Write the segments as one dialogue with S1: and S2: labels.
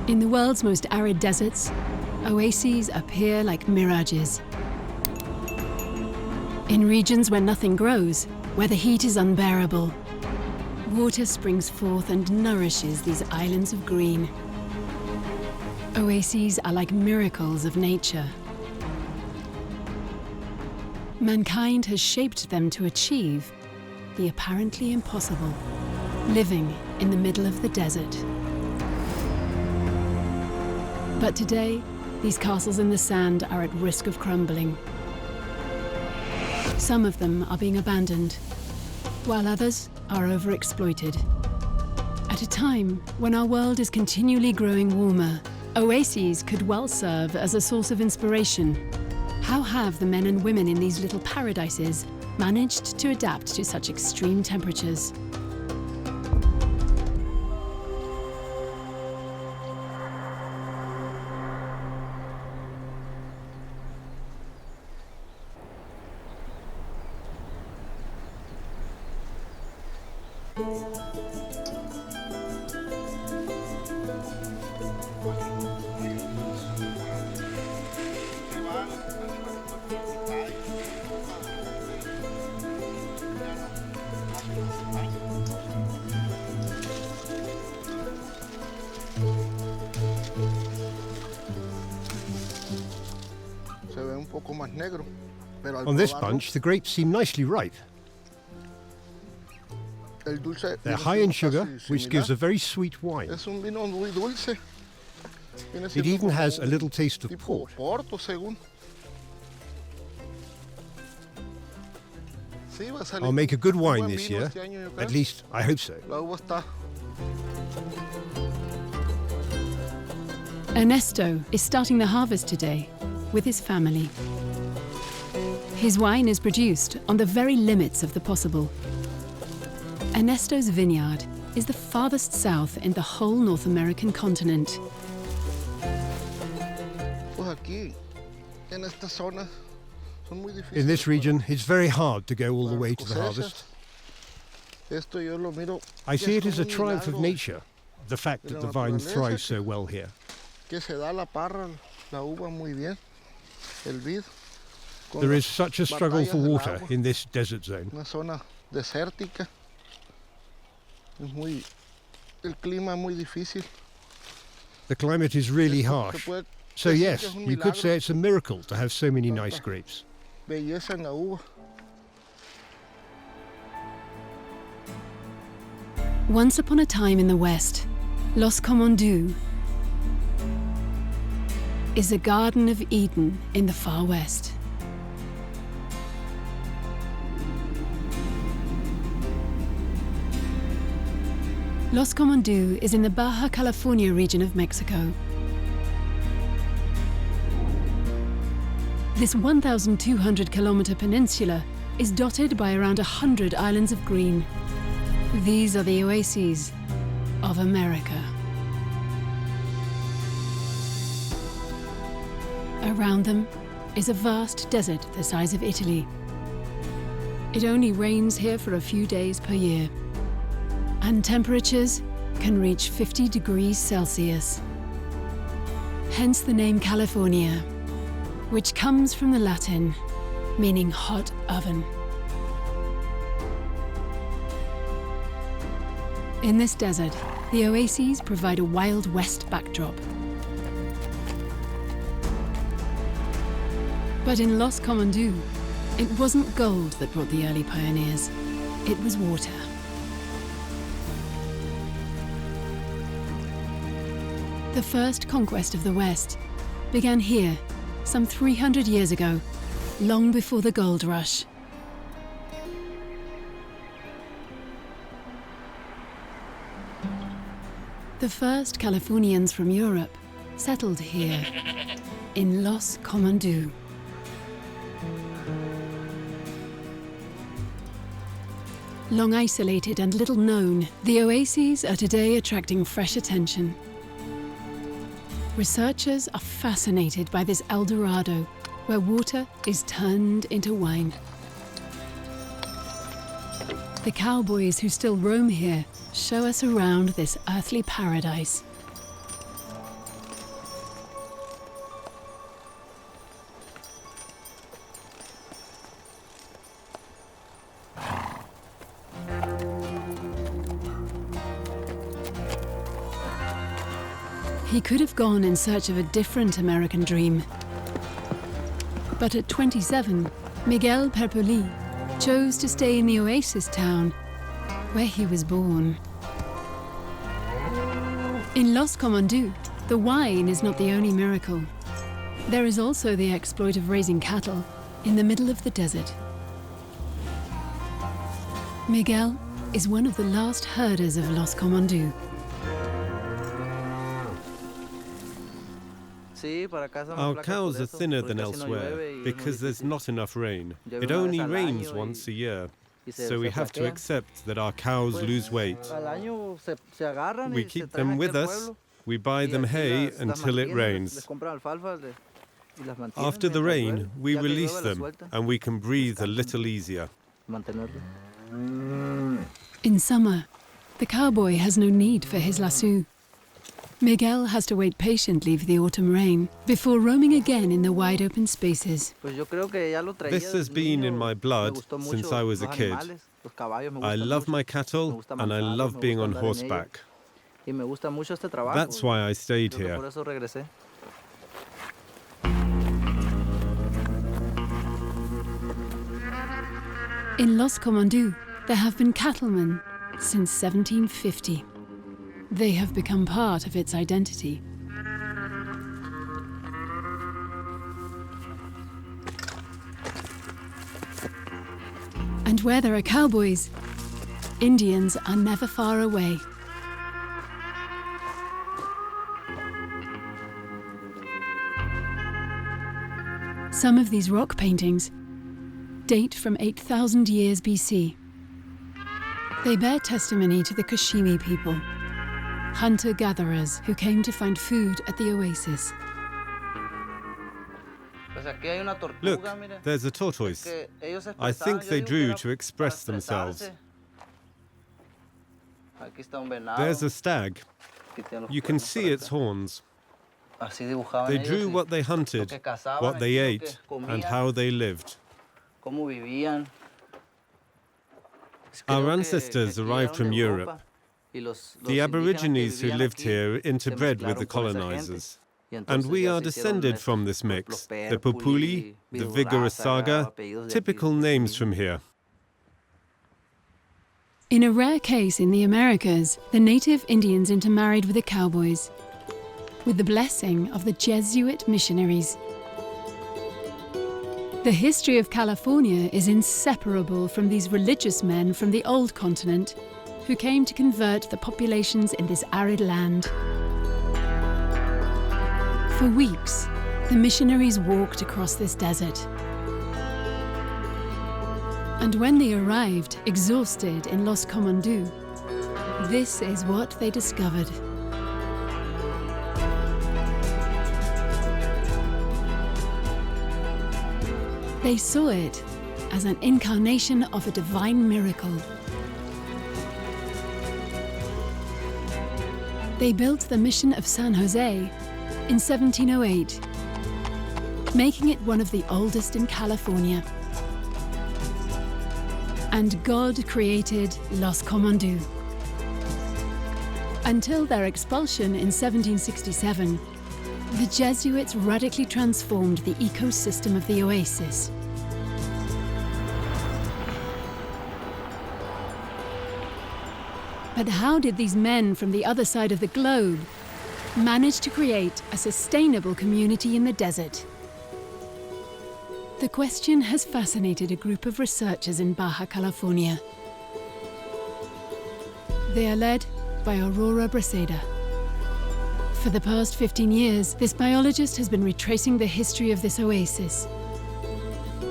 S1: In the world's most arid deserts, oases appear like mirages. In regions where nothing grows, where the heat is unbearable, water springs forth and nourishes these islands of green. Oases are like miracles of nature. Mankind has shaped them to achieve the apparently impossible, living in the middle of the desert. But today, these castles in the sand are at risk of crumbling. Some of them are being abandoned, while others are overexploited. At a time when our world is continually growing warmer, oases could well serve as a source of inspiration. How have the men and women in these little paradises managed to adapt to such extreme temperatures?
S2: On this bunch, the grapes seem nicely ripe. They're high in sugar, which gives a very sweet wine. It even has a little taste of port. I'll make a good wine this year. At least, I hope so.
S1: Ernesto is starting the harvest today with his family. His wine is produced on the very limits of the possible. Ernesto's vineyard is the farthest south in the whole North American continent.
S2: In this region, it's very hard to go all the way to the harvest. I see it as a triumph of nature, the fact that the vine thrives so well here. There is such a struggle for water in this desert zone. The climate is really harsh. So yes, you could say it's a miracle to have so many nice grapes.
S1: Once upon a time in the West, Los Comondú is a Garden of Eden in the far west. Los Comondú is in the Baja-California region of Mexico. This 1,200-kilometer peninsula is dotted by around 100 islands of green. These are the oases of America. Around them is a vast desert the size of Italy. It only rains here for a few days per year, and temperatures can reach 50 degrees Celsius. Hence the name California, which comes from the Latin meaning hot oven. In this desert, the oases provide a Wild West backdrop. But in Los Comondú, it wasn't gold that brought the early pioneers, it was water. The first conquest of the West began here some 300 years ago, long before the gold rush. The first Californians from Europe settled here in Los Comondú. Long isolated and little known, the oases are today attracting fresh attention. Researchers are fascinated by this Eldorado, where water is turned into wine. The cowboys who still roam here show us around this earthly paradise. He could have gone in search of a different American dream. But at 27, Miguel Perpoli chose to stay in the Oasis town where he was born. In Los Comondú, the wine is not the only miracle. There is also the exploit of raising cattle in the middle of the desert. Miguel is one of the last herders of Los Comondú.
S3: Our cows are thinner than elsewhere because there's not enough rain. It only rains once a year, so we have to accept that our cows lose weight. We keep them with us, we buy them hay until it rains. After the rain, we release them and we can breathe a little easier.
S1: In summer, the cowboy has no need for his lasso. Miguel has to wait patiently for the autumn rain before roaming again in the wide open spaces.
S3: This has been in my blood since I was a kid. I love my cattle and I love being on horseback. That's why I stayed here.
S1: In Los Comondú, there have been cattlemen since 1750. They have become part of its identity. And where there are cowboys, Indians are never far away. Some of these rock paintings date from 8,000 years BC. They bear testimony to the Kashmiri people, hunter-gatherers who came to find food at the oasis.
S3: Look, there's a tortoise. I think they drew to express themselves. There's a stag. You can see its horns. They drew what they hunted, what they ate, and how they lived. Our ancestors arrived from Europe. The Aborigines who lived here interbred with the colonizers. And we are descended from this mix. The Pupuli, the vigorous Saga, typical names from here.
S1: In a rare case in the Americas, the native Indians intermarried with the cowboys, with the blessing of the Jesuit missionaries. The history of California is inseparable from these religious men from the old continent who came to convert the populations in this arid land. For weeks, the missionaries walked across this desert. And when they arrived, exhausted in Los Comondú, this is what they discovered. They saw it as an incarnation of a divine miracle. They built the mission of San Jose in 1708, making it one of the oldest in California. And God created Los Comondú. Until their expulsion in 1767, the Jesuits radically transformed the ecosystem of the oasis. But how did these men from the other side of the globe manage to create a sustainable community in the desert? The question has fascinated a group of researchers in Baja-California. They are led by Aurora Braceda. For the past 15 years, this biologist has been retracing the history of this oasis.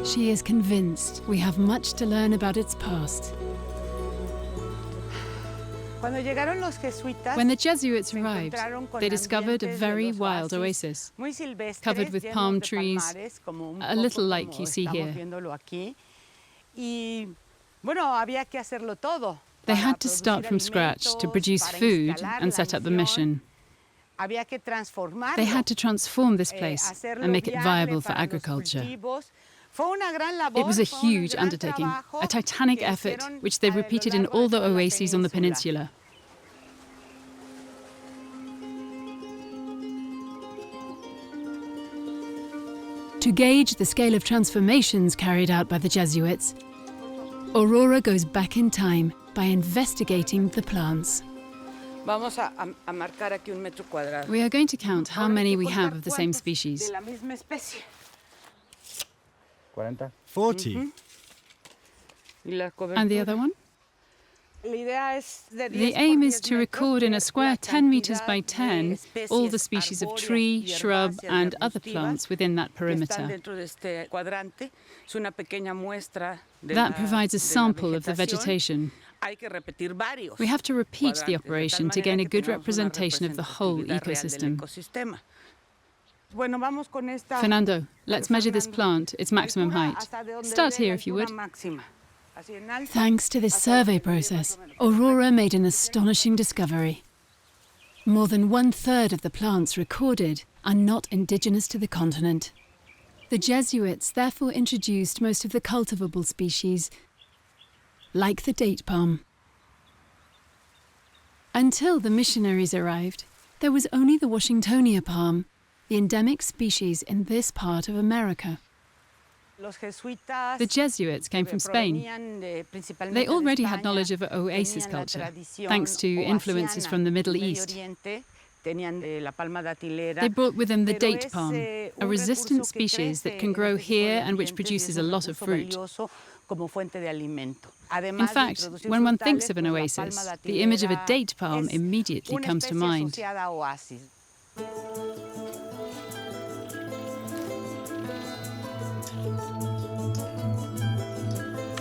S1: She is convinced we have much to learn about its past. When the Jesuits arrived, they discovered a very wild oasis, covered with palm trees, a little like you see here. They had to start from scratch to produce food and set up the mission. They had to transform this place and make it viable for agriculture. It was a huge undertaking, a titanic effort, which they repeated in all the oases on the peninsula. To gauge the scale of transformations carried out by the Jesuits, Aurora goes back in time by investigating the plants.
S4: We are going to count how many we have of the same species.
S3: 40.
S4: And the other one? The aim is to record in a square 10 meters by 10 all the species of tree, shrub, and other plants within that perimeter. That provides a sample of the vegetation. We have to repeat the operation to gain a good representation of the whole ecosystem. Fernando, let's measure this plant, its maximum height. Start here if you would.
S1: Thanks to this survey process, Aurora made an astonishing discovery. More than 1/3 of the plants recorded are not indigenous to the continent. The Jesuits therefore introduced most of the cultivable species, like the date palm. Until the missionaries arrived, there was only the Washingtonia palm, the endemic species in this part of America.
S4: The Jesuits came from Spain. They already had knowledge of Oasis culture, thanks to influences from the Middle East. They brought with them the date palm, a resistant species that can grow here and which produces a lot of fruit. In fact, when one thinks of an oasis, the image of a date palm immediately comes to mind.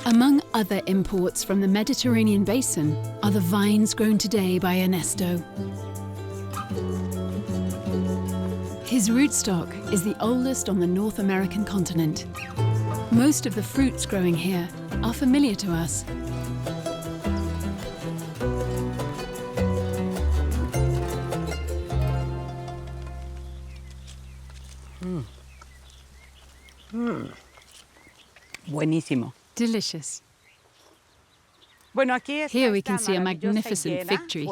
S1: Among other imports from the Mediterranean basin are the vines grown today by Ernesto. His rootstock is the oldest on the North American continent. Most of the fruits growing here are familiar to us.
S4: Buenísimo. Delicious. Here we can see a magnificent fig tree.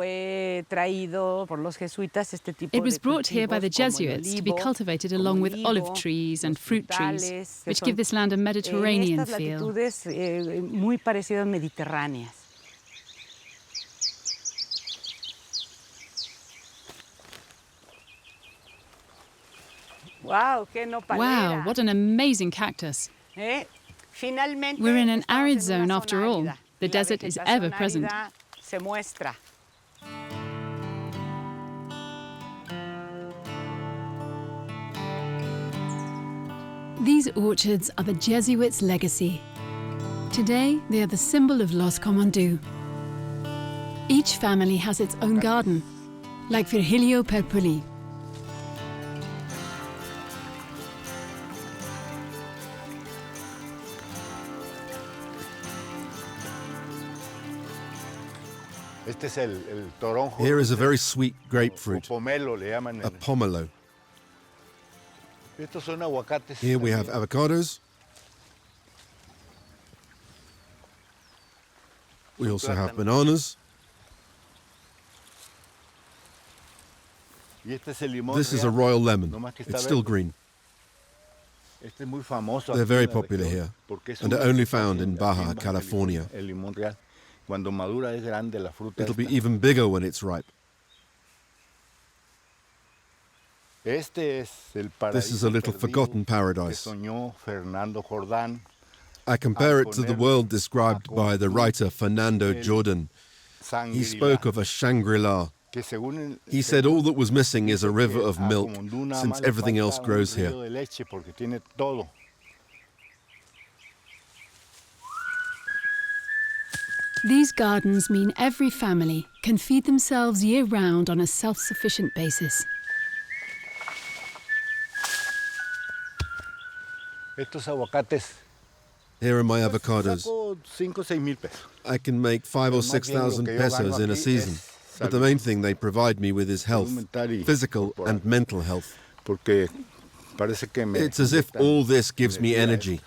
S4: It was brought here by the Jesuits to be cultivated along with olive trees and fruit trees, which give this land a Mediterranean feel. Wow, what an amazing cactus. We're in an arid zone after all. The desert is ever present.
S1: These orchards are the Jesuits' legacy. Today, they are the symbol of Los Comondú. Each family has its own garden, like Virgilio Perpulli.
S5: Here is a very sweet grapefruit, a pomelo. Here we have avocados. We also have bananas. This is a royal lemon. It's still green. They're very popular here and are only found in Baja-California. It'll be even bigger when it's ripe. This is a little forgotten paradise. I compare it to the world described by the writer Fernando Jordan. He spoke of a Shangri-La. He said all that was missing is a river of milk, since everything else grows here.
S1: These gardens mean every family can feed themselves year-round on a self-sufficient basis.
S5: Here are my avocados. I can make 5,000 or 6,000 pesos in a season. But the main thing they provide me with is health, physical and mental health. It's as if all this gives me energy.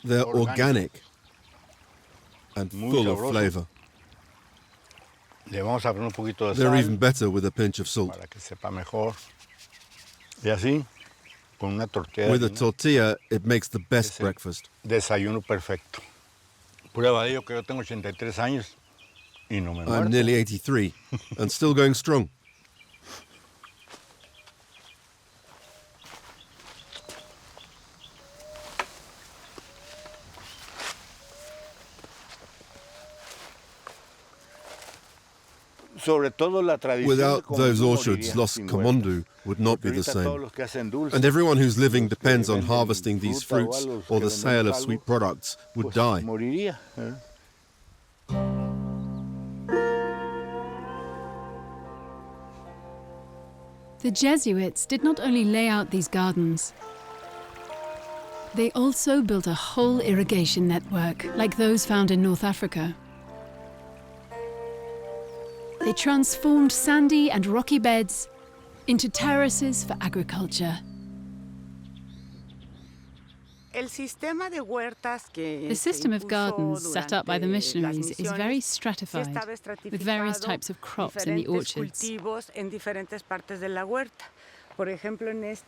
S5: They're organic and full of flavor. They're even better with a pinch of salt. With a tortilla, it makes the best breakfast. I'm nearly 83 and still going strong. Without those orchards, Los Comondú would not be the same. And everyone who's living depends on harvesting these fruits or the sale of sweet products would die.
S1: The Jesuits did not only lay out these gardens, they also built a whole irrigation network like those found in North Africa. They transformed sandy and rocky beds into terraces for agriculture.
S4: The system of gardens set up by the missionaries is very stratified, with various types of crops in the orchards.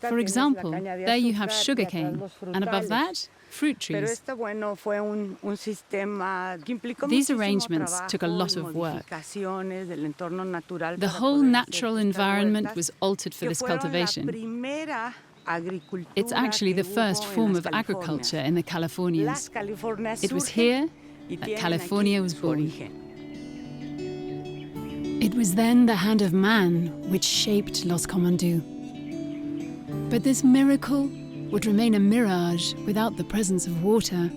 S4: For example, there you have sugarcane, and above that, fruit trees. These arrangements took a lot of work. The whole natural environment was altered for this cultivation. It's actually the first form of agriculture in the Californians. It was here that California was born.
S1: It was then the hand of man which shaped Los Comondú. But this miracle would remain a mirage without the presence of water.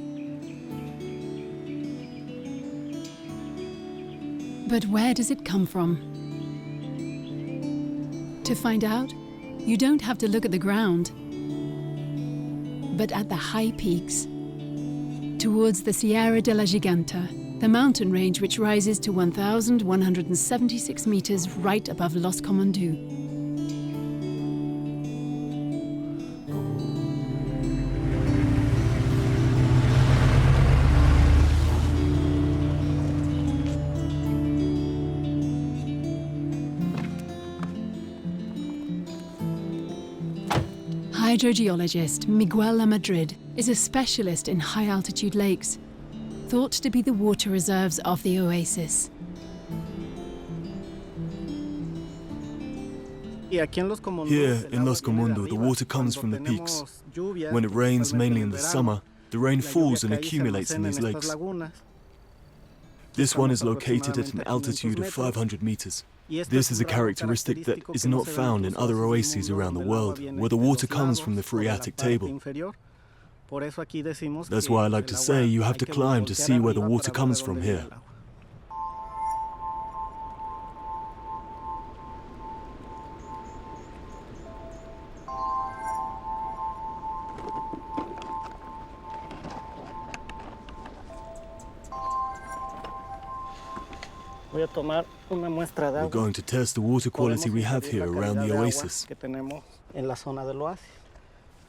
S1: But where does it come from? To find out, you don't have to look at the ground, but at the high peaks, towards the Sierra de la Giganta, the mountain range which rises to 1,176 meters right above Los Comondú. Hydrogeologist Miguel Madrid is a specialist in high-altitude lakes, thought to be the water reserves of the Oasis.
S6: Here in Los Comondu, the water comes from the peaks. When it rains, mainly in the summer, the rain falls and accumulates in these lakes. This one is located at an altitude of 500 meters. This is a characteristic that is not found in other oases around the world, where the water comes from the phreatic table. That's why I like to say you have to climb to see where the water comes from here.
S7: We're
S6: going to test the water quality we have here around the oasis.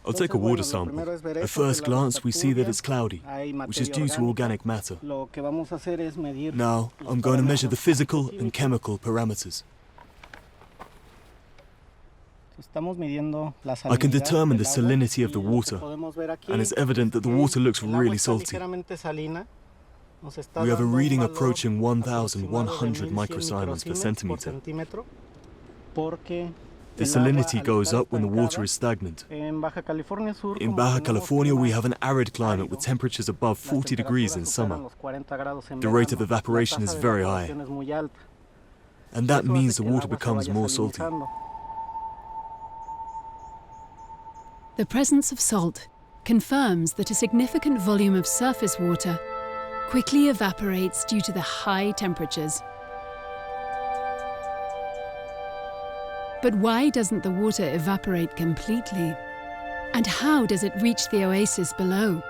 S6: I'll take a water sample. At first glance, we see that it's cloudy, which is due to organic matter. Now, I'm going to measure the physical and chemical parameters. I can determine the salinity of the water, and it's evident that the water looks really salty. We have a reading approaching 1,100 microsiemens per centimeter. The salinity goes up when the water is stagnant. In Baja-California, we have an arid climate with temperatures above 40 degrees in summer. The rate of evaporation is very high, and that means the water becomes more salty.
S1: The presence of salt confirms that a significant volume of surface water quickly evaporates due to the high temperatures. But why doesn't the water evaporate completely? And how does it reach the oasis below?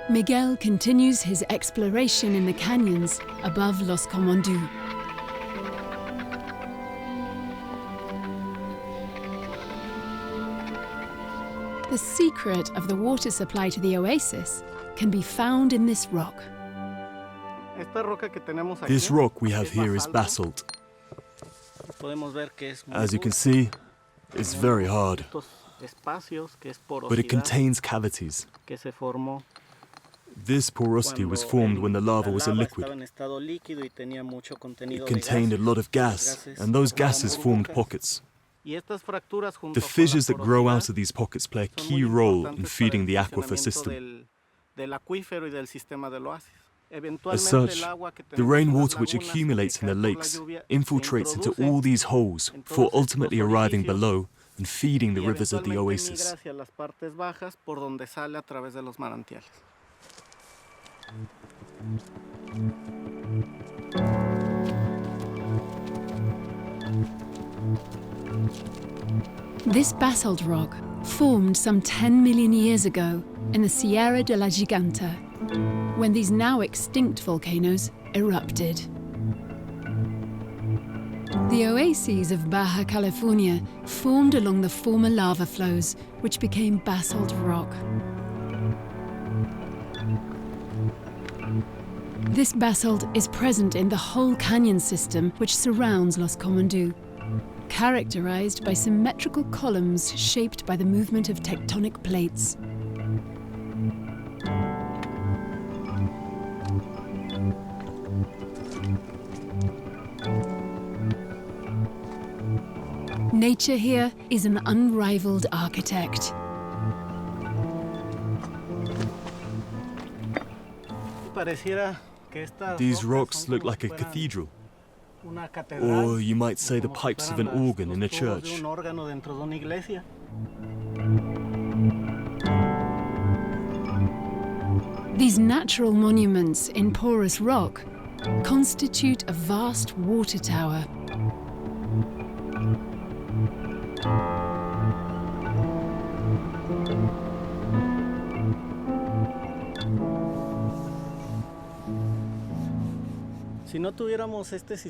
S1: Miguel continues his exploration in the canyons above Los Comondú. The secret of the water supply to the oasis can be found in this rock.
S6: This rock we have here is basalt. As you can see, it's very hard, but it contains cavities. This porosity was formed when the lava was a liquid. It contained a lot of gas, and those gases formed pockets. The fissures that grow out of these pockets play a key role in feeding the aquifer system. As such, the rainwater which accumulates in the lakes infiltrates into all these holes before ultimately arriving below and feeding the rivers of the oasis.
S1: This basalt rock formed some 10 million years ago in the Sierra de la Giganta, when these now extinct volcanoes erupted. The oases of Baja-California formed along the former lava flows, which became basalt rock. This basalt is present in the whole canyon system which surrounds Los Comondú, characterized by symmetrical columns shaped by the movement of tectonic plates. Nature here is an unrivaled architect.
S6: These rocks look like a cathedral, or you might say the pipes of an organ in a church.
S1: These natural monuments in porous rock constitute a vast water tower.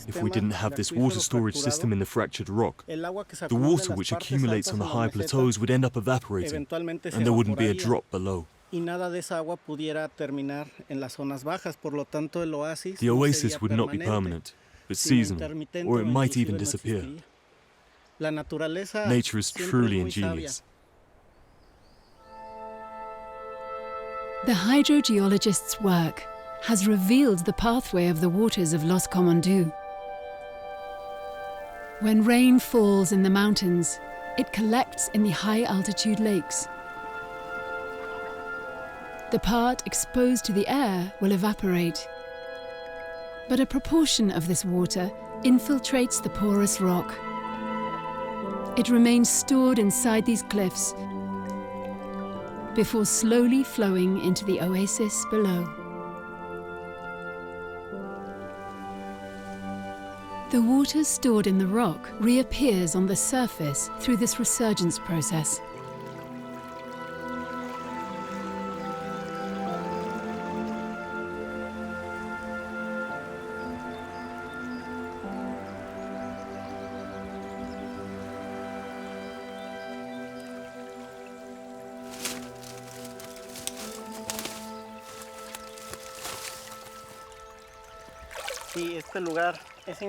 S6: If we didn't have this water storage system in the fractured rock, the water which accumulates on the high plateaus would end up evaporating, and there wouldn't be a drop below. The oasis would not be permanent, but seasonal, or it might even disappear. Nature is truly ingenious.
S1: The hydrogeologist's work has revealed the pathway of the waters of Los Comondú. When rain falls in the mountains, it collects in the high-altitude lakes. The part exposed to the air will evaporate, but a proportion of this water infiltrates the porous rock. It remains stored inside these cliffs before slowly flowing into the oasis below. The water stored in the rock reappears on the surface through this resurgence process.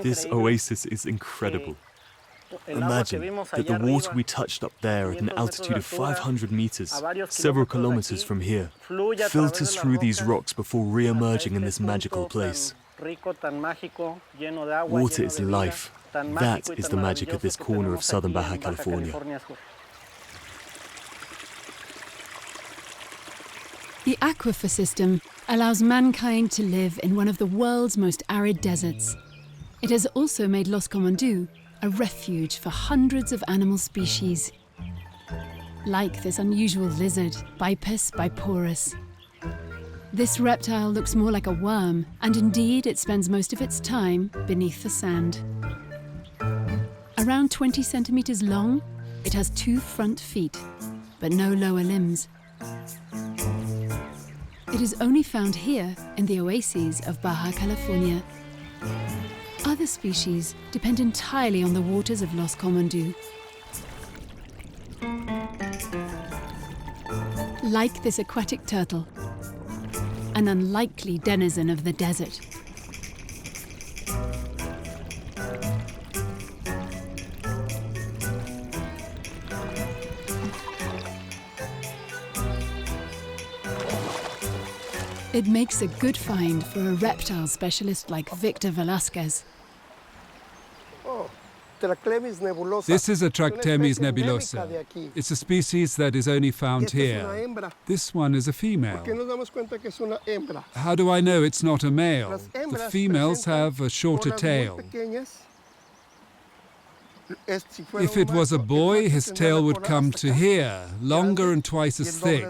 S6: This oasis is incredible. Imagine that the water we touched up there at an altitude of 500 meters, several kilometers from here, filters through these rocks before re-emerging in this magical place. Water is life. That is the magic of this corner of southern Baja California.
S1: The aquifer system allows mankind to live in one of the world's most arid deserts. It has also made Los Comondú a refuge for hundreds of animal species, like this unusual lizard, Bipes biporus. This reptile looks more like a worm, and indeed it spends most of its time beneath the sand. Around 20 centimeters long, it has 2 front feet, but no lower limbs. It is only found here in the oases of Baja California. Other species depend entirely on the waters of Los Comondú. Like this aquatic turtle, an unlikely denizen of the desert. It makes a good find for a reptile specialist like Victor Velasquez.
S7: This is a Trachtemes nebulosa. It's a species that is only found here. This one is a female. How do I know it's not a male? The females have a shorter tail. If it was a boy, his tail would come to here, longer and twice as thick.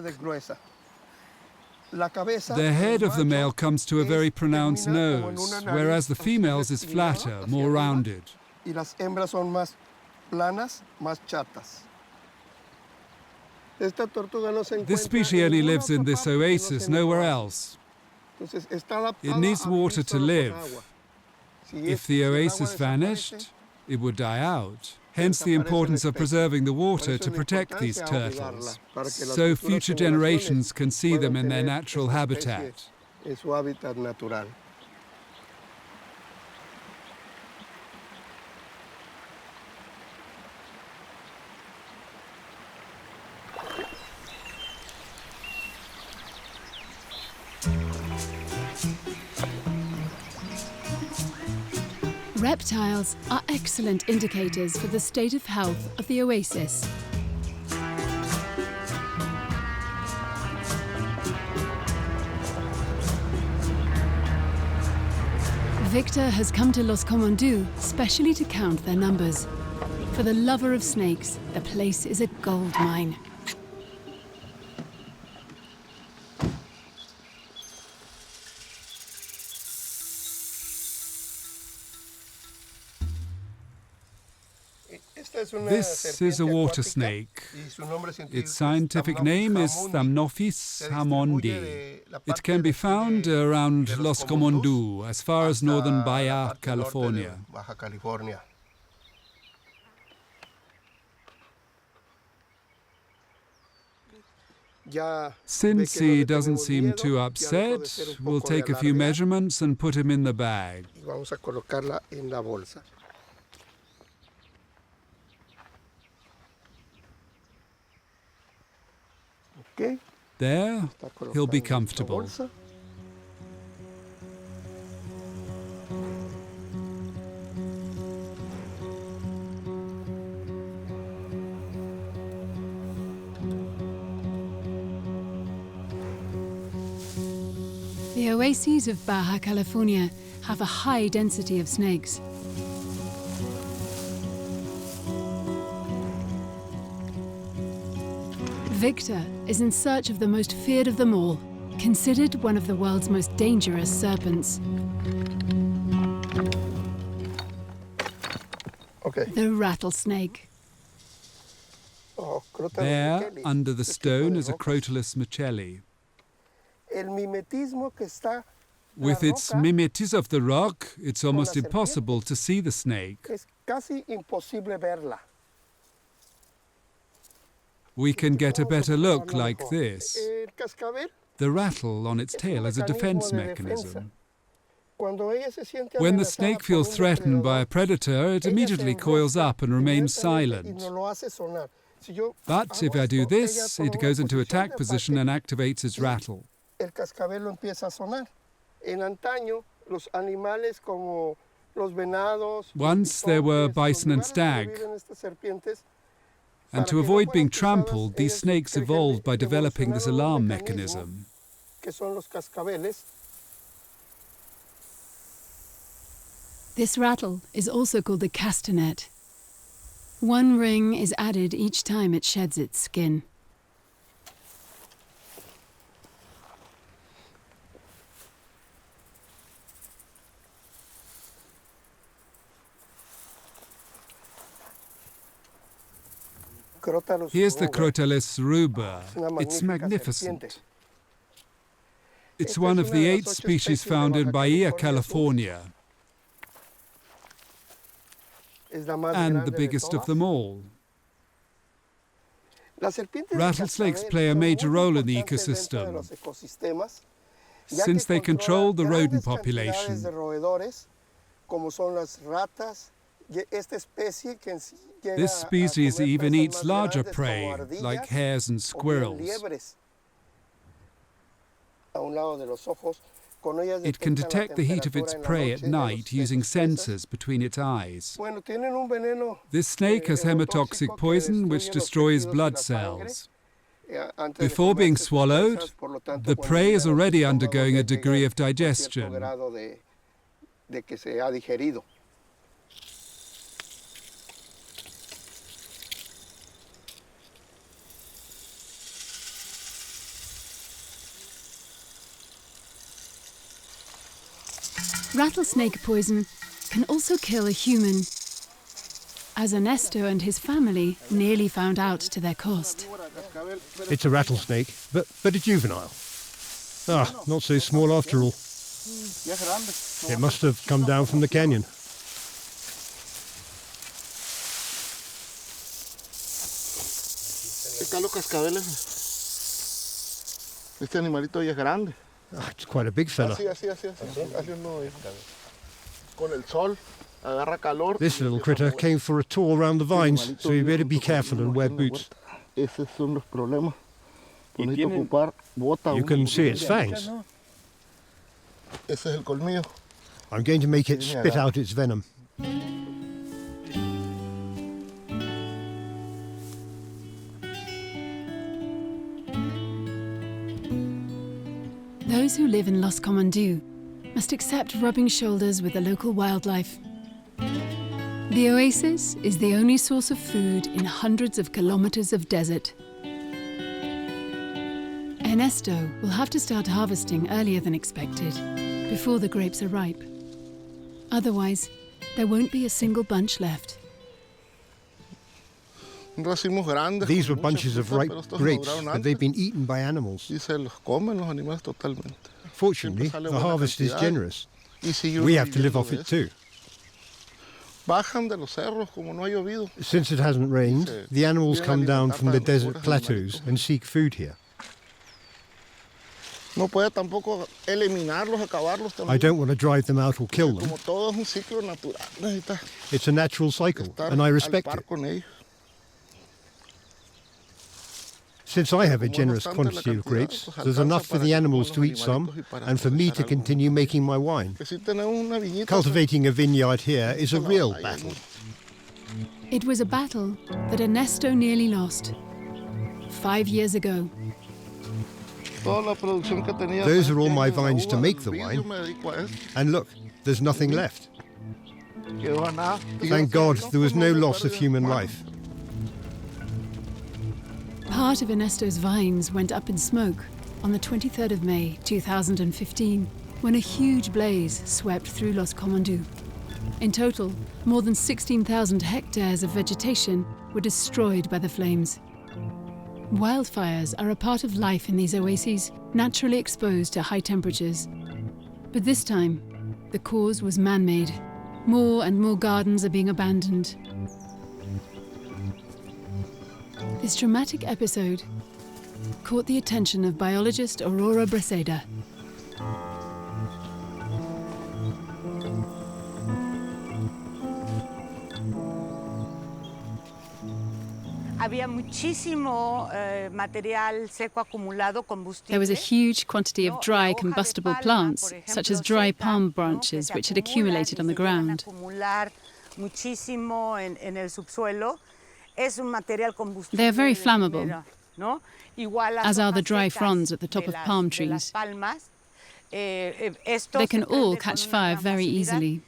S7: The head of the male comes to a very pronounced nose, whereas the female's is flatter, more rounded. This species only lives in this oasis, nowhere else. It needs water to live. If the oasis vanished, it would die out. Hence the importance of preserving the water to protect these turtles, so future generations can see them in their natural habitat.
S1: Reptiles are excellent indicators for the state of health of the oasis. Victor has come to Los Comondú specially to count their numbers. For the lover of snakes, the place is a gold mine.
S7: This is a water snake. Its scientific name is Thamnophis hamondi. It can be found around Los Comondu, as far as northern Baja-California. Since he doesn't seem too upset, we'll take a few measurements and put him in the bag. There, he'll be comfortable.
S1: The oases of Baja-California have a high density of snakes. Victor is in search of the most feared of them all, considered one of the world's most dangerous serpents. The rattlesnake.
S7: There, under the stone, is a Crotalus machelli. With its mimetism of the rock, it's almost impossible to see the snake. We can get a better look like this. The rattle on its tail is a defense mechanism. When the snake feels threatened by a predator, it immediately coils up and remains silent. But if I do this, it goes into attack position and activates its rattle. Once there were bison and stag. And to avoid being trampled, these snakes evolved by developing this alarm mechanism.
S1: This rattle is also called the castanet. One ring is added each time it sheds its skin.
S7: Here's the Crotalus ruber. It's magnificent. It's one of the 8 species found in Baja-California, and the biggest of them all. Rattlesnakes play a major role in the ecosystem, since they control the rodent population. This species even eats larger prey, like hares and squirrels. It can detect the heat of its prey at night using sensors between its eyes. This snake has hemotoxic poison which destroys blood cells. Before being swallowed, the prey is already undergoing a degree of digestion.
S1: Rattlesnake poison can also kill a human, as Ernesto and his family nearly found out to their cost.
S2: It's a rattlesnake, but a juvenile. Ah, not so small after all. It must have come down from the canyon. Ah, it's quite a big fella. This little critter came for a tour around the vines, so you better be careful and wear boots. You can see its fangs. I'm going to make it spit out its venom.
S1: Those who live in Los Comondú must accept rubbing shoulders with the local wildlife. The Oasis is the only source of food in hundreds of kilometers of desert. Ernesto will have to start harvesting earlier than expected, before the grapes are ripe. Otherwise, there won't be a single bunch left.
S2: These were bunches of ripe grapes, but they've been eaten by animals. Fortunately, the harvest is generous. We have to live off it too. Since it hasn't rained, the animals come down from the desert plateaus and seek food here. I don't want to drive them out or kill them. It's a natural cycle, and I respect it. Since I have a generous quantity of grapes, there's enough for the animals to eat some, and for me to continue making my wine. Cultivating a vineyard here is a real battle.
S1: It was a battle that Ernesto nearly lost 5 years ago.
S2: Those are all my vines to make the wine. And look, there's nothing left. Thank God there was no loss of human life.
S1: Part of Ernesto's vines went up in smoke on the 23rd of May 2015, when a huge blaze swept through Los Comondú. In total, more than 16,000 hectares of vegetation were destroyed by the flames. Wildfires are a part of life in these oases, naturally exposed to high temperatures. But this time, the cause was man-made. More and more gardens are being abandoned. This dramatic episode caught the attention of biologist Aurora Breceda.
S4: There was a huge quantity of dry combustible plants, such as dry palm branches, which had accumulated on the ground. They are very flammable, as are the dry fronds at the top of palm trees. They can all catch fire very easily.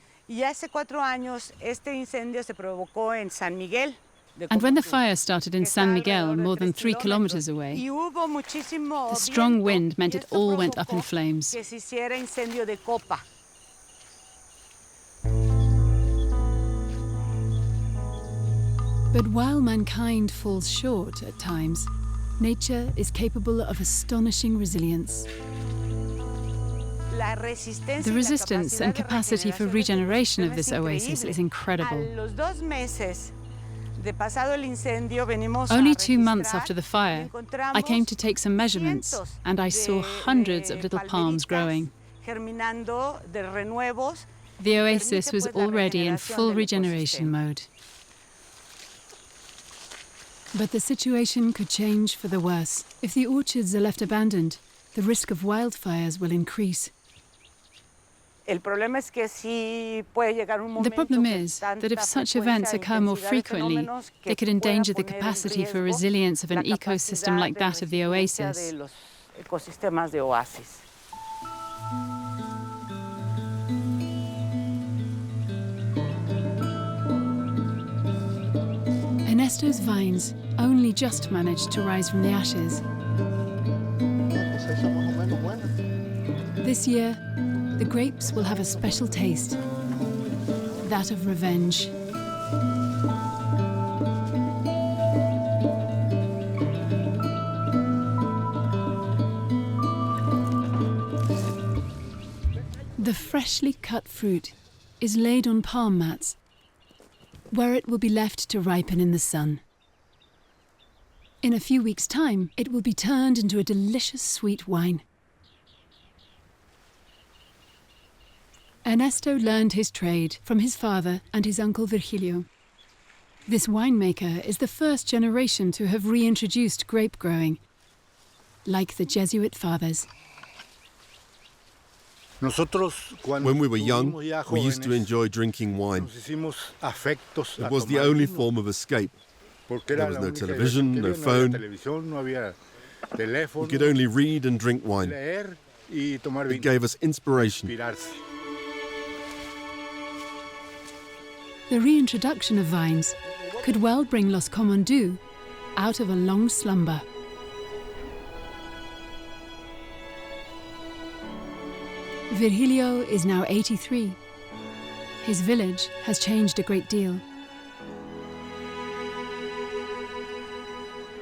S4: And when the fire started in San Miguel, more than 3 kilometers away, the strong wind meant it all went up in flames.
S1: But while mankind falls short at times, nature is capable of astonishing resilience.
S4: The resistance and capacity for regeneration of this oasis is incredible. Only 2 months after the fire, I came to take some measurements, and I saw hundreds of little palms growing. The oasis was already in full regeneration mode.
S1: But the situation could change for the worse. If the orchards are left abandoned, the risk of wildfires will increase.
S4: The problem is that if such events occur more frequently, they could endanger the capacity for resilience of an ecosystem like that of the oasis.
S1: Ernesto's vines only just managed to rise from the ashes. This year, the grapes will have a special taste, that of revenge. The freshly cut fruit is laid on palm mats, where it will be left to ripen in the sun. In a few weeks' time, it will be turned into a delicious sweet wine. Ernesto learned his trade from his father and his uncle Virgilio. This winemaker is the first generation to have reintroduced grape growing, like the Jesuit fathers.
S5: When we were young, we used to enjoy drinking wine. It was the only form of escape. There was no television, no phone. We could only read and drink wine. It gave us inspiration.
S1: The reintroduction of vines could well bring Los Comondú out of a long slumber. Virgilio is now 83. His village has changed a great deal.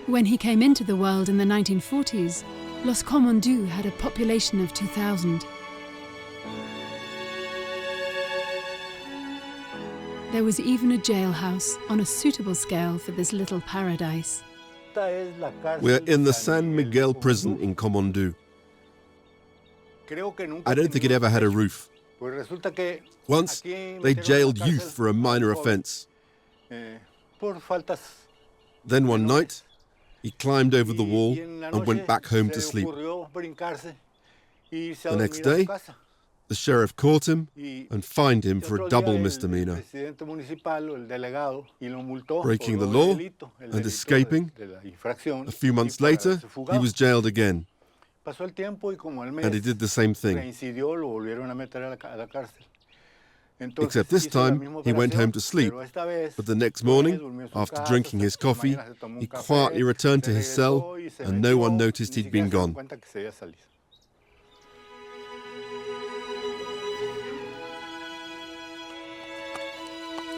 S1: When he came into the world in the 1940s, Los Comondú had a population of 2,000. There was even a jailhouse on a suitable scale for this little paradise.
S5: We're in the San Miguel prison in Comondú. I don't think it ever had a roof. Once, they jailed youth for a minor offence. Then one night, he climbed over the wall and went back home to sleep. The next day, the sheriff caught him and fined him for a double misdemeanor, breaking the law and escaping. A few months later, he was jailed again, and he did the same thing. Except this time, he went home to sleep, but the next morning, after drinking his coffee, he quietly returned to his cell, and no one noticed he'd been gone.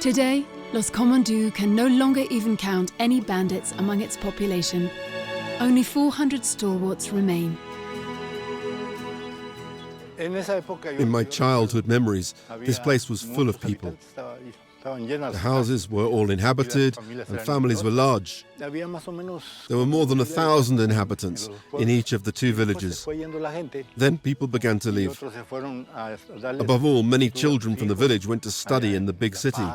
S1: Today, Los Comondú can no longer even count any bandits among its population. Only 400 stalwarts remain.
S5: In my childhood memories, this place was full of people. The houses were all inhabited and families were large. There were more than 1,000 inhabitants in each of the two villages. Then people began to leave. Above all, many children from the village went to study in the big city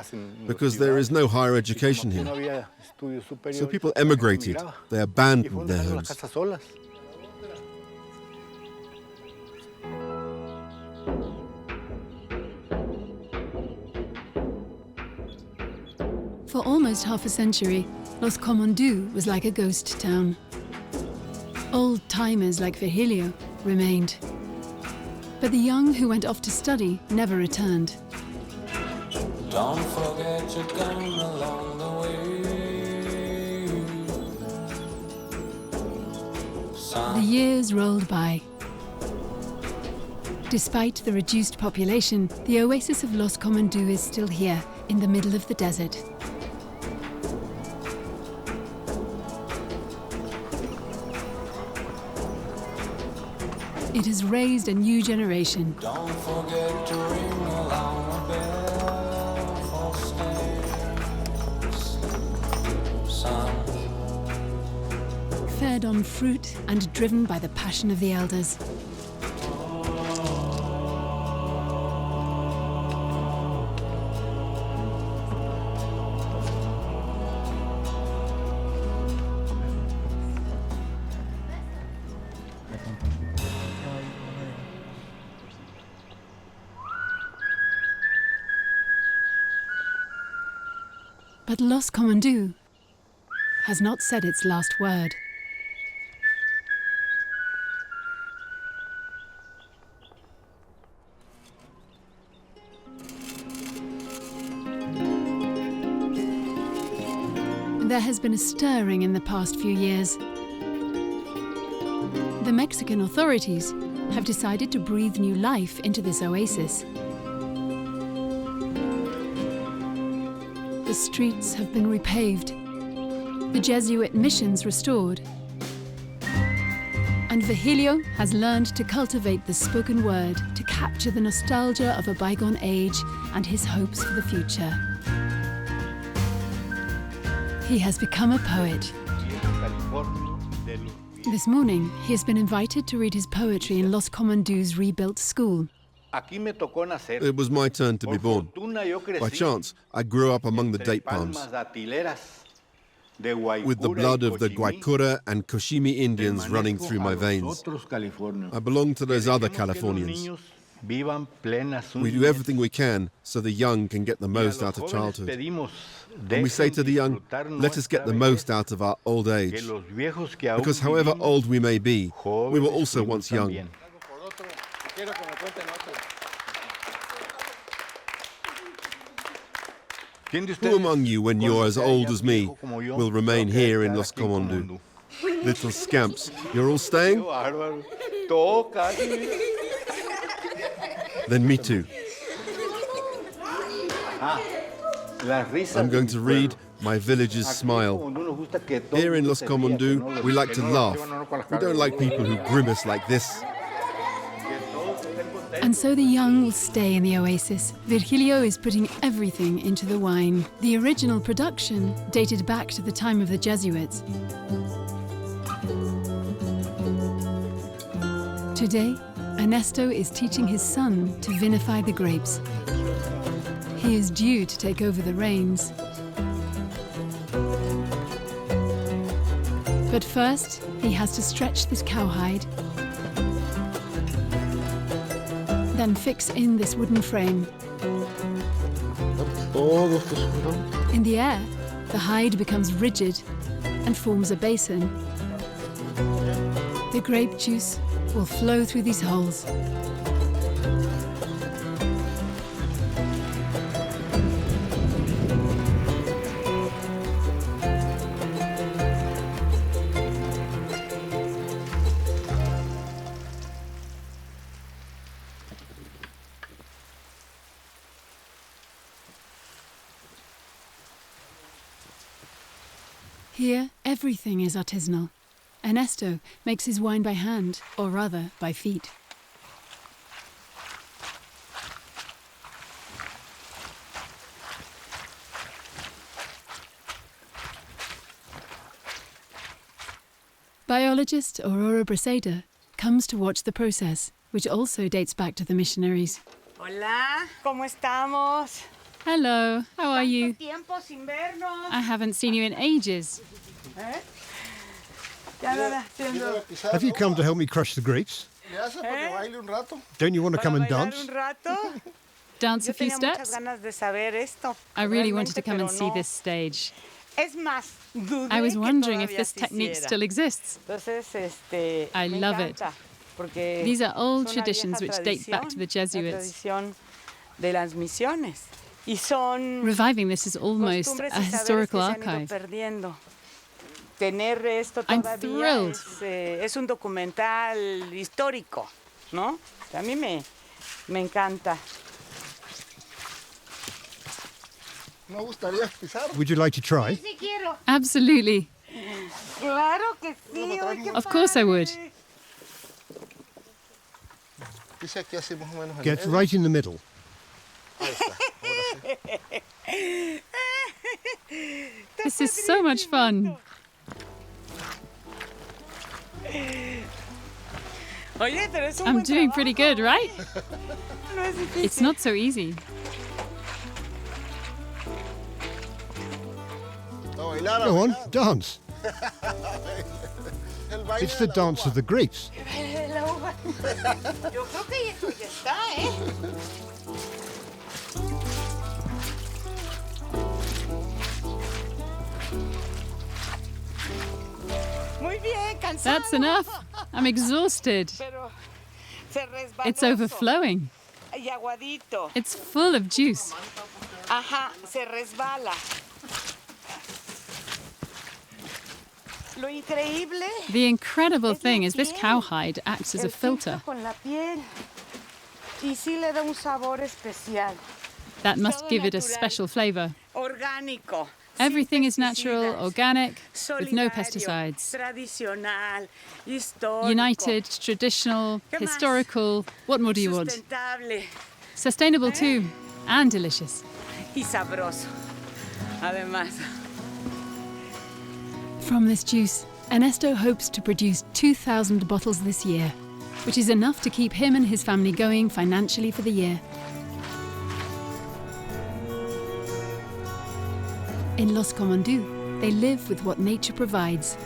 S5: because there is no higher education here. So people emigrated. They abandoned their homes.
S1: For almost half a century, Los Comondú was like a ghost town. Old-timers like Virgilio remained. But the young who went off to study never returned.
S8: Don't forget your gun along the way.
S1: The years rolled by. Despite the reduced population, the oasis of Los Comondú is still here, in the middle of the desert. It has raised a new generation.
S8: Don't forget to ring alarm bell for stairs.
S1: fed on fruit and driven by the passion of the elders. But Los Comondú has not said its last word. There has been a stirring in the past few years. The Mexican authorities have decided to breathe new life into this oasis. The streets have been repaved, the Jesuit missions restored, and Virgilio has learned to cultivate the spoken word to capture the nostalgia of a bygone age and his hopes for the future. He has become a poet. This morning, he has been invited to read his poetry in Los Comondu's rebuilt school.
S5: It was my turn to be born. By chance, I grew up among the date palms, with the blood of the Guaycura and Cochimi Indians running through my veins. I belong to those other Californians. We do everything we can so the young can get the most out of childhood. And we say to the young, let us get the most out of our old age. Because however old we may be, we were also once young. Who among you, when you're as old as me, will remain here in Los Comondu? Little scamps, you're all staying? Then me too. I'm going to read My Village's Smile. Here in Los Comondu, we like to laugh. We don't like people who grimace like this.
S1: And so the young will stay in the oasis. Virgilio is putting everything into the wine. The original production dated back to the time of the Jesuits. Today, Ernesto is teaching his son to vinify the grapes. He is due to take over the reins. But first, he has to stretch this cowhide, then fix in this wooden frame. In the air, the hide becomes rigid and forms a basin. The grape juice will flow through these holes. Here, everything is artisanal. Ernesto makes his wine by hand, or rather, by feet. Biologist Aurora Braseda comes to watch the process, which also dates back to the missionaries.
S9: Hola, ¿cómo estamos?
S4: Hello, how are you? I haven't seen you in ages.
S2: Have you come to help me crush the grapes? Don't you want to come and dance?
S4: Dance a few steps? I really wanted to come and see this stage. I was wondering if this technique still exists. I love it. These are old traditions which date back to the Jesuits. Reviving this is almost a historical archive. I'm thrilled.
S9: Es un documental histórico, ¿no? A mí me encanta.
S2: Would you like to try?
S4: Absolutely. Of course I would.
S2: Get right in the middle.
S4: This is so much fun. I'm doing pretty good, right? It's not so easy.
S2: Go on, dance. It's the dance of the grapes.
S4: That's enough. I'm exhausted. It's overflowing. It's full of juice. The incredible thing is this cowhide acts as a filter. That must give it a special flavor. Everything is natural, organic, with no pesticides. United, traditional, historical. What more do you want? Sustainable too, and delicious. From this juice, Ernesto hopes to produce 2,000 bottles this year, which is enough to keep him and his family going financially for the year. In Los Comondú, they live with what nature provides.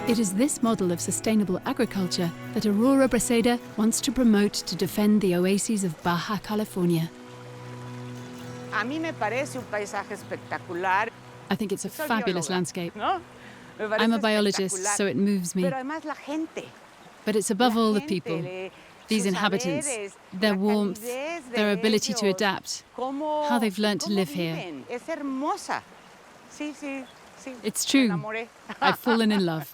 S4: It is this model of sustainable agriculture that Aurora Braceda wants to promote to defend the oases of Baja-California. I think it's a fabulous landscape. I'm a biologist, so it moves me. But it's above all the people, these inhabitants, their warmth, their ability to adapt, how they've learnt to live here. It's true. I've fallen in love.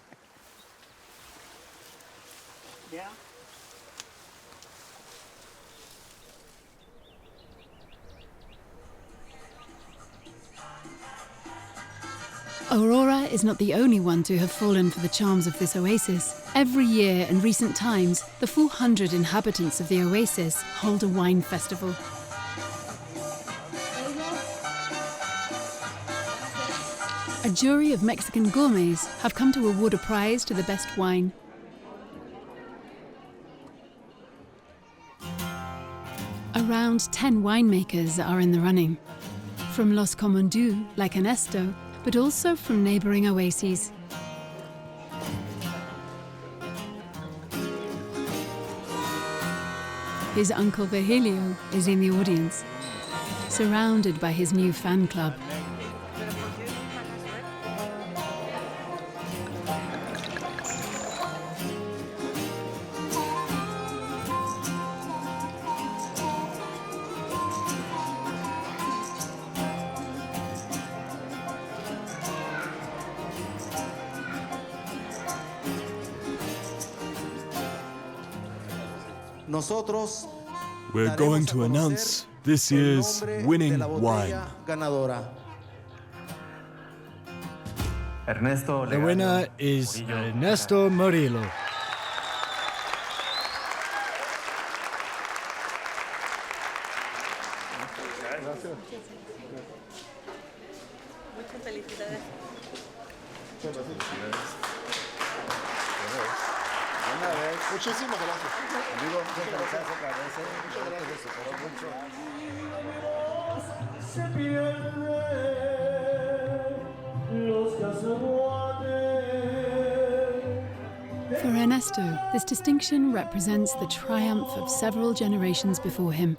S4: Aurora is not the only one to have fallen for the charms of this oasis. Every year in recent times, the 400 inhabitants of the oasis hold a wine festival. A jury of Mexican gourmets have come to award a prize to the best wine. Around 10 winemakers are in the running. From Los Comondu, like Ernesto, but also from neighbouring oases. His uncle Virgilio is in the audience, surrounded by his new fan club.
S6: We're going to announce this year's winning wine.
S10: The winner is Ernesto Murillo.
S11: Muchísimas gracias.
S1: For Ernesto, this distinction represents the triumph of several generations before him.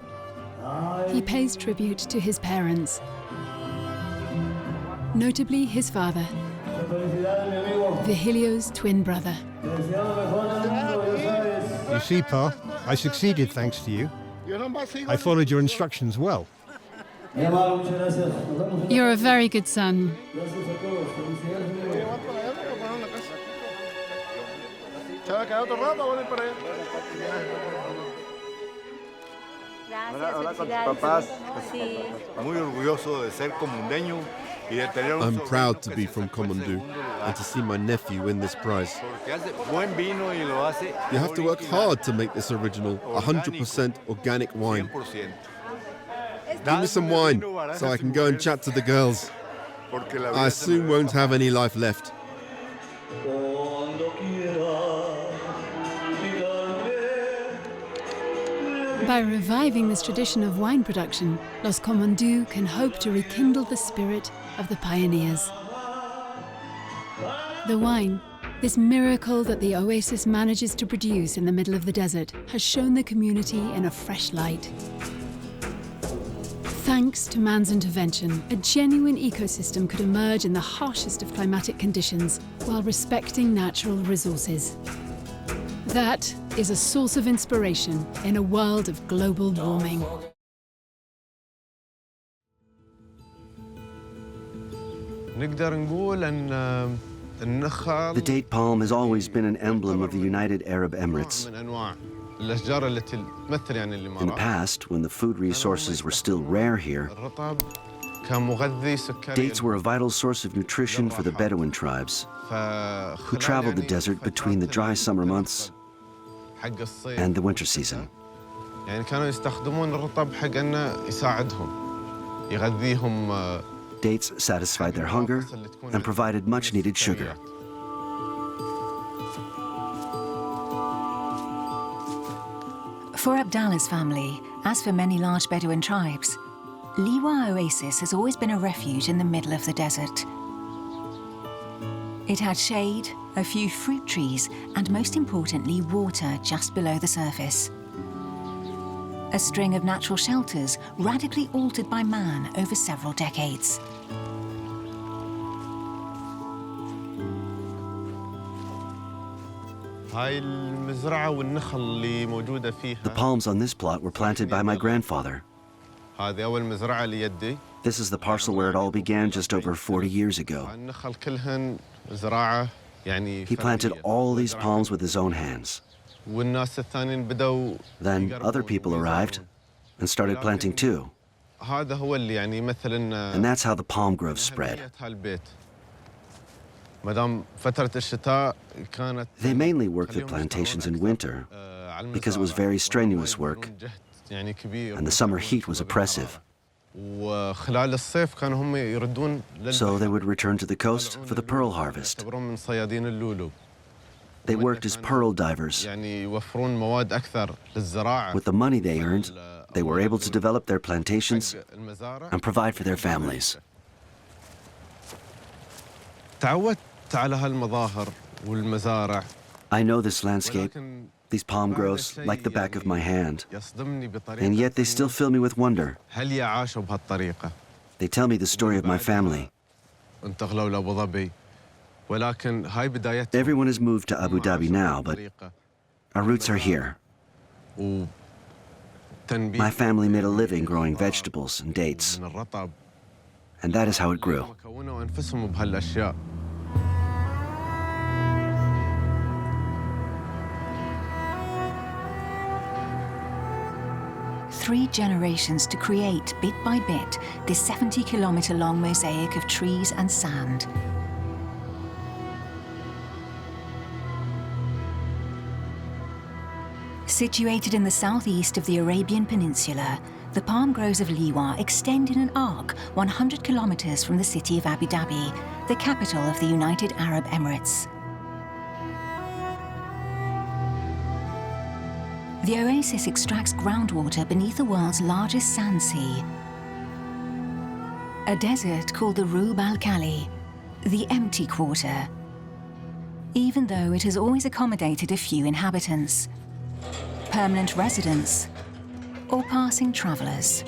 S1: He pays tribute to his parents, notably his father, Virgilio's twin brother.
S2: You see, Pa, I succeeded thanks to you. I followed your instructions well.
S4: You're a very good son.
S5: I'm proud to be from Comondú and to see my nephew win this prize. You have to work hard to make this original, 100% organic wine. Give me some wine so I can go and chat to the girls. I soon won't have any life left.
S1: By reviving this tradition of wine production, Los Comondú can hope to rekindle the spirit of the pioneers. The wine, this miracle that the Oasis manages to produce in the middle of the desert, has shown the community in a fresh light. Thanks to man's intervention, a genuine ecosystem could emerge in the harshest of climatic conditions while respecting natural resources. That is a source of inspiration in a world of global warming.
S11: The date palm has always been an emblem of the United Arab Emirates. In the past, when the food resources were still rare here, dates were a vital source of nutrition for the Bedouin tribes, who traveled the desert between the dry summer months and the winter season. Dates satisfied their hunger and provided much-needed sugar.
S12: For Abdallah's family, as for many large Bedouin tribes, Liwa Oasis has always been a refuge in the middle of the desert. It had shade, a few fruit trees, and most importantly, water just below the surface. A string of natural shelters radically altered by man over several decades.
S11: The palms on this plot were planted by my grandfather. This is the parcel where it all began just over 40 years ago. He planted all these palms with his own hands. Then other people arrived and started planting too. And that's how the palm grove spread. They mainly worked the plantations in winter because it was very strenuous work and the summer heat was oppressive. So they would return to the coast for the pearl harvest. They worked as pearl divers. With the money they earned, they were able to develop their plantations and provide for their families. I know this landscape, these palm groves, like the back of my hand, and yet they still fill me with wonder. They tell me the story of my family. Everyone has moved to Abu Dhabi now, but our roots are here. My family made a living growing vegetables and dates, and that is how it grew.
S12: 3 generations to create, bit by bit, this 70-kilometer-long mosaic of trees and sand. Situated in the southeast of the Arabian Peninsula, the palm groves of Liwa extend in an arc 100 kilometers from the city of Abu Dhabi, the capital of the United Arab Emirates. The oasis extracts groundwater beneath the world's largest sand sea. A desert called the Rub al-Khali, the empty quarter, even though it has always accommodated a few inhabitants, permanent residents, or passing travelers.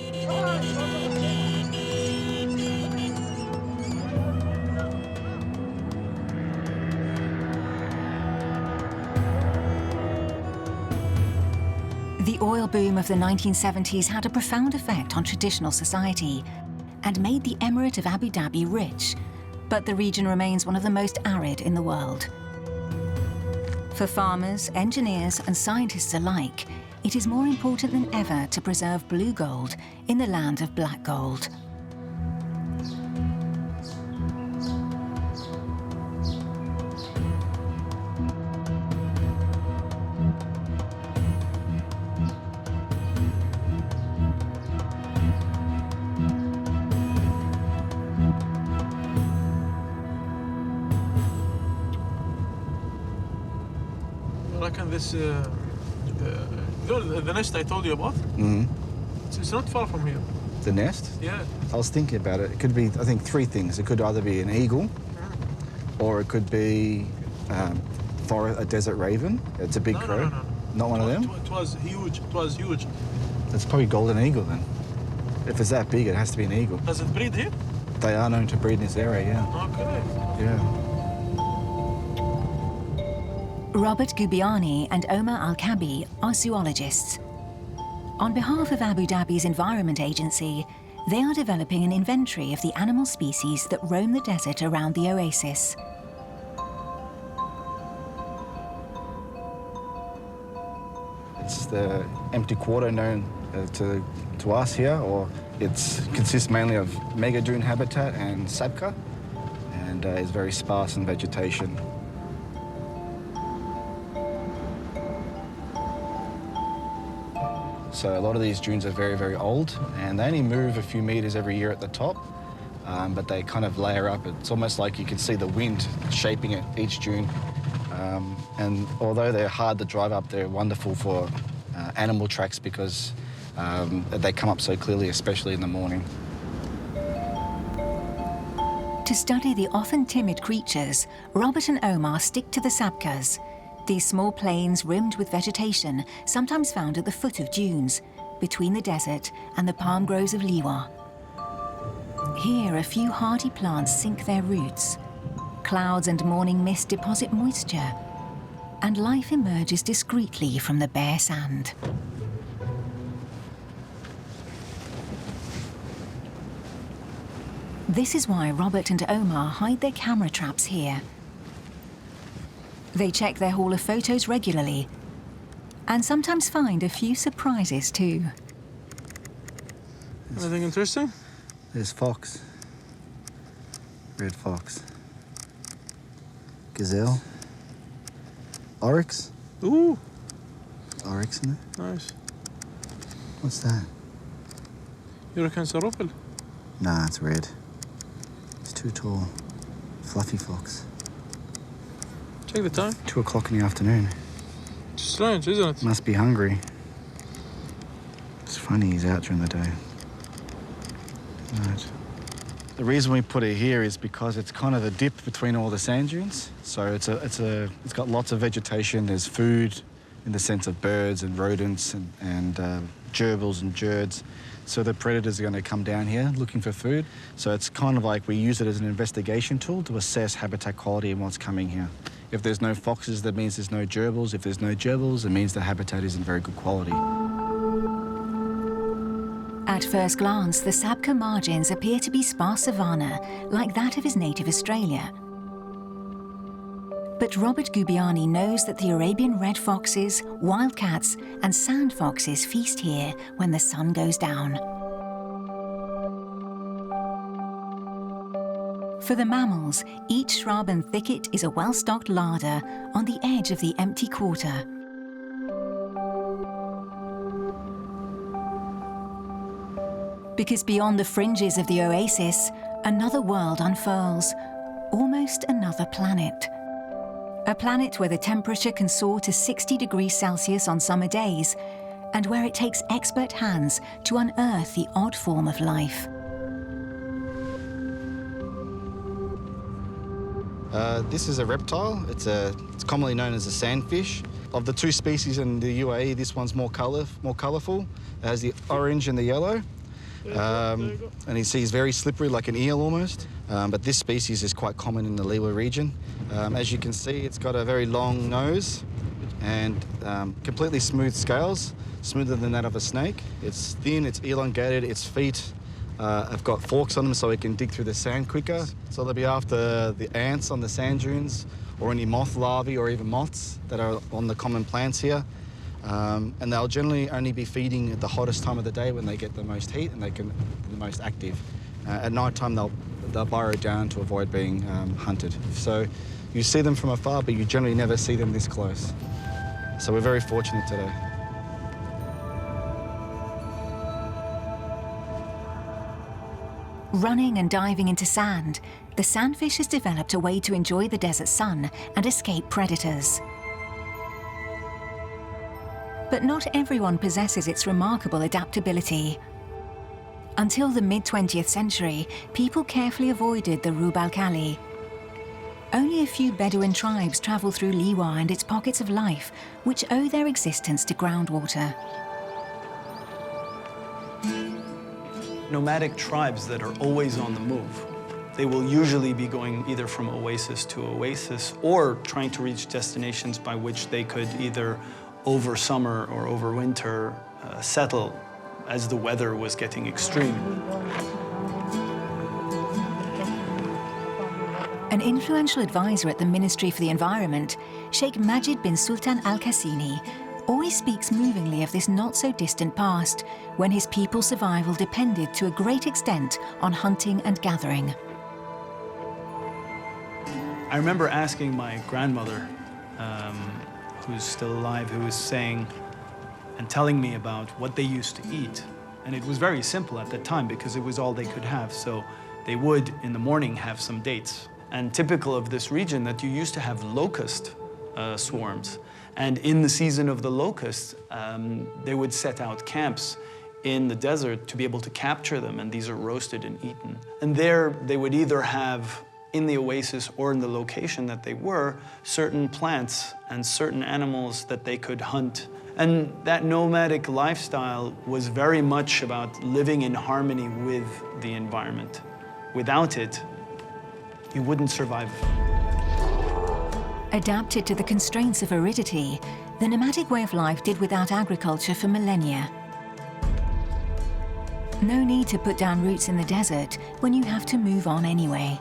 S12: The oil boom of the 1970s had a profound effect on traditional society and made the Emirate of Abu Dhabi rich, but the region remains one of the most arid in the world. For farmers, engineers, and scientists alike, it is more important than ever to preserve blue gold in the land of black gold.
S13: like in this, the nest I told you about.
S14: Mm-hmm.
S13: It's not far from here.
S14: The nest?
S13: Yeah.
S14: I was thinking about it. It could be, I think, three things. It could either be an eagle, or it could be a desert raven. It's a big crow.
S13: No.
S14: Not one of them?
S13: It was huge. It was huge.
S14: It's probably golden eagle then. If it's that big, it has to be an eagle.
S13: Does it breed here?
S14: They are known to breed in this area, yeah.
S13: Okay.
S14: Yeah.
S12: Robert Gubiani and Omar Al-Kabi are zoologists. On behalf of Abu Dhabi's Environment Agency, they are developing an inventory of the animal species that roam the desert around the oasis.
S14: It's the empty quarter known to us here, or it consists mainly of mega dune habitat and sabkha, and is very sparse in vegetation. So a lot of these dunes are very, very old, and they only move a few meters every year at the top, but they kind of layer up. It's almost like you can see the wind shaping it, each dune. And although they're hard to drive up, they're wonderful for animal tracks because they come up so clearly, especially in the morning.
S12: To study the often timid creatures, Robert and Omar stick to the sabkhas, these small plains rimmed with vegetation, sometimes found at the foot of dunes, between the desert and the palm groves of Liwa. Here, a few hardy plants sink their roots. Clouds and morning mist deposit moisture, and life emerges discreetly from the bare sand. This is why Robert and Omar hide their camera traps here. They check their haul of photos regularly, and sometimes find a few surprises too.
S13: Anything interesting?
S14: There's fox. Red fox. Gazelle. Oryx.
S13: Ooh.
S14: Oryx in there.
S13: Nice.
S14: What's that?
S13: You reckon it's a rupel?
S14: Nah, it's red. It's too tall. Fluffy fox.
S13: Check the time.
S14: 2 o'clock in the afternoon.
S13: It's strange, isn't it?
S14: Must be hungry. It's funny he's out during the day. Right. The reason we put it here is because it's kind of a dip between all the sand dunes. So it's got lots of vegetation. There's food in the sense of birds and rodents and gerbils and jerds. So the predators are going to come down here looking for food. So it's kind of like we use it as an investigation tool to assess habitat quality and what's coming here. If there's no foxes, that means there's no gerbils. If there's no gerbils, it means the habitat isn't very good quality.
S12: At first glance, the sabkha margins appear to be sparse savanna, like that of his native Australia. But Robert Gubiani knows that the Arabian red foxes, wildcats, and sand foxes feast here when the sun goes down. For the mammals, each shrub and thicket is a well-stocked larder on the edge of the empty quarter. Because beyond the fringes of the oasis, another world unfurls, almost another planet. A planet where the temperature can soar to 60 degrees Celsius on summer days, and where it takes expert hands to unearth the odd form of life.
S14: This is a reptile. It's commonly known as a sandfish. Of the two species in the UAE, this one's more colourful. It has the orange and the yellow. And he's very slippery, like an eel almost. But this species is quite common in the Liwa region. As you can see, it's got a very long nose and completely smooth scales, smoother than that of a snake. It's thin, it's elongated, its feet have got forks on them so it can dig through the sand quicker. So they'll be after the ants on the sand dunes, or any moth larvae or even moths that are on the common plants here. And they'll generally only be feeding at the hottest time of the day when they get the most heat and they can be the most active. At night time, they'll burrow down to avoid being hunted. So you see them from afar, but you generally never see them this close. So we're very fortunate today.
S12: Running and diving into sand, the sandfish has developed a way to enjoy the desert sun and escape predators. But not everyone possesses its remarkable adaptability. Until the mid-20th century, people carefully avoided the Rub al-Khali. Only a few Bedouin tribes travel through Liwa and its pockets of life, which owe their existence to groundwater.
S15: Nomadic tribes that are always on the move. They will usually be going either from oasis to oasis or trying to reach destinations by which they could either over summer or over winter settle as the weather was getting extreme.
S12: An influential advisor at the Ministry for the Environment, Sheikh Majid bin Sultan al-Qassini, always speaks movingly of this not-so-distant past, when his people's survival depended to a great extent on hunting and gathering.
S15: I remember asking my grandmother, who's still alive, who was saying and telling me about what they used to eat. And it was very simple at that time because it was all they could have. So they would, in the morning, have some dates. And typical of this region, that you used to have locust swarms. And in the season of the locusts, they would set out camps in the desert to be able to capture them, and these are roasted and eaten. And there they would either have, in the oasis or in the location that they were, certain plants and certain animals that they could hunt. And that nomadic lifestyle was very much about living in harmony with the environment. Without it, you wouldn't survive.
S12: Adapted to the constraints of aridity, the nomadic way of life did without agriculture for millennia. No need to put down roots in the desert when you have to move on anyway.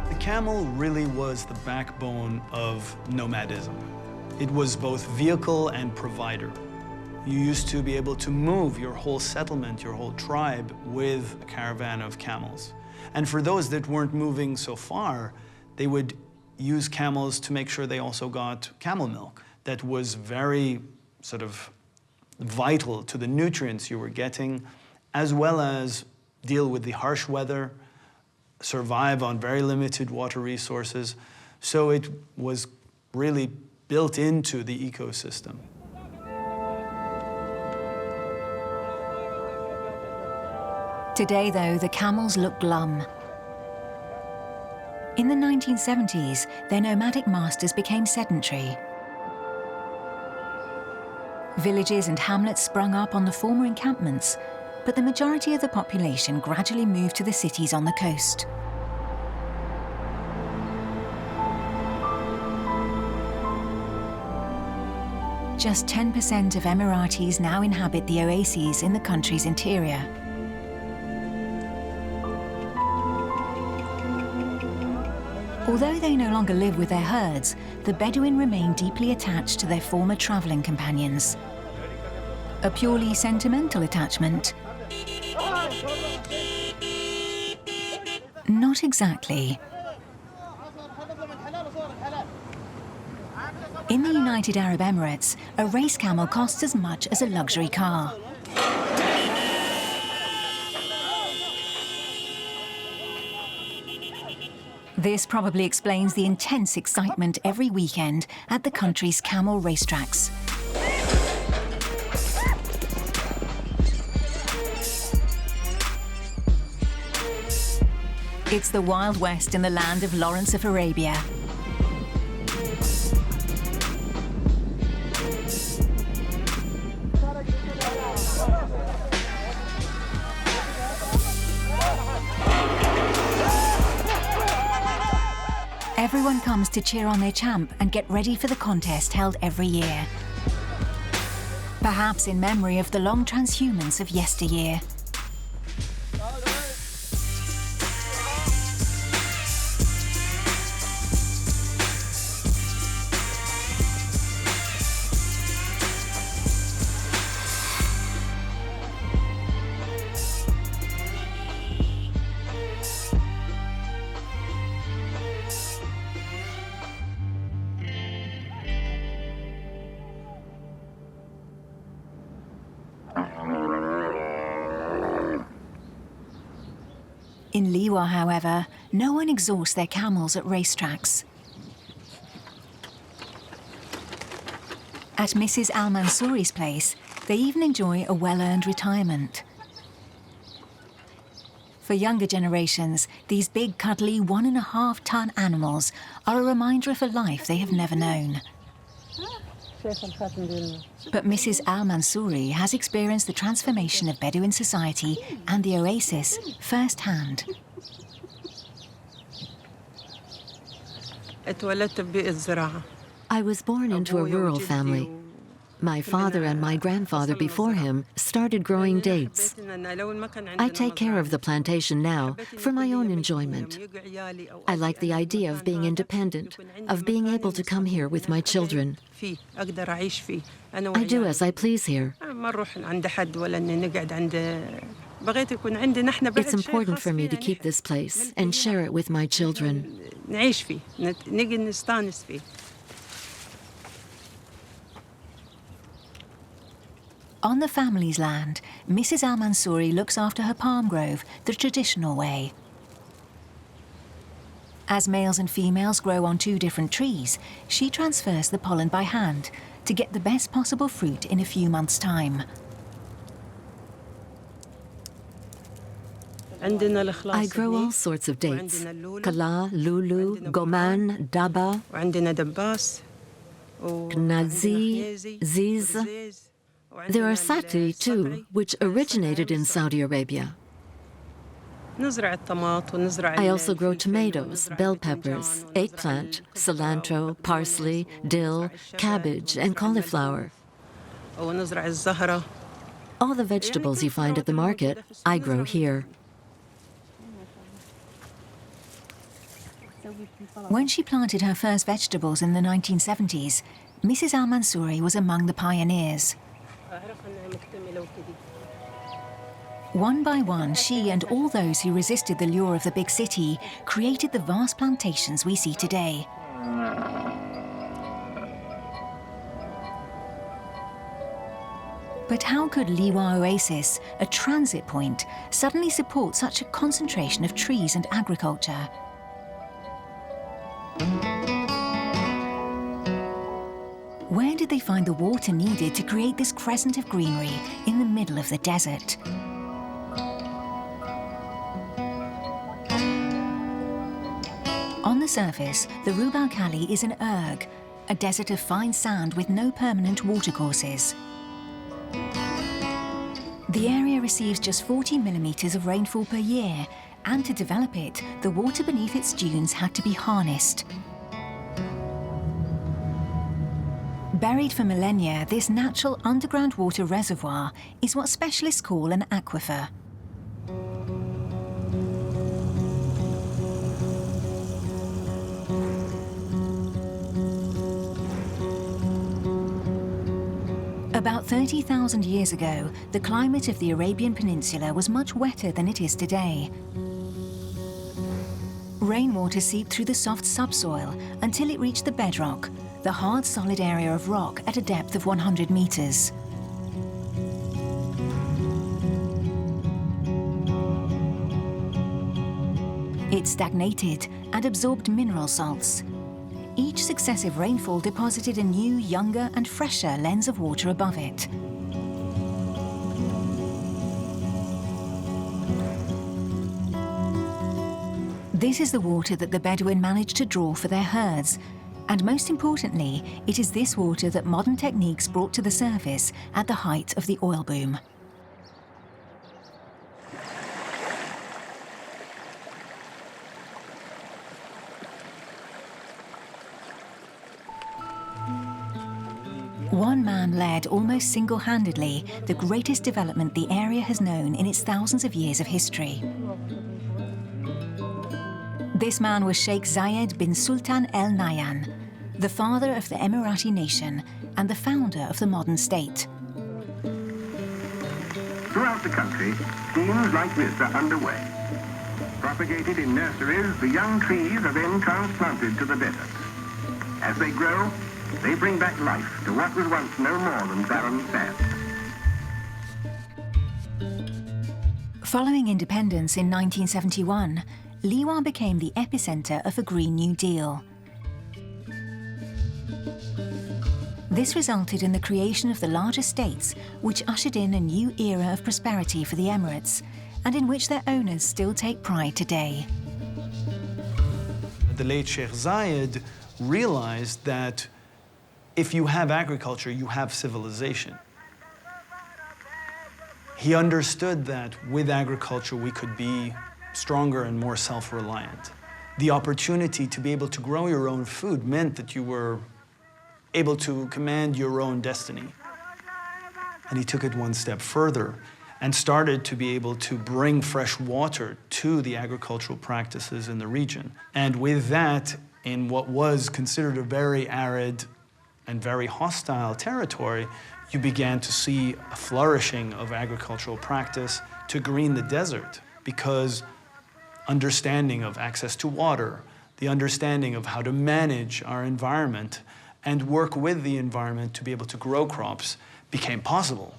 S15: The camel really was the backbone of nomadism. It was both vehicle and provider. You used to be able to move your whole settlement, your whole tribe, with a caravan of camels. And for those that weren't moving so far, they would use camels to make sure they also got camel milk. That was very sort of vital to the nutrients you were getting, as well as deal with the harsh weather, survive on very limited water resources. So it was really built into the ecosystem.
S12: Today, though, the camels look glum. In the 1970s, their nomadic masters became sedentary. Villages and hamlets sprung up on the former encampments, but the majority of the population gradually moved to the cities on the coast. Just 10% of Emiratis now inhabit the oases in the country's interior. Although they no longer live with their herds, the Bedouin remain deeply attached to their former traveling companions. A purely sentimental attachment? Not exactly. In the United Arab Emirates, a race camel costs as much as a luxury car. This probably explains the intense excitement every weekend at the country's camel racetracks. It's the Wild West in the land of Lawrence of Arabia. Everyone comes to cheer on their champ and get ready for the contest held every year. Perhaps in memory of the long transhumance of yesteryear. In Liwa, however, no one exhausts their camels at racetracks. At Mrs. Al-Mansouri's place, they even enjoy a well-earned retirement. For younger generations, these big, cuddly 1.5-ton animals are a reminder of a life they have never known. But Mrs. Al-Mansouri has experienced the transformation of Bedouin society and the Oasis firsthand.
S16: I was born into a rural family. My father and my grandfather before him started growing dates. I take care of the plantation now for my own enjoyment. I like the idea of being independent, of being able to come here with my children. I do as I please here. It's important for me to keep this place and share it with my children.
S12: On the family's land, Mrs. Al-Mansouri looks after her palm grove the traditional way. As males and females grow on 2 different trees, she transfers the pollen by hand to get the best possible fruit in a few months' time.
S16: I grow all sorts of dates: Kala, Lulu, Goman, Daba, Gnazi, Ziz. There are Sati, too, which originated in Saudi Arabia. I also grow tomatoes, bell peppers, eggplant, cilantro, parsley, dill, cabbage, and cauliflower. All the vegetables you find at the market, I grow here.
S12: When she planted her first vegetables in the 1970s, Mrs. Al-Mansouri was among the pioneers. One by one, she and all those who resisted the lure of the big city created the vast plantations we see today. But how could Liwa Oasis, a transit point, suddenly support such a concentration of trees and agriculture? Where did they find the water needed to create this crescent of greenery in the middle of the desert? On the surface, the Rub al Khali is an erg, a desert of fine sand with no permanent watercourses. The area receives just 40 millimeters of rainfall per year, and to develop it, the water beneath its dunes had to be harnessed. Buried for millennia, this natural underground water reservoir is what specialists call an aquifer. About 30,000 years ago, the climate of the Arabian Peninsula was much wetter than it is today. Rainwater seeped through the soft subsoil until it reached the bedrock, the hard, solid area of rock at a depth of 100 meters. It stagnated and absorbed mineral salts. Each successive rainfall deposited a new, younger and fresher lens of water above it. This is the water that the Bedouin managed to draw for their herds. And most importantly, it is this water that modern techniques brought to the surface at the height of the oil boom. One man led almost single-handedly the greatest development the area has known in its thousands of years of history. This man was Sheikh Zayed bin Sultan Al Nahyan, the father of the Emirati nation and the founder of the modern state.
S17: Throughout the country, schemes like this are underway. Propagated in nurseries, the young trees are then transplanted to the desert. As they grow, they bring back life to what was once no more than barren sand.
S12: Following independence in 1971, Liwa became the epicenter of a Green New Deal. This resulted in the creation of the large estates, which ushered in a new era of prosperity for the Emirates, and in which their owners still take pride today.
S15: The late Sheikh Zayed realized that if you have agriculture, you have civilization. He understood that with agriculture, we could be stronger and more self-reliant. The opportunity to be able to grow your own food meant that you were able to command your own destiny. And he took it one step further and started to be able to bring fresh water to the agricultural practices in the region. And with that, in what was considered a very arid and very hostile territory, you began to see a flourishing of agricultural practice to green the desert, because understanding of access to water, the understanding of how to manage our environment and work with the environment to be able to grow crops became possible.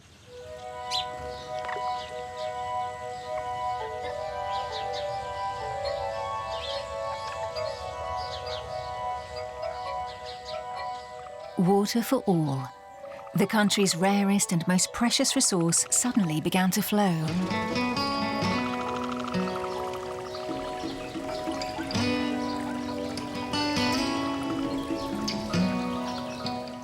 S12: Water for all. The country's rarest and most precious resource suddenly began to flow.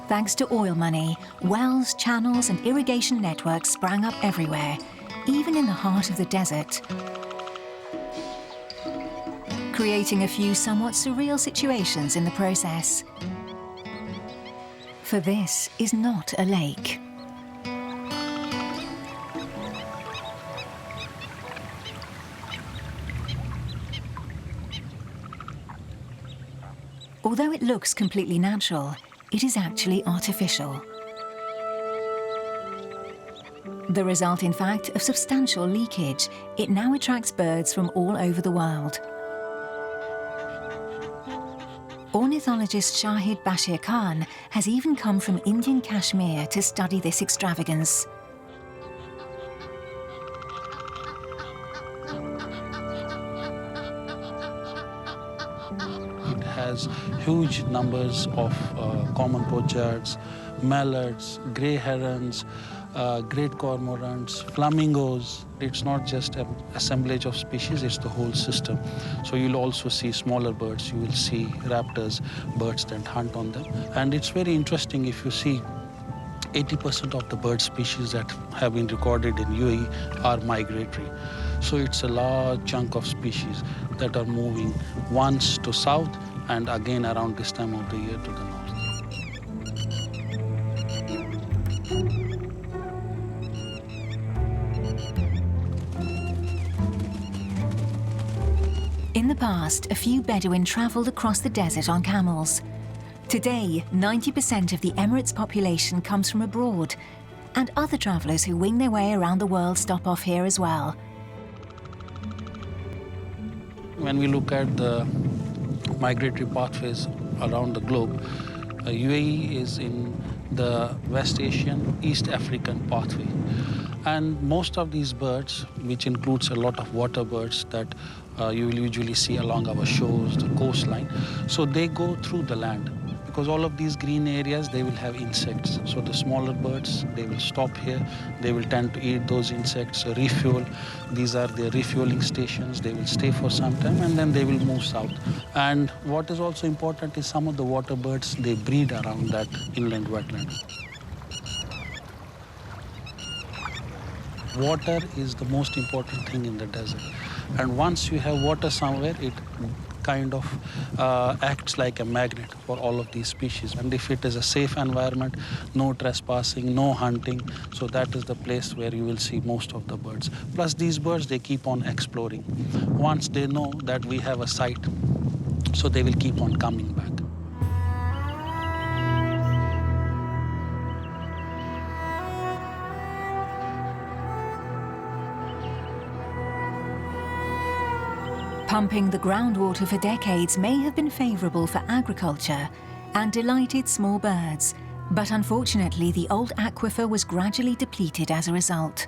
S12: Thanks to oil money, wells, channels, and irrigation networks sprang up everywhere, even in the heart of the desert, creating a few somewhat surreal situations in the process. For this is not a lake. Although it looks completely natural, it is actually artificial. The result, in fact, of substantial leakage. It now attracts birds from all over the world. Ornithologist Shahid Bashir Khan has even come from Indian Kashmir to study this extravagance.
S18: It has huge numbers of common poachards, mallards, grey herons, great cormorants, flamingos. It's not just an assemblage of species, it's the whole system. So you'll also see smaller birds, you will see raptors, birds that hunt on them. And it's very interesting if you see 80% of the bird species that have been recorded in UAE are migratory. So it's a large chunk of species that are moving once to south and again around this time of the year to the north.
S12: In the past, a few Bedouin traveled across the desert on camels. Today, 90% of the Emirates population comes from abroad, and other travelers who wing their way around the world stop off here as well.
S18: When we look at the migratory pathways around the globe, UAE is in the West Asian, East African pathway. And most of these birds, which includes a lot of water birds that you will usually see along our shores, the coastline, so they go through the land. Because all of these green areas, they will have insects. So the smaller birds, they will stop here. They will tend to eat those insects, refuel. These are their refueling stations. They will stay for some time and then they will move south. And what is also important is some of the water birds, they breed around that inland wetland. Water is the most important thing in the desert. And once you have water somewhere, it kind of acts like a magnet for all of these species. And if it is a safe environment, no trespassing, no hunting, so that is the place where you will see most of the birds. Plus these birds, they keep on exploring. Once they know that we have a site, so they will keep on coming back.
S12: Pumping the groundwater for decades may have been favourable for agriculture and delighted small birds, but unfortunately the old aquifer was gradually depleted as a result.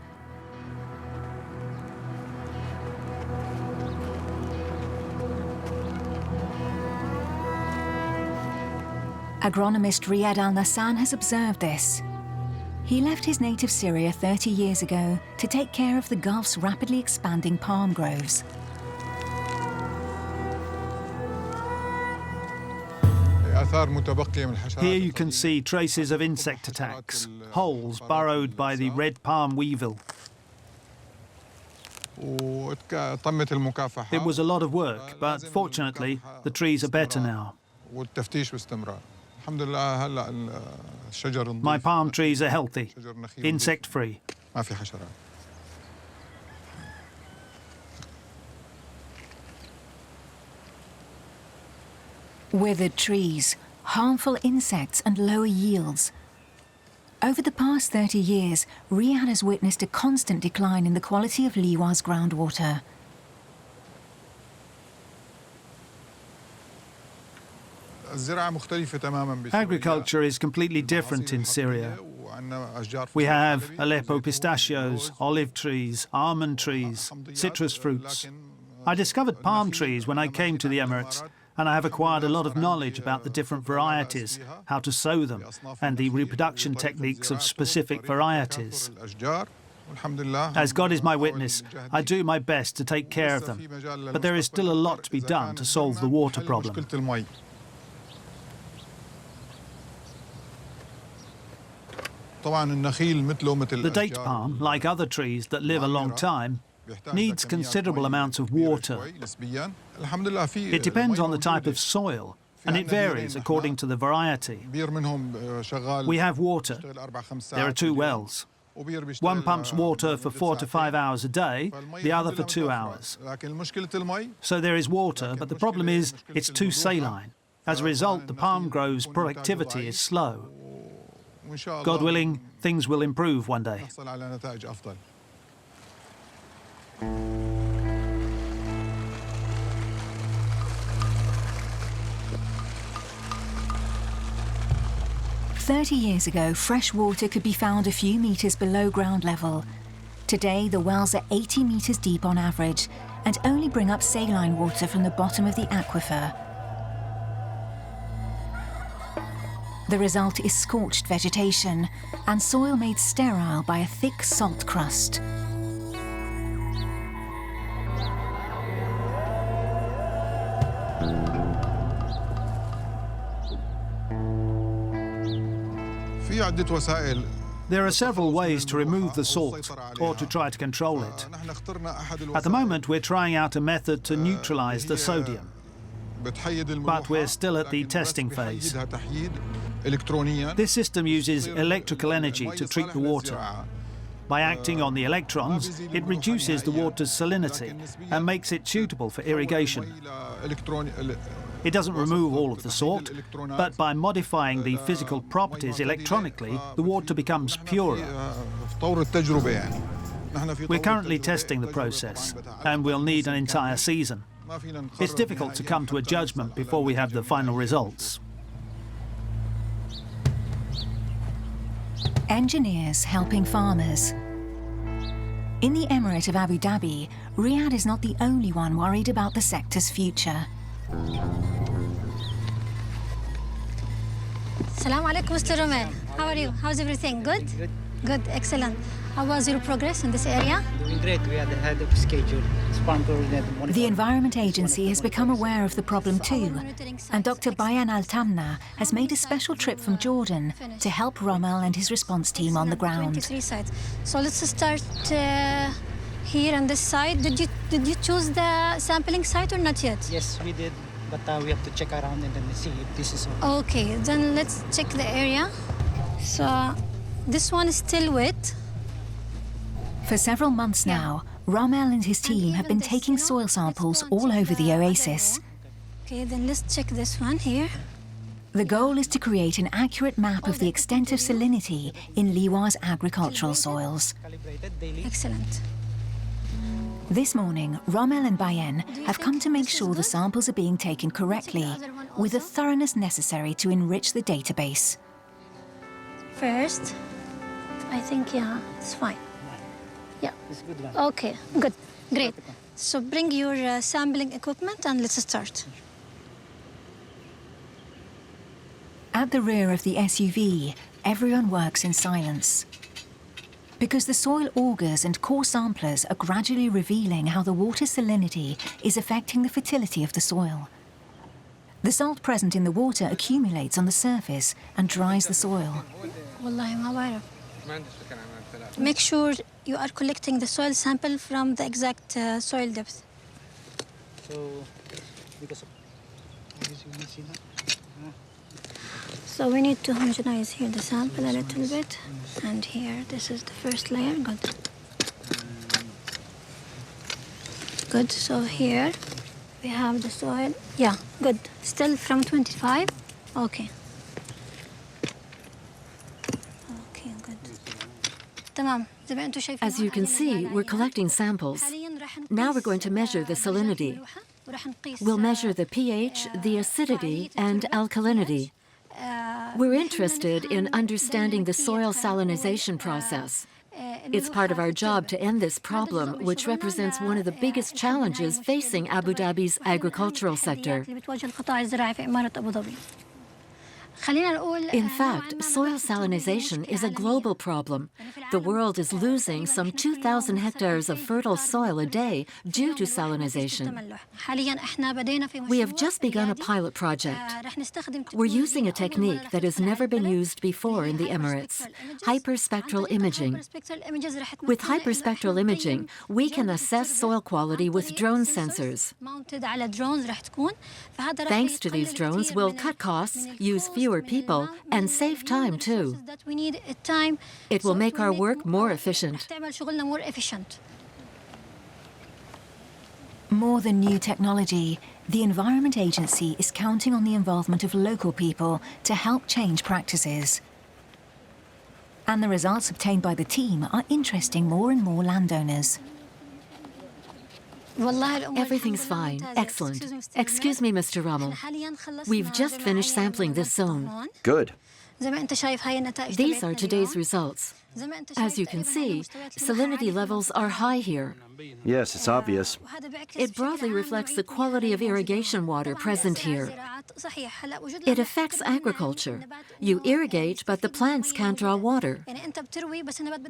S12: Agronomist Riyad Al-Nassan has observed this. He left his native Syria 30 years ago to take care of the Gulf's rapidly expanding palm groves.
S19: Here you can see traces of insect attacks, holes burrowed by the red palm weevil. It was a lot of work, but fortunately, the trees are better now. My palm trees are healthy, insect-free.
S12: Withered trees, harmful insects and lower yields. Over the past 30 years, Riyad has witnessed a constant decline in the quality of Liwa's groundwater.
S19: Agriculture is completely different in Syria. We have Aleppo pistachios, olive trees, almond trees, citrus fruits. I discovered palm trees when I came to the Emirates, and I have acquired a lot of knowledge about the different varieties, how to sow them, and the reproduction techniques of specific varieties. As God is my witness, I do my best to take care of them, but there is still a lot to be done to solve the water problem. The date palm, like other trees that live a long time, needs considerable amounts of water. It depends on the type of soil, and it varies according to the variety. We have water. There are 2 wells. One pumps water for 4 to 5 hours a day, the other for 2 hours. So there is water, but the problem is it's too saline. As a result, the palm grove's productivity is slow. God willing, things will improve one day. "30 years ago, fresh water could be found a few meters below ground level. Today, the wells are 80 meters deep on average and only bring up saline water from the bottom of the aquifer. The result is scorched vegetation and soil made sterile by a thick salt crust. There are several ways to remove the salt or to try to control it. At the moment, we're trying out a method to neutralize the sodium, but we're still at the testing phase. This system uses electrical energy to treat the water. By acting on the electrons, it reduces the water's salinity and makes it suitable for irrigation. It doesn't remove all of the salt, but by modifying the physical properties electronically, the water becomes purer. We're currently testing the process, and we'll need an entire season. It's difficult to come to a judgment before we have the final results.
S12: Engineers helping farmers. In the Emirate of Abu Dhabi, Riyad is not the only one worried about the sector's future.
S20: Assalamu alaikum, Mr. Roman. How are you? How's everything? Good? Good, excellent. How was your progress in this area?
S21: Doing great. We are ahead of schedule.
S12: The Environment Agency has become aware of the problem too, and Dr. Bayan Al-Tamna has made a special trip from Jordan to help Rommel and his response team on the ground.
S20: 23 sites. So let's start here on this side. Did you choose the sampling site or not yet?
S21: Yes, we did, but we have to check around and then see if this is all.
S20: Okay, then let's check the area. So this one is still wet.
S12: For several months now, Rommel and his team have been taking soil samples all over the oasis.
S20: Okay, then let's check this one here.
S12: The goal is to create an accurate map of the extent of salinity in Liwa's agricultural soils.
S20: Excellent.
S12: This morning, Rommel and Bayen have come to make sure the samples are being taken correctly, with the thoroughness necessary to enrich the database.
S20: First, I think, yeah, it's fine. Yeah. Okay, good, great. So bring your sampling equipment and let's start.
S12: At the rear of the SUV, everyone works in silence. Because the soil augurs and core samplers are gradually revealing how the water salinity is affecting the fertility of the soil. The salt present in the water accumulates on the surface and dries the soil.
S20: Make sure you are collecting the soil sample from the exact soil depth. So we need to homogenize here the sample a little bit. And here, this is the first layer. Good. Good, so here we have the soil. Yeah, good. Still from 25. Okay. Okay, good. تمام.
S16: As you can see, we're collecting samples. Now we're going to measure the salinity. We'll measure the pH, the acidity, and alkalinity. We're interested in understanding the soil salinization process. It's part of our job to end this problem, which represents one of the biggest challenges facing Abu Dhabi's agricultural sector. In fact, soil salinization is a global problem. The world is losing some 2,000 hectares of fertile soil a day due to salinization. We have just begun a pilot project. We're using a technique that has never been used before in the Emirates, hyperspectral imaging. With hyperspectral imaging, we can assess soil quality with drone sensors. Thanks to these drones, we'll cut costs, use fewer people, and save time too. It will make our work more efficient.
S12: More than new technology, the Environment Agency is counting on the involvement of local people to help change practices. And the results obtained by the team are interesting more and more landowners.
S16: Everything's fine. Excellent. Excuse me, Mr. Rommel. We've just finished sampling this zone.
S11: Good.
S16: These are today's results. As you can see, salinity levels are high here.
S11: Yes, it's obvious.
S16: It broadly reflects the quality of irrigation water present here. It affects agriculture. You irrigate, but the plants can't draw water.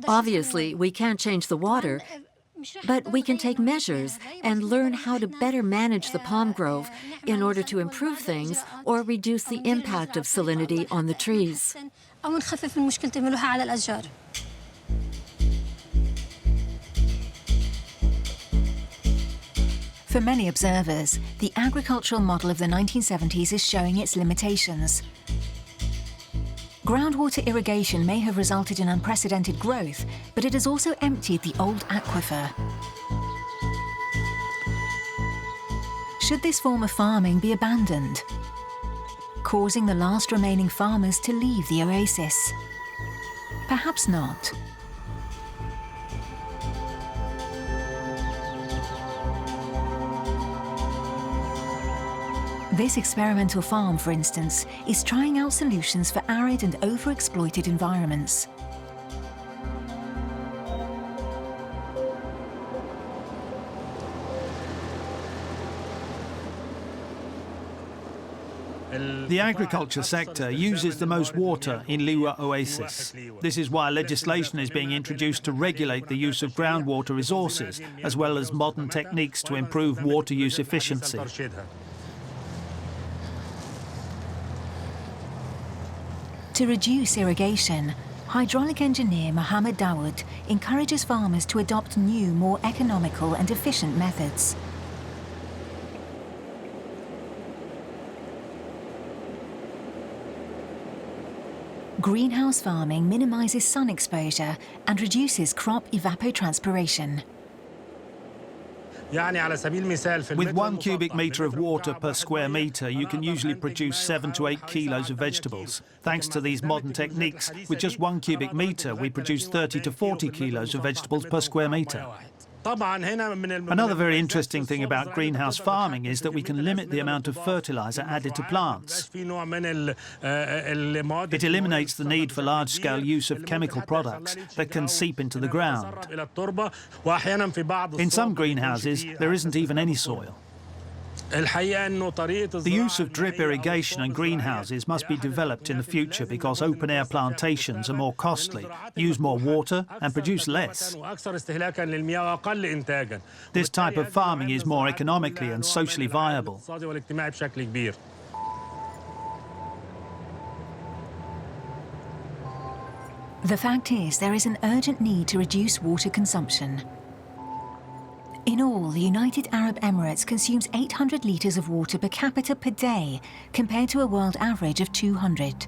S16: Obviously, we can't change the water, but we can take measures and learn how to better manage the palm grove in order to improve things or reduce the impact of salinity on the trees.
S12: For many observers, the agricultural model of the 1970s is showing its limitations. Groundwater irrigation may have resulted in unprecedented growth, but it has also emptied the old aquifer. Should this form of farming be abandoned, causing the last remaining farmers to leave the oasis? Perhaps not. This experimental farm, for instance, is trying out solutions for arid and overexploited environments.
S19: The agriculture sector uses the most water in Liwa Oasis. This is why legislation is being introduced to regulate the use of groundwater resources, as well as modern techniques to improve water use efficiency.
S12: To reduce irrigation, hydraulic engineer Mohammed Dawood encourages farmers to adopt new, more economical and efficient methods. Greenhouse farming minimizes sun exposure and reduces crop evapotranspiration.
S19: With 1 cubic metre of water per square metre, you can usually produce 7 to 8 kilos of vegetables. Thanks to these modern techniques, with just 1 cubic metre, we produce 30 to 40 kilos of vegetables per square metre. Another very interesting thing about greenhouse farming is that we can limit the amount of fertiliser added to plants. It eliminates the need for large-scale use of chemical products that can seep into the ground. In some greenhouses, there isn't even any soil. The use of drip irrigation and greenhouses must be developed in the future because open-air plantations are more costly, use more water and produce less. This type of farming is more economically and socially viable.
S12: The fact is, there is an urgent need to reduce water consumption. In all, the United Arab Emirates consumes 800 litres of water per capita per day, compared to a world average of 200.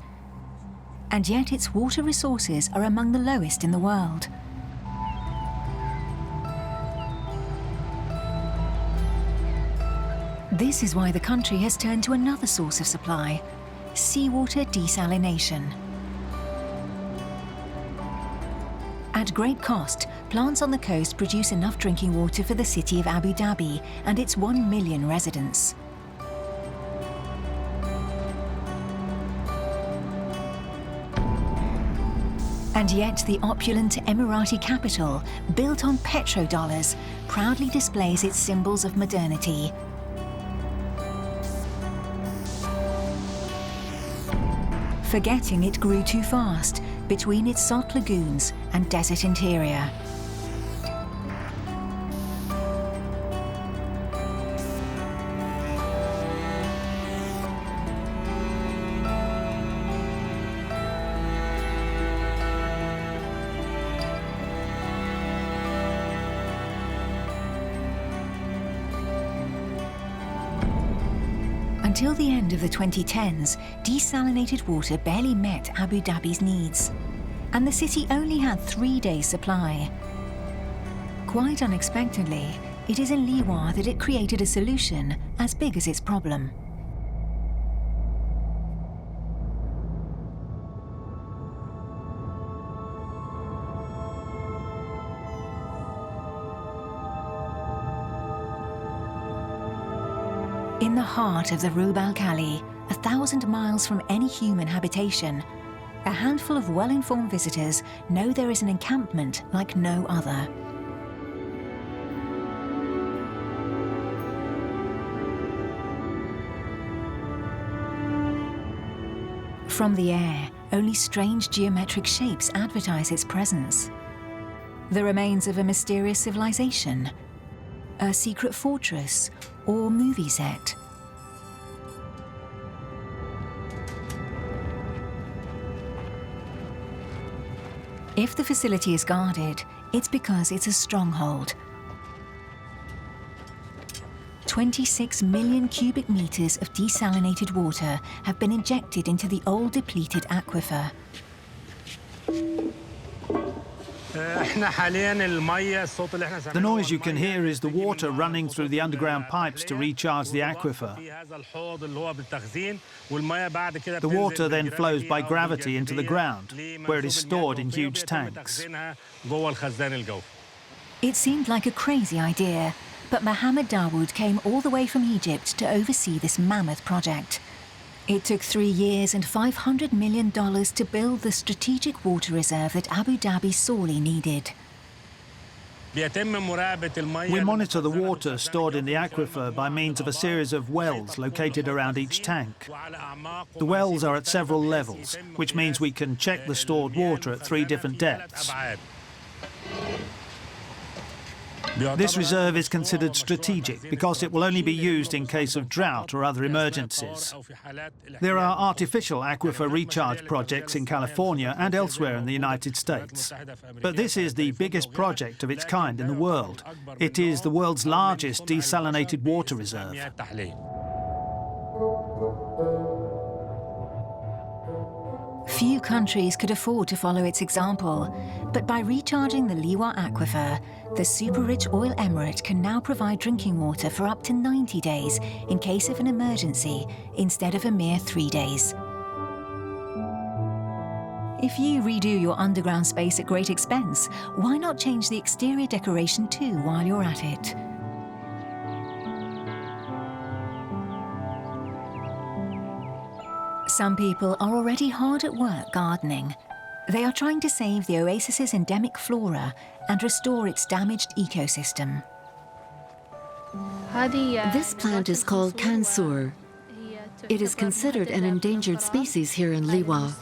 S12: And yet its water resources are among the lowest in the world. This is why the country has turned to another source of supply: seawater desalination. At great cost, plants on the coast produce enough drinking water for the city of Abu Dhabi and its 1 million residents. And yet the opulent Emirati capital, built on petrodollars, proudly displays its symbols of modernity. Forgetting it grew too fast between its salt lagoons and desert interior. Until the end of the 2010s, desalinated water barely met Abu Dhabi's needs, and the city only had 3 days' supply. Quite unexpectedly, it is in Liwa that it created a solution as big as its problem. In the heart of the Rub al-Khali, 1,000 miles from any human habitation, a handful of well-informed visitors know there is an encampment like no other. From the air, only strange geometric shapes advertise its presence. The remains of a mysterious civilization, a secret fortress, or movie set. If the facility is guarded, it's because it's a stronghold. 26 million cubic meters of desalinated water have been injected into the old depleted aquifer.
S19: The noise you can hear is the water running through the underground pipes to recharge the aquifer. The water then flows by gravity into the ground, where it is stored in huge tanks.
S12: It seemed like a crazy idea, but Mohammed Dawood came all the way from Egypt to oversee this mammoth project. It took 3 years and $500 million to build the strategic water reserve that Abu Dhabi sorely needed.
S19: We monitor the water stored in the aquifer by means of a series of wells located around each tank. The wells are at several levels, which means we can check the stored water at 3 different depths. This reserve is considered strategic because it will only be used in case of drought or other emergencies. There are artificial aquifer recharge projects in California and elsewhere in the United States. But this is the biggest project of its kind in the world. It is the world's largest desalinated water reserve.
S12: Few countries could afford to follow its example, but by recharging the Liwa aquifer, the super-rich oil emirate can now provide drinking water for up to 90 days in case of an emergency, instead of a mere 3 days. If you redo your underground space at great expense, why not change the exterior decoration too while you're at it? Some people are already hard at work gardening. They are trying to save the oasis's endemic flora and restore its damaged ecosystem.
S16: This plant is called kansur. It is considered an endangered species here in Liwa.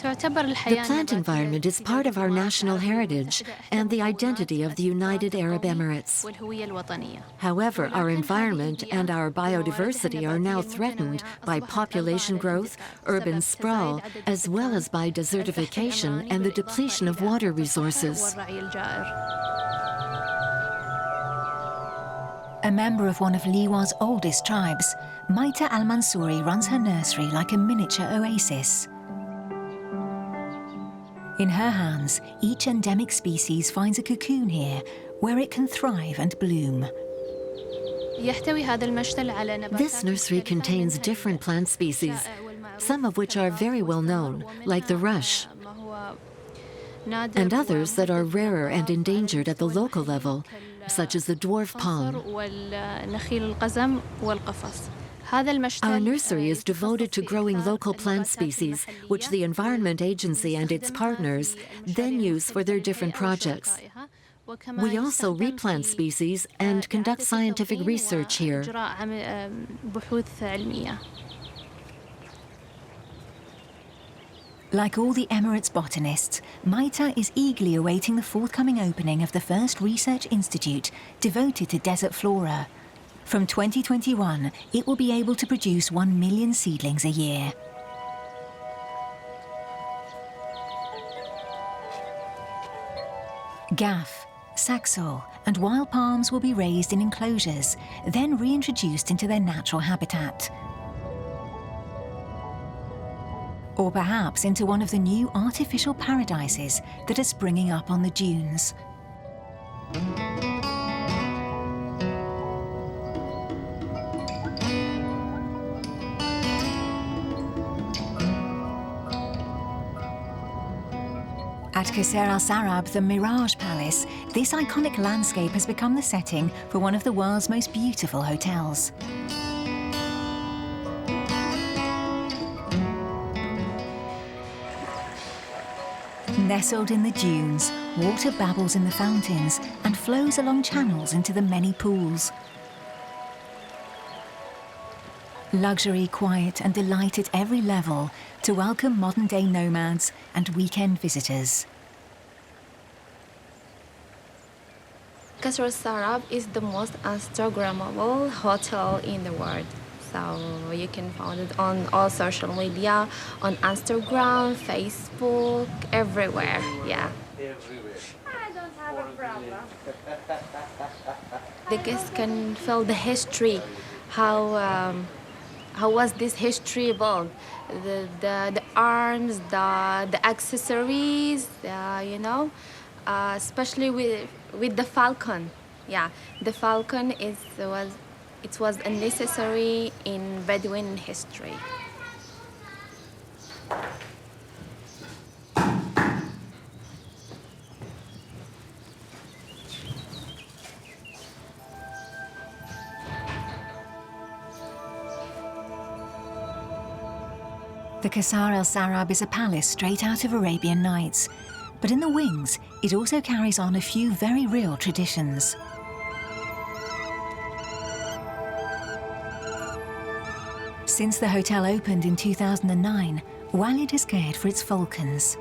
S16: The plant environment is part of our national heritage and the identity of the United Arab Emirates. However, our environment and our biodiversity are now threatened by population growth, urban sprawl, as well as by desertification and the depletion of water resources.
S12: A member of one of Liwa's oldest tribes, Maita Al-Mansouri runs her nursery like a miniature oasis. In her hands, each endemic species finds a cocoon here, where it can thrive and bloom.
S16: This nursery contains different plant species, some of which are very well known, like the rush, and others that are rarer and endangered at the local level, such as the dwarf palm. Our nursery is devoted to growing local plant species, which the Environment Agency and its partners then use for their different projects. We also replant species and conduct scientific research here.
S12: Like all the Emirates botanists, Maita is eagerly awaiting the forthcoming opening of the first research institute devoted to desert flora. From 2021, it will be able to produce 1 million seedlings a year. Gaff, saxaul, and wild palms will be raised in enclosures, then reintroduced into their natural habitat. Or perhaps into one of the new artificial paradises that are springing up on the dunes. At Qasr al-Sarab, the Mirage Palace, this iconic landscape has become the setting for one of the world's most beautiful hotels. Nestled in the dunes, water babbles in the fountains and flows along channels into the many pools. Luxury, quiet and delight at every level to welcome modern-day nomads and weekend visitors.
S3: Qasr al-Sarab is the most Instagrammable hotel in the world. So you can find it on all social media, on Instagram, Facebook, everywhere, yeah.
S22: Everywhere.
S3: I don't have a problem. The guests can feel the history, how was this history built? The arms, the accessories, you know, especially with the falcon. Yeah, the falcon was a necessary in Bedouin history.
S12: The Qasr al-Sarab is a palace straight out of Arabian Nights, but in the wings, it also carries on a few very real traditions. Since the hotel opened in 2009, Walid is cared for its falcons.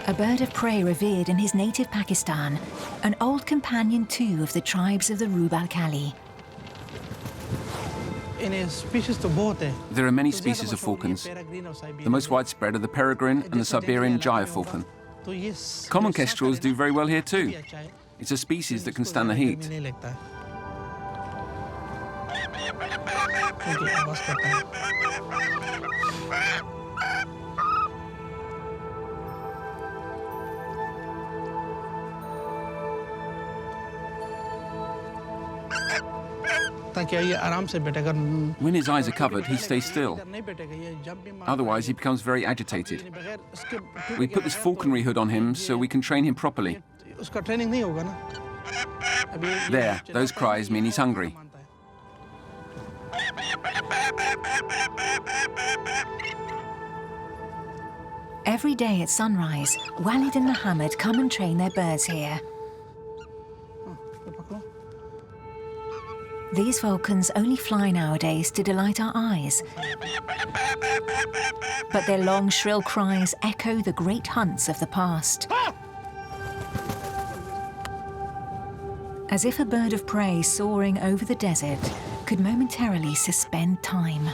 S12: A bird of prey revered in his native Pakistan, an old companion too of the tribes of the Rub al-Khali.
S23: There are many species of falcons. The most widespread are the peregrine and the Siberian gyre falcon. Common kestrels do very well here too. It's a species that can stand the heat. When his eyes are covered, he stays still. Otherwise, he becomes very agitated. We put this falconry hood on him so we can train him properly. There, those cries mean he's hungry.
S12: Every day at sunrise, Walid and Mohammed come and train their birds here. These falcons only fly nowadays to delight our eyes. But their long, shrill cries echo the great hunts of the past. As if a bird of prey soaring over the desert could momentarily suspend time.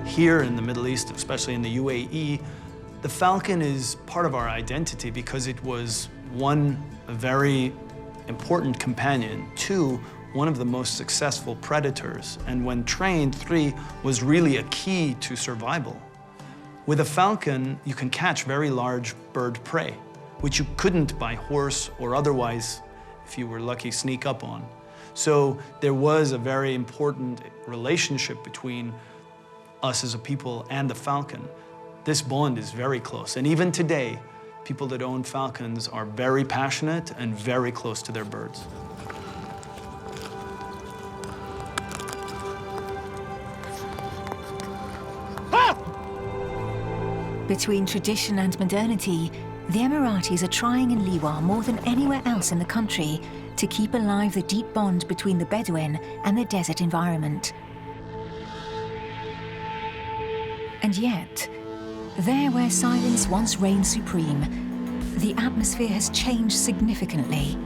S15: Here in the Middle East, especially in the UAE, the falcon is part of our identity because it was, one, a very important companion, two, one of the most successful predators, and when trained, three, was really a key to survival. With a falcon, you can catch very large bird prey, which you couldn't by horse or otherwise, if you were lucky, sneak up on. So there was a very important relationship between us as a people and the falcon. This bond is very close, and even today, people that own falcons are very passionate and very close to their birds.
S12: Between tradition and modernity, the Emiratis are trying in Liwa more than anywhere else in the country to keep alive the deep bond between the Bedouin and the desert environment. And yet, there where silence once reigned supreme, the atmosphere has changed significantly.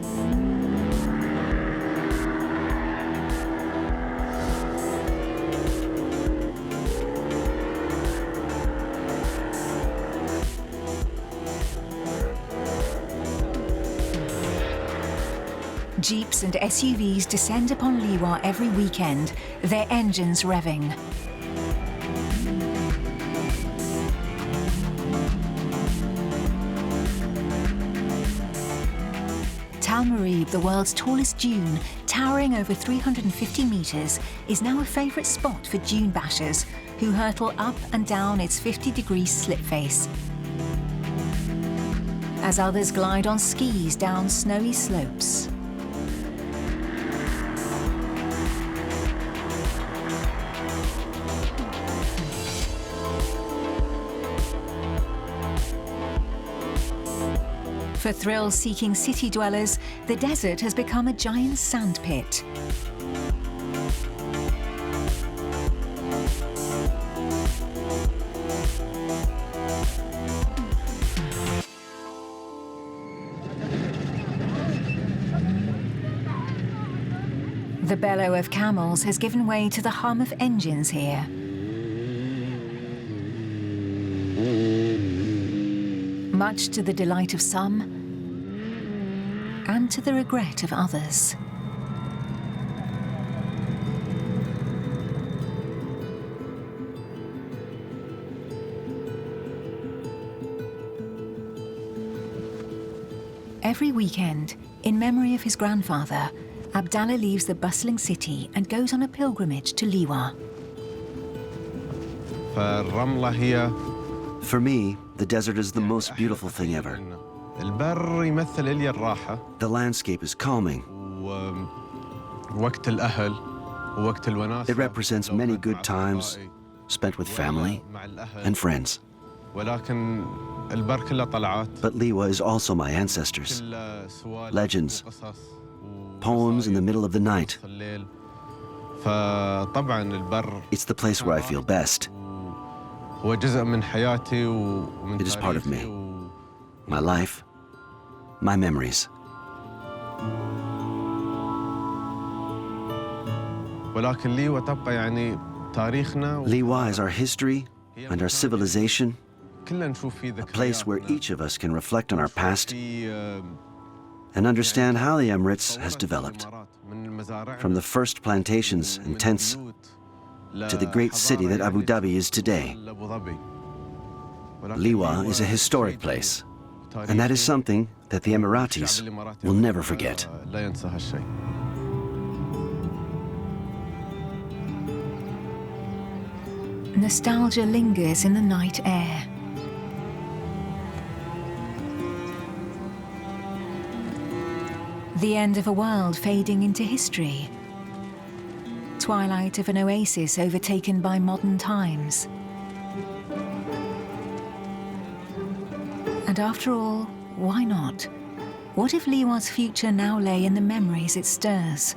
S12: Jeeps and SUVs descend upon Liwa every weekend, their engines revving. Tal Marib, the world's tallest dune, towering over 350 meters, is now a favorite spot for dune bashers who hurtle up and down its 50-degree slip face. As others glide on skis down snowy slopes. For thrill-seeking city dwellers, the desert has become a giant sandpit. The bellow of camels has given way to the hum of engines here. Much to the delight of some, and to the regret of others. Every weekend, in memory of his grandfather, Abdallah leaves the bustling city and goes on a pilgrimage to Liwa.
S11: For me, the desert is the most beautiful thing ever. The landscape is calming. It represents many good times spent with family and friends. But Liwa is also my ancestors. Legends, poems in the middle of the night. It's the place where I feel best. It is part of me, my life, my memories. Liwa is our history and our civilization, a place where each of us can reflect on our past and understand how the Emirates has developed, from the first plantations and tents to the great city that Abu Dhabi is today. Liwa is a historic place, and that is something that the Emiratis will never forget.
S12: Nostalgia lingers in the night air. The end of a world fading into history. 12 twilight of an oasis overtaken by modern times. And after all, why not? What if Liwa's future now lay in the memories it stirs?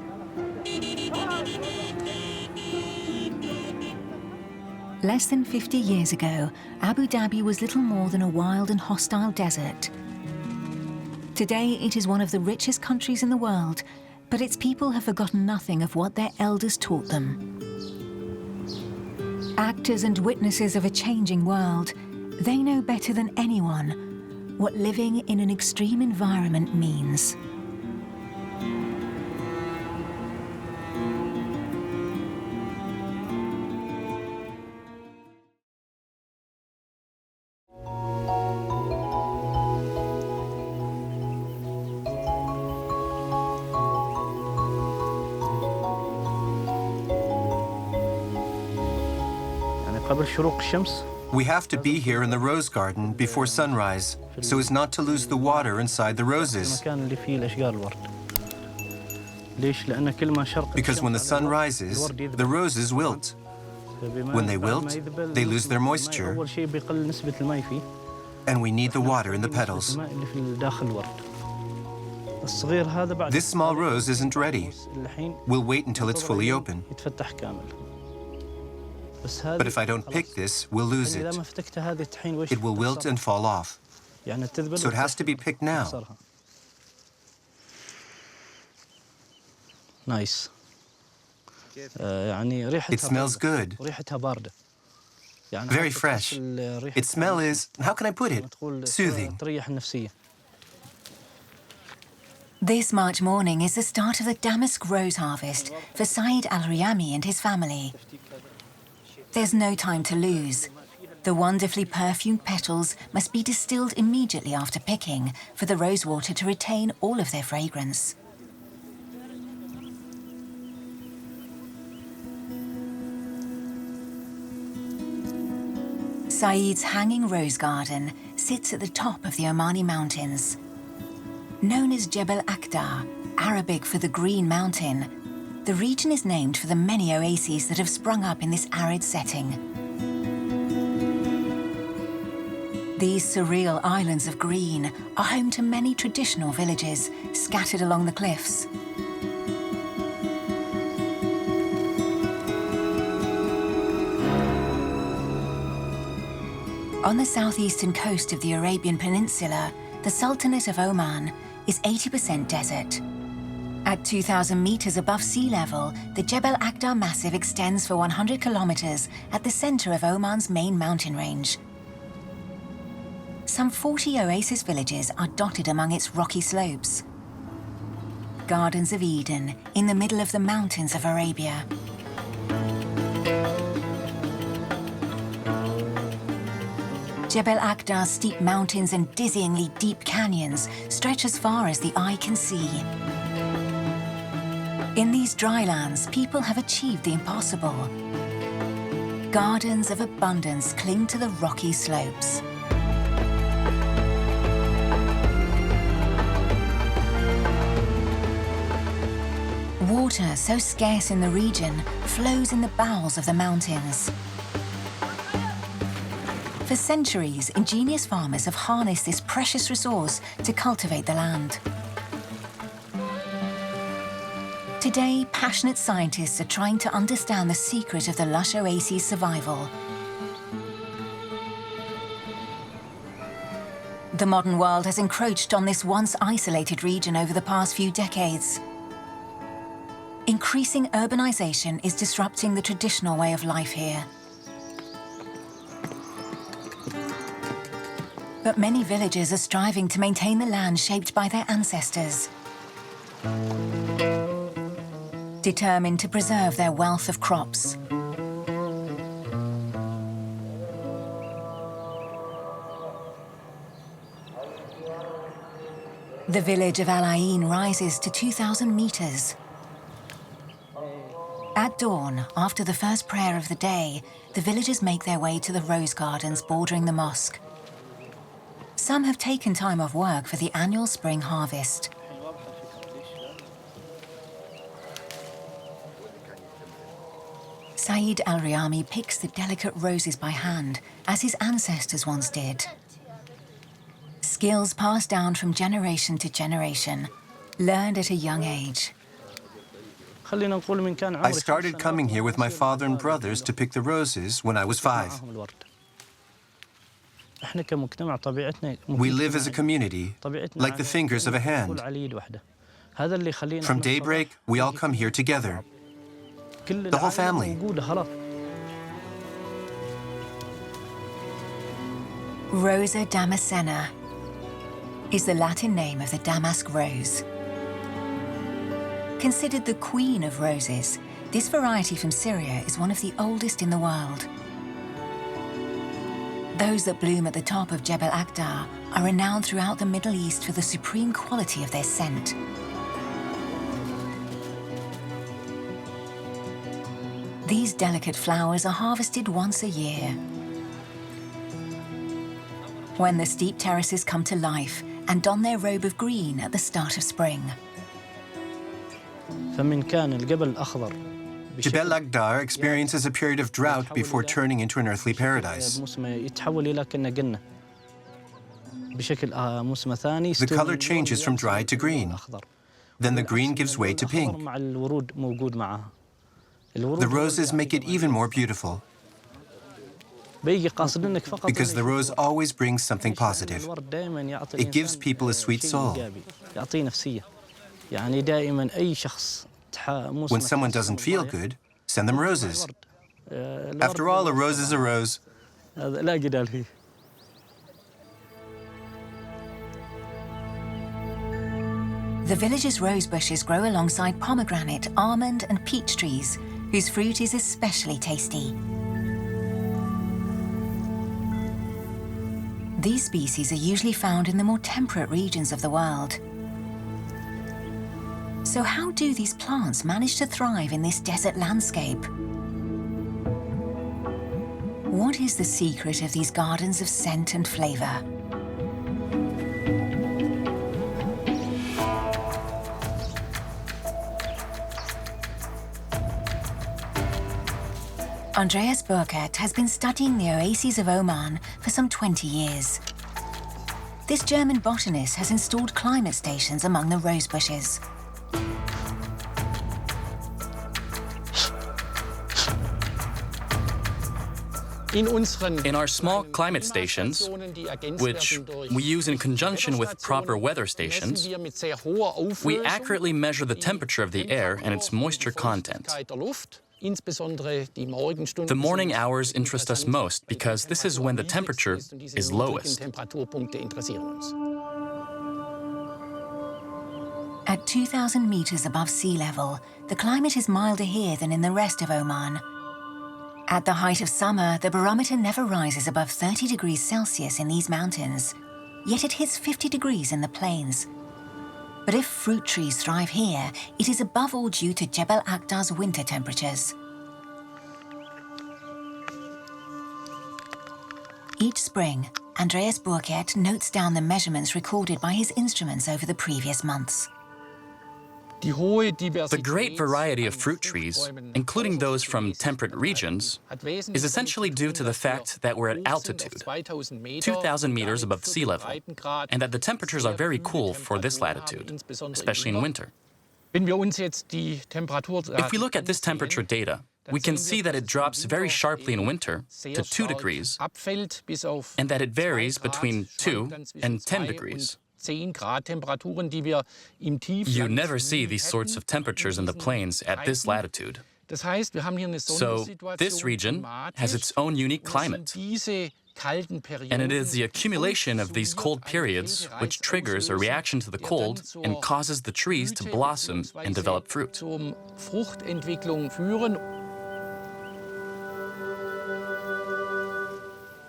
S12: Less than 50 years ago, Abu Dhabi was little more than a wild and hostile desert. Today, it is one of the richest countries in the world, but its people have forgotten nothing of what their elders taught them. Actors and witnesses of a changing world, they know better than anyone what living in an extreme environment means.
S7: We have to be here in the rose garden before sunrise, so as not to lose the water inside the roses. Because when the sun rises, the roses wilt. When they wilt, they lose their moisture, and we need the water in the petals. This small rose isn't ready. We'll wait until it's fully open. But if I don't pick this, we'll lose it. It will wilt and fall off. So it has to be picked now.
S8: Nice.
S7: It smells good. Very fresh. Its smell is, how can I put it? Soothing.
S12: This March morning is the start of the damask rose harvest for Saeed Al-Riyami and his family. There's no time to lose. The wonderfully perfumed petals must be distilled immediately after picking for the rosewater to retain all of their fragrance. Saeed's hanging rose garden sits at the top of the Omani mountains. Known as Jebel Akhdar, Arabic for the Green Mountain, the region is named for the many oases that have sprung up in this arid setting. These surreal islands of green are home to many traditional villages scattered along the cliffs. On the southeastern coast of the Arabian Peninsula, the Sultanate of Oman is 80% desert. At 2,000 meters above sea level, the Jebel Akhdar Massif extends for 100 kilometers at the center of Oman's main mountain range. Some 40 oasis villages are dotted among its rocky slopes. Gardens of Eden in the middle of the mountains of Arabia. Jebel Akhdar's steep mountains and dizzyingly deep canyons stretch as far as the eye can see. In these dry lands, people have achieved the impossible. Gardens of abundance cling to the rocky slopes. Water, so scarce in the region, flows in the bowels of the mountains. For centuries, ingenious farmers have harnessed this precious resource to cultivate the land. Today, passionate scientists are trying to understand the secret of the lush oasis' survival. The modern world has encroached on this once isolated region over the past few decades. Increasing urbanization is disrupting the traditional way of life here. But many villagers are striving to maintain the land shaped by their ancestors, determined to preserve their wealth of crops. The village of Al Ain rises to 2,000 meters. At dawn, after the first prayer of the day, the villagers make their way to the rose gardens bordering the mosque. Some have taken time off work for the annual spring harvest. Saeed Al-Riyami picks the delicate roses by hand, as his ancestors once did. Skills passed down from generation to generation, learned at a young age.
S7: I started coming here with my father and brothers to pick the roses when I was 5. We live as a community, like the fingers of a hand. From daybreak, we all come here together. The whole family.
S12: Rosa damascena is the Latin name of the damask rose. Considered the queen of roses, this variety from Syria is one of the oldest in the world. Those that bloom at the top of Jebel Akhdar are renowned throughout the Middle East for the supreme quality of their scent. These delicate flowers are harvested once a year. When the steep terraces come to life and don their robe of green at the start of spring.
S7: Jebel Akhdar experiences a period of drought before turning into an earthly paradise. The color changes from dry to green. Then the green gives way to pink. The roses make it even more beautiful. Because the rose always brings something positive. It gives people a sweet soul. When someone doesn't feel good, send them roses. After all, a rose is a rose.
S12: The village's rose bushes grow alongside pomegranate, almond, and peach trees, whose fruit is especially tasty. These species are usually found in the more temperate regions of the world. So how do these plants manage to thrive in this desert landscape? What is the secret of these gardens of scent and flavor? Andreas Burkert has been studying the oases of Oman for some 20 years. This German botanist has installed climate stations among the rose bushes.
S8: In our small climate stations, which we use in conjunction with proper weather stations, we accurately measure the temperature of the air and its moisture content. The morning hours interest us most because this is when the temperature is lowest.
S12: At 2,000 meters above sea level, the climate is milder here than in the rest of Oman. At the height of summer, the barometer never rises above 30 degrees Celsius in these mountains, yet it hits 50 degrees in the plains. But if fruit trees thrive here, it is above all due to Jebel Akhdar's winter temperatures. Each spring, Andreas Burkert notes down the measurements recorded by his instruments over the previous months.
S8: The great variety of fruit trees, including those from temperate regions, is essentially due to the fact that we're at altitude, 2,000 meters above sea level, and that the temperatures are very cool for this latitude, especially in winter. If we look at this temperature data, we can see that it drops very sharply in winter to 2 degrees, and that it varies between 2 and 10 degrees. You never see these sorts of temperatures in the plains at this latitude. So this region has its own unique climate. And it is the accumulation of these cold periods which triggers a reaction to the cold and causes the trees to blossom and develop fruit.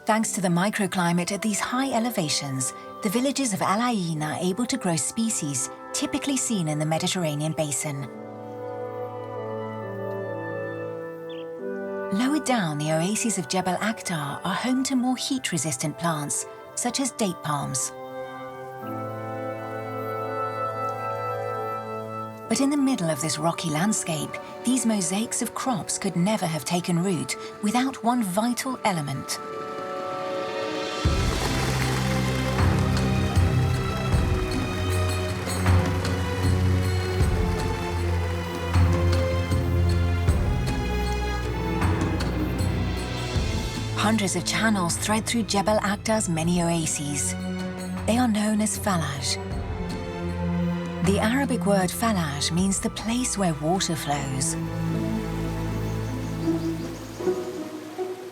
S12: Thanks to the microclimate at these high elevations, the villages of Al Ain are able to grow species typically seen in the Mediterranean basin. Lower down, the oases of Jebel Akhdar are home to more heat-resistant plants, such as date palms. But in the middle of this rocky landscape, these mosaics of crops could never have taken root without one vital element. Hundreds of channels thread through Jebel Akhdar's many oases. They are known as falaj. The Arabic word falaj means the place where water flows.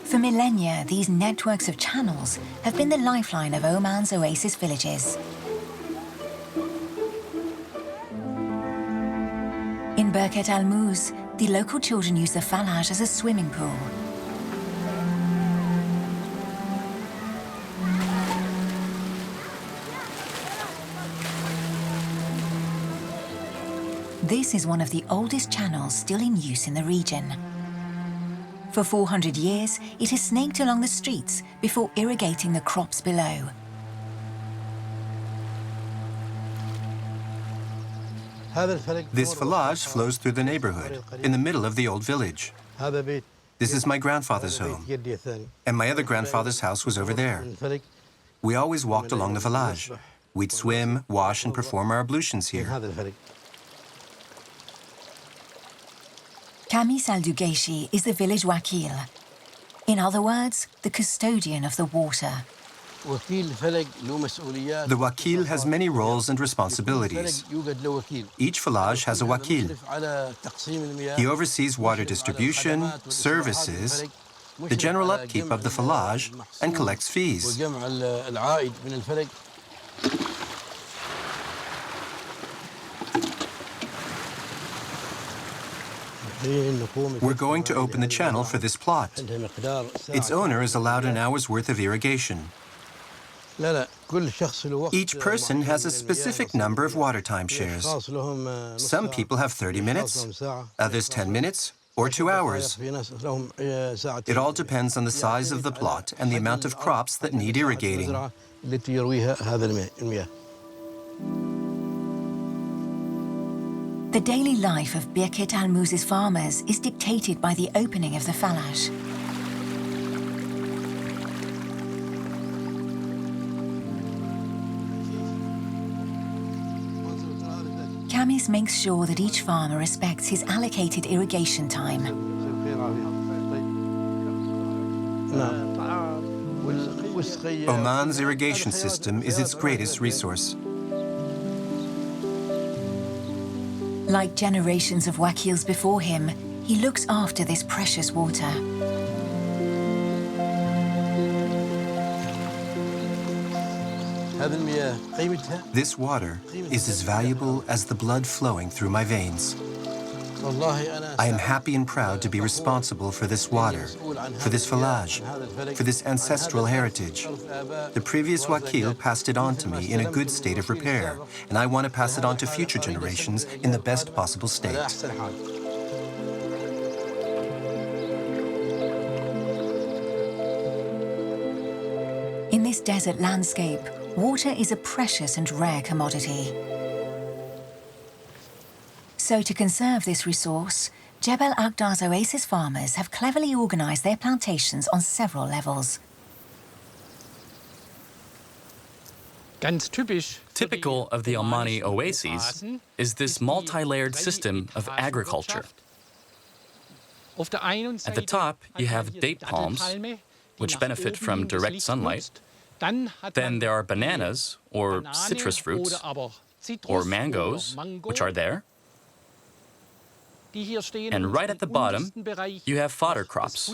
S12: For millennia, these networks of channels have been the lifeline of Oman's oasis villages. In Birket al-Muz, the local children use the falaj as a swimming pool. This is one of the oldest channels still in use in the region. For 400 years, it has snaked along the streets before irrigating the crops below.
S7: This falaj flows through the neighborhood, in the middle of the old village. This is my grandfather's home, and my other grandfather's house was over there. We always walked along the falaj. We'd swim, wash, and perform our ablutions here.
S12: Kamis al-Dugaishi is the village wakil. In other words, the custodian of the water.
S7: The wakil has many roles and responsibilities. Each falaj has a wakil. He oversees water distribution, services, the general upkeep of the falaj, and collects fees. We're going to open the channel for this plot. Its owner is allowed an hour's worth of irrigation. Each person has a specific number of water timeshares. Some people have 30 minutes, others 10 minutes, or 2 hours. It all depends on the size of the plot and the amount of crops that need irrigating.
S12: The daily life of Birket al-Muz's farmers is dictated by the opening of the falaj. Kamis makes sure that each farmer respects his allocated irrigation time.
S7: Oman's irrigation system is its greatest resource.
S12: Like generations of wakils before him, he looks after this precious water.
S7: This water is as valuable as the blood flowing through my veins. I am happy and proud to be responsible for this water, for this falaj, for this ancestral heritage. The previous wakil passed it on to me in a good state of repair, and I want to pass it on to future generations in the best possible state.
S12: In this desert landscape, water is a precious and rare commodity. So to conserve this resource, Jebel Akhdar's oasis farmers have cleverly organized their plantations on several levels.
S8: Typical of the Omani oases is this multi-layered system of agriculture. At the top, you have date palms, which benefit from direct sunlight. Then there are bananas, or citrus fruits, or mangoes, which are there. And right at the bottom, you have fodder crops.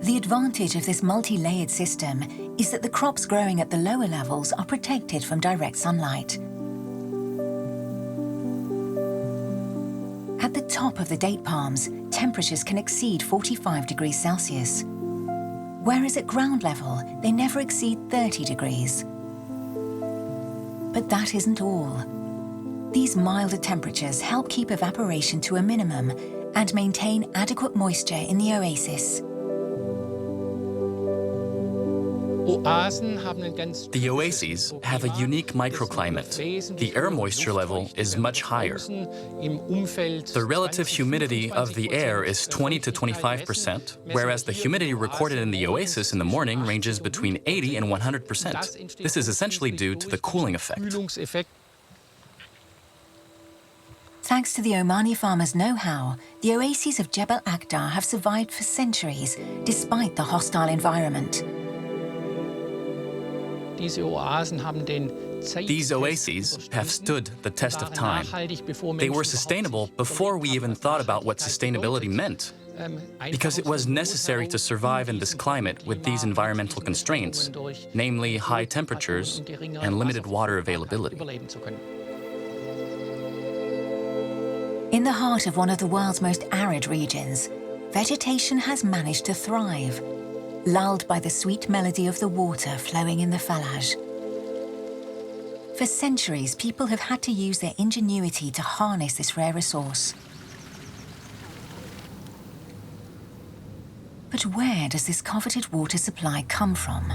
S12: The advantage of this multi-layered system is that the crops growing at the lower levels are protected from direct sunlight. At the top of the date palms, temperatures can exceed 45 degrees Celsius, whereas at ground level, they never exceed 30 degrees. But that isn't all. These milder temperatures help keep evaporation to a minimum and maintain adequate moisture in the oasis.
S8: The oases have a unique microclimate. The air moisture level is much higher. The relative humidity of the air is 20 to 25%, whereas the humidity recorded in the oasis in the morning ranges between 80 and 100%. This is essentially due to the cooling effect.
S12: Thanks to the Omani farmers' know-how, the oases of Jebel Akhdar have survived for centuries, despite the hostile environment.
S8: These oases have stood the test of time. They were sustainable before we even thought about what sustainability meant, because it was necessary to survive in this climate with these environmental constraints, namely high temperatures and limited water availability.
S12: In the heart of one of the world's most arid regions, vegetation has managed to thrive, lulled by the sweet melody of the water flowing in the Falaj. For centuries, people have had to use their ingenuity to harness this rare resource. But where does this coveted water supply come from?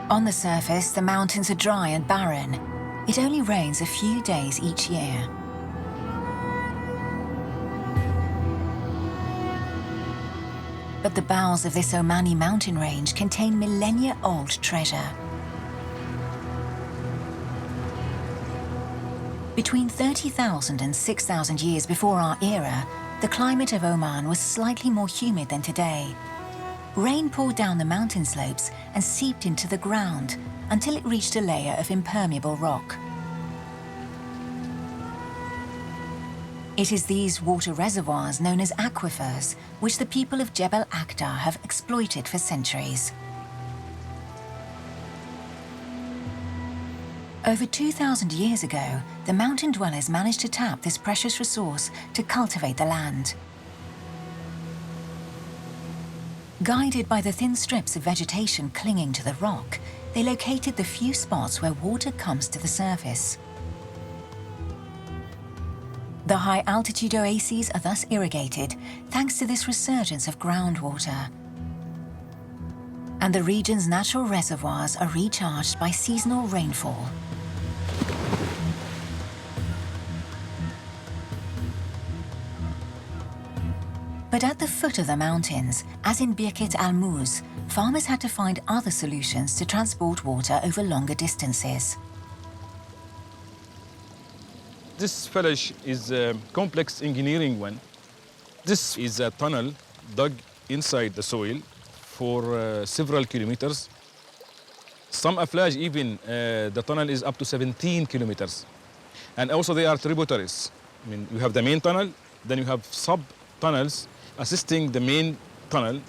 S12: On the surface, the mountains are dry and barren. It only rains a few days each year. But the bowels of this Omani mountain range contain millennia-old treasure. Between 30,000 and 6,000 years before our era, the climate of Oman was slightly more humid than today. Rain poured down the mountain slopes and seeped into the ground until it reached a layer of impermeable rock. It is these water reservoirs, known as aquifers, which the people of Jebel Akhdar have exploited for centuries. Over 2,000 years ago, the mountain dwellers managed to tap this precious resource to cultivate the land. Guided by the thin strips of vegetation clinging to the rock, they located the few spots where water comes to the surface. The high-altitude oases are thus irrigated thanks to this resurgence of groundwater. And the region's natural reservoirs are recharged by seasonal rainfall. But at the foot of the mountains, as in Birket al-Muz, farmers had to find other solutions to transport water over longer distances.
S13: This village is a complex engineering one. This is a tunnel dug inside the soil for several kilometers. Some afflage even, the tunnel is up to 17 kilometers. And also they are tributaries. I mean, you have the main tunnel, then you have sub-tunnels assisting the main tunnel.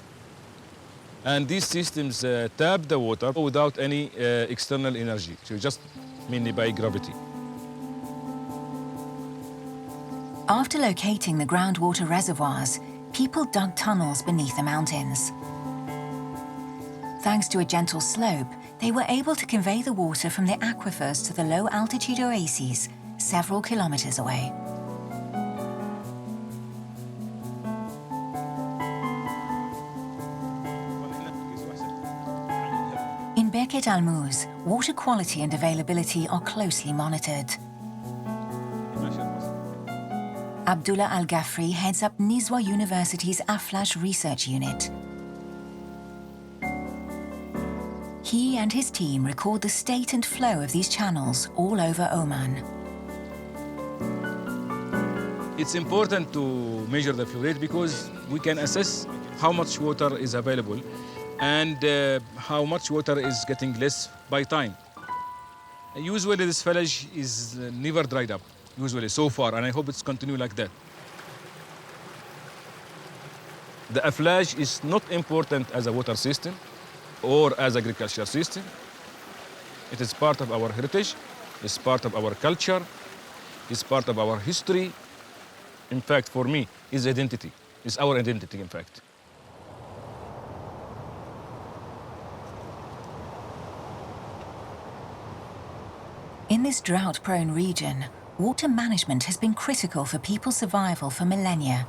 S13: And these systems tap the water without any external energy, so just mainly by gravity.
S12: After locating the groundwater reservoirs, people dug tunnels beneath the mountains. Thanks to a gentle slope, they were able to convey the water from the aquifers to the low-altitude oases several kilometers away. In Birket al-Muz, water quality and availability are closely monitored. Abdullah Al-Ghafri heads up Nizwa University's Aflash Research Unit. He and his team record the state and flow of these channels all over Oman.
S13: It's important to measure the flow rate because we can assess how much water is available and how much water is getting less by time. Usually this village is never dried up, usually so far, and I hope it's continue like that. The afflage is not important as a water system or as agriculture system. It is part of our heritage, it's part of our culture, it's part of our history. In fact, for me, it's identity. It's our identity, in fact.
S12: In this drought-prone region, water management has been critical for people's survival for millennia.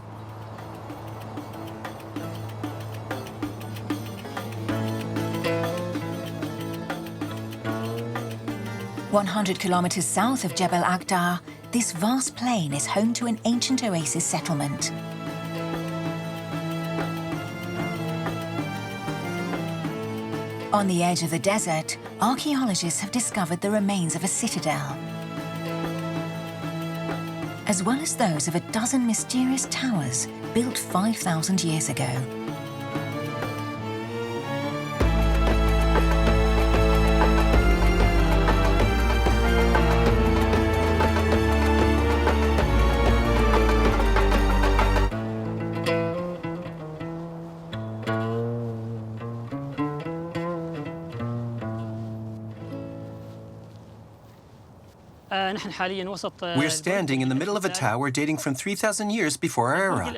S12: "100 kilometers south of Jebel Akhdar, this vast plain is home to an ancient oasis settlement. On the edge of the desert, archaeologists have discovered the remains of a citadel, as well as those of a dozen mysterious towers built 5,000 years ago.
S7: We're standing in the middle of a tower dating from 3,000 years before our era.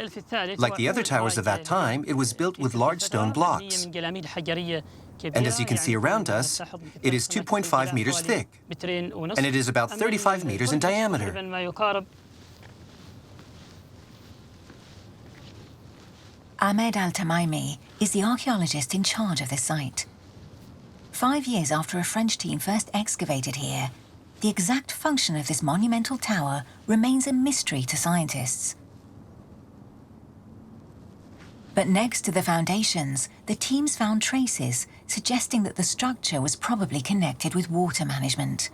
S7: Like the other towers of that time, it was built with large stone blocks. And as you can see around us, it is 2.5 meters thick, and it is about 35 meters in diameter.
S12: Ahmed Al-Tamaimi is the archaeologist in charge of this site. 5 years after a French team first excavated here, the exact function of this monumental tower remains a mystery to scientists. But next to the foundations, the teams found traces suggesting that the structure was probably connected with water management.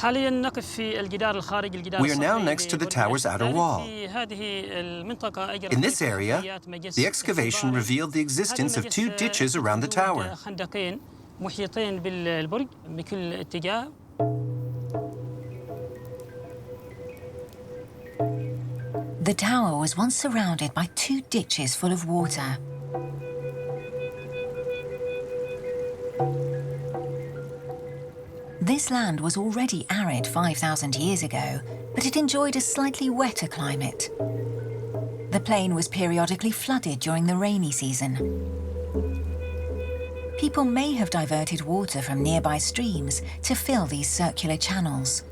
S7: We are now next to the tower's outer wall. In this area, the excavation revealed the existence of 2 ditches around the tower.
S12: The tower was once surrounded by 2 ditches full of water. This land was already arid 5,000 years ago, but it enjoyed a slightly wetter climate. The plain was periodically flooded during the rainy season. People may have diverted water from nearby streams to fill these circular channels.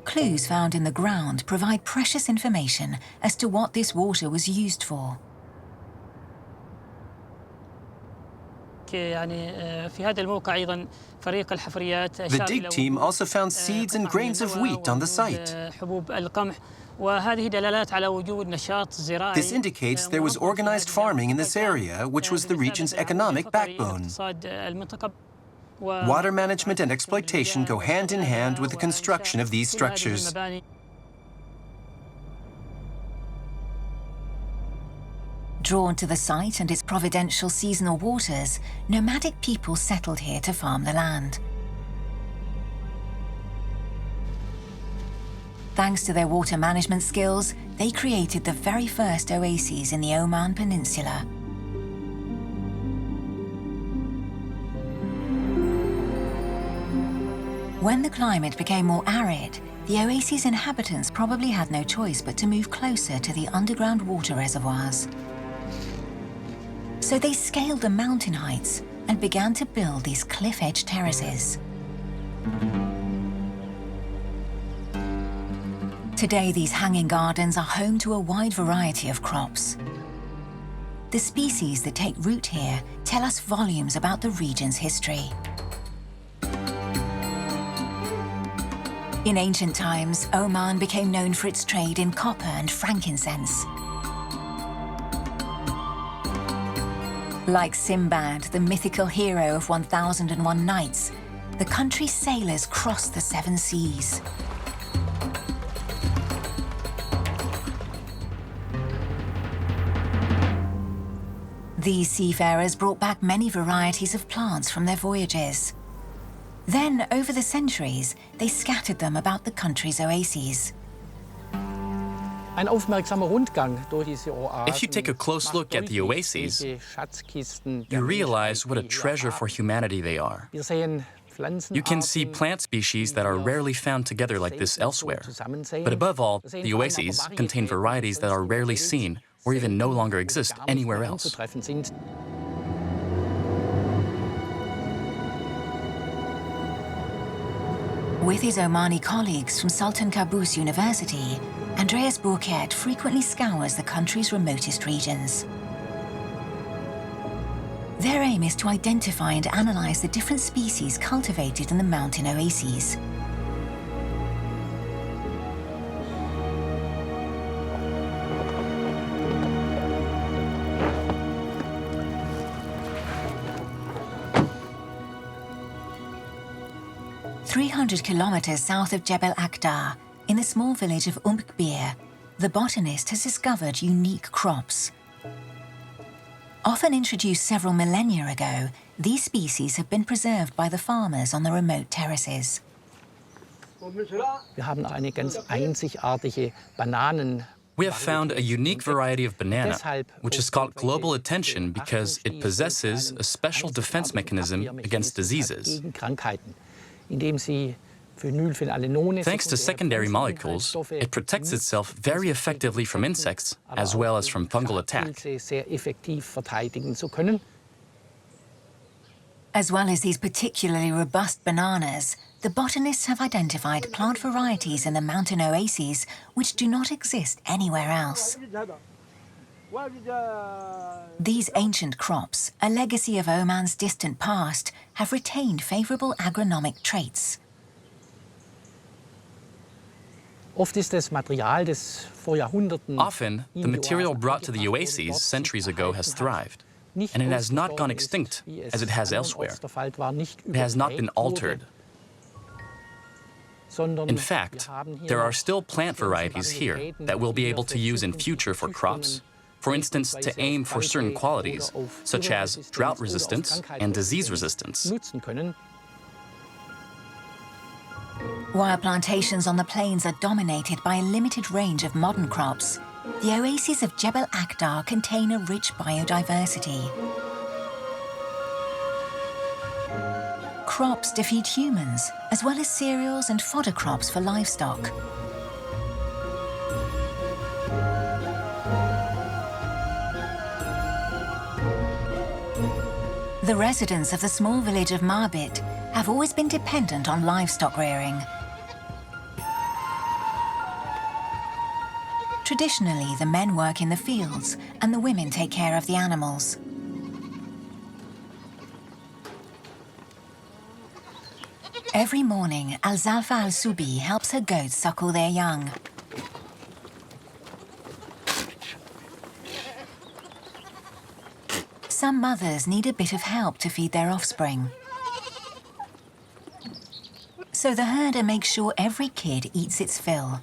S12: Clues found in the ground provide precious information as to what this water was used for.
S7: The dig team also found seeds and grains of wheat on the site. This indicates there was organized farming in this area, which was the region's economic backbone. Water management and exploitation go hand in hand with the construction of these structures.
S12: Drawn to the site and its providential seasonal waters, nomadic people settled here to farm the land. Thanks to their water management skills, they created the very first oases in the Oman Peninsula. When the climate became more arid, the oasis inhabitants probably had no choice but to move closer to the underground water reservoirs. So they scaled the mountain heights and began to build these cliff-edge terraces. Today, these hanging gardens are home to a wide variety of crops. The species that take root here tell us volumes about the region's history. In ancient times, Oman became known for its trade in copper and frankincense. Like Sinbad, the mythical hero of 1001 Nights, the country's sailors crossed the 7 seas. These seafarers brought back many varieties of plants from their voyages. Then, over the centuries, they scattered them about the country's oases.
S8: If you take a close look at the oases, you realize what a treasure for humanity they are. You can see plant species that are rarely found together like this elsewhere. But above all, the oases contain varieties that are rarely seen or even no longer exist anywhere else.
S12: With his Omani colleagues from Sultan Qaboos University, Andreas Burkert frequently scours the country's remotest regions. Their aim is to identify and analyze the different species cultivated in the mountain oases. "300 kilometers south of Jebel Akhdar, in the small village of Kbir, the botanist has discovered unique crops. Often introduced several millennia ago, these species have been preserved by the farmers on the remote terraces.
S21: Wir haben eine ganz einzigartige Bananen.
S8: We have found a unique variety of banana, which has caught global attention because it possesses a special defense mechanism against diseases. Thanks to secondary molecules, it protects itself very effectively from insects as well as from fungal attack.
S12: As well as these particularly robust bananas, the botanists have identified plant varieties in the mountain oases which do not exist anywhere else. These ancient crops, a legacy of Oman's distant past, have retained favourable agronomic traits.
S21: Often,
S8: the material brought to the oases centuries ago has thrived, and it has not gone extinct as it has elsewhere. It has not been altered. In fact, there are still plant varieties here that we'll be able to use in future for crops, for instance, to aim for certain qualities, such as drought resistance and disease resistance.
S12: While plantations on the plains are dominated by a limited range of modern crops, the oases of Jebel Akhdar contain a rich biodiversity. Crops to feed humans, as well as cereals and fodder crops for livestock. The residents of the small village of Marbit have always been dependent on livestock rearing. Traditionally, the men work in the fields and the women take care of the animals. Every morning, Al-Zalfa al-Subi helps her goats suckle their young. Some mothers need a bit of help to feed their offspring. So the herder makes sure every kid eats its fill.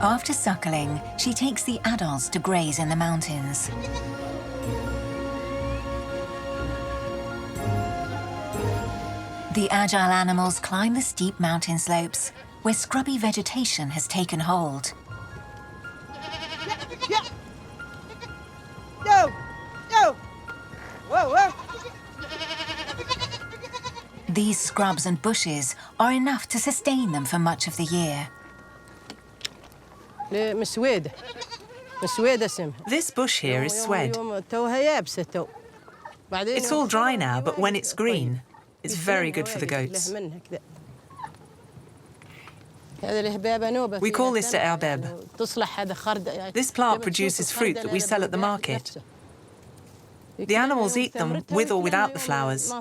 S12: After suckling, she takes the adults to graze in the mountains. The agile animals climb the steep mountain slopes, where scrubby vegetation has taken hold. These scrubs and bushes are enough to sustain them for much of the year.
S6: This bush here is swed. It's all dry now, but when it's green, it's very good for the goats. We call this the erbeb. This plant produces fruit that we sell at the market. The animals eat them with or without the flowers.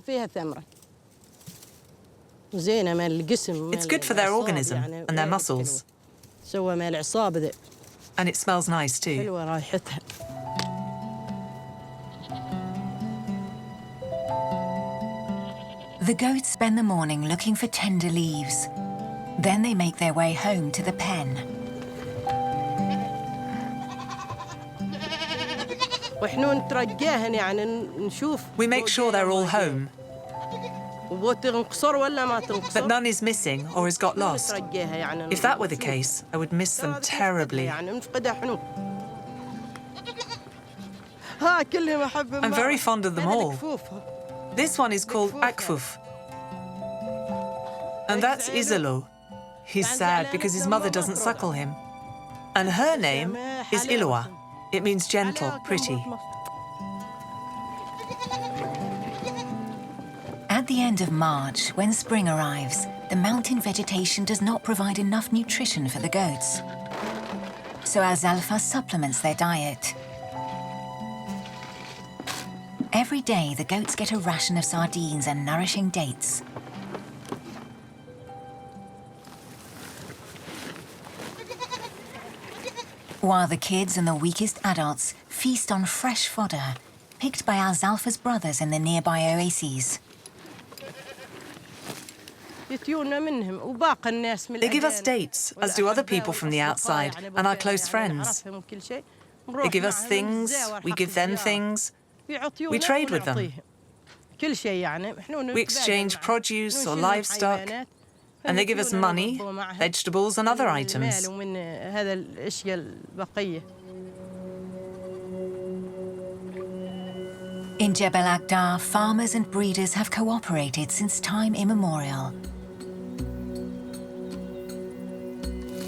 S6: It's good for their organism and their muscles. And it smells nice too.
S12: The goats spend the morning looking for tender leaves. Then they make their way home to the pen.
S6: We make sure they're all home. But none is missing or has got lost. If that were the case, I would miss them terribly. I'm very fond of them all. This one is called Akfuf. And that's Izalo. He's sad because his mother doesn't suckle him. And her name is Ilwa. It means gentle, pretty.
S12: At the end of March, when spring arrives, the mountain vegetation does not provide enough nutrition for the goats. So Al-Zalfa supplements their diet. Every day, the goats get a ration of sardines and nourishing dates. While the kids and the weakest adults feast on fresh fodder, picked by Al-Zalfa's brothers in the nearby oases.
S6: They give us dates, as do other people from the outside and our close friends. They give us things, we give them things. We trade with them. We exchange produce or livestock, and they give us money, vegetables and other items.
S12: In Jebel Akhdar, farmers and breeders have cooperated since time immemorial.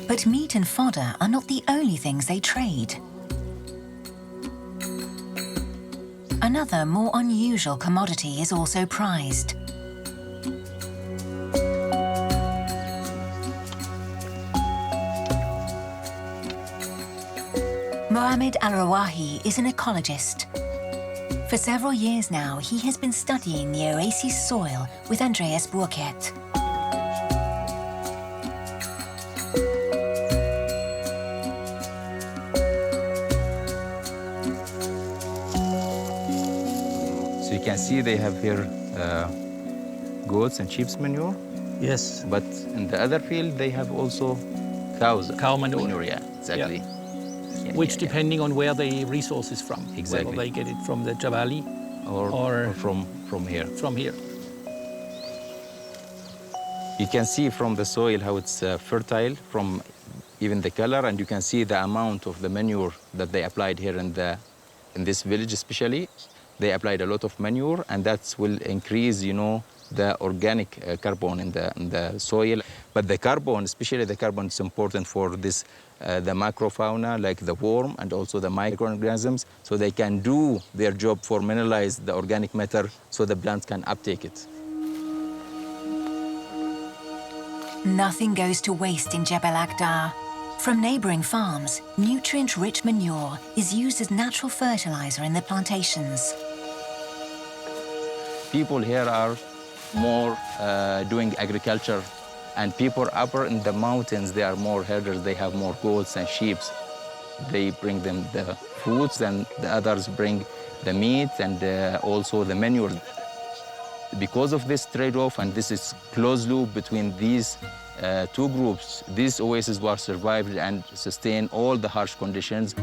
S12: But meat and fodder are not the only things they trade. Another, more unusual commodity is also prized. Mohammed Al-Rawahi is an ecologist. For several years now, he has been studying the Oasis soil with Andreas Burkert.
S9: So you can see they have here goats and sheep's manure.
S21: Yes.
S9: But in the other field, they have also cows.
S21: Cow manure.
S9: Yeah, exactly.
S21: Yeah. Which, depending on where the resource is from.
S9: Exactly.
S21: Whether they get it from the Jebel
S9: or from here.
S21: From here.
S9: You can see from the soil how it's fertile, from even the color, and you can see the amount of the manure that they applied here in this village especially. They applied a lot of manure, and that will increase, you know, the organic carbon in the soil. But the carbon, especially the carbon, is important for this, the macrofauna, like the worm, and also the microorganisms, so they can do their job for mineralize the organic matter so the plants can uptake it.
S12: Nothing goes to waste in Jebel Akhdar. From neighboring farms, nutrient-rich manure is used as natural fertilizer in the plantations.
S9: People here are more doing agriculture, and people up in the mountains, they are more herders. They have more goats and sheep. They bring them the foods, and the others bring the meat and also the manure. Because of this trade-off, and this is close loop between these two groups, these oases were survived and sustained all the harsh conditions.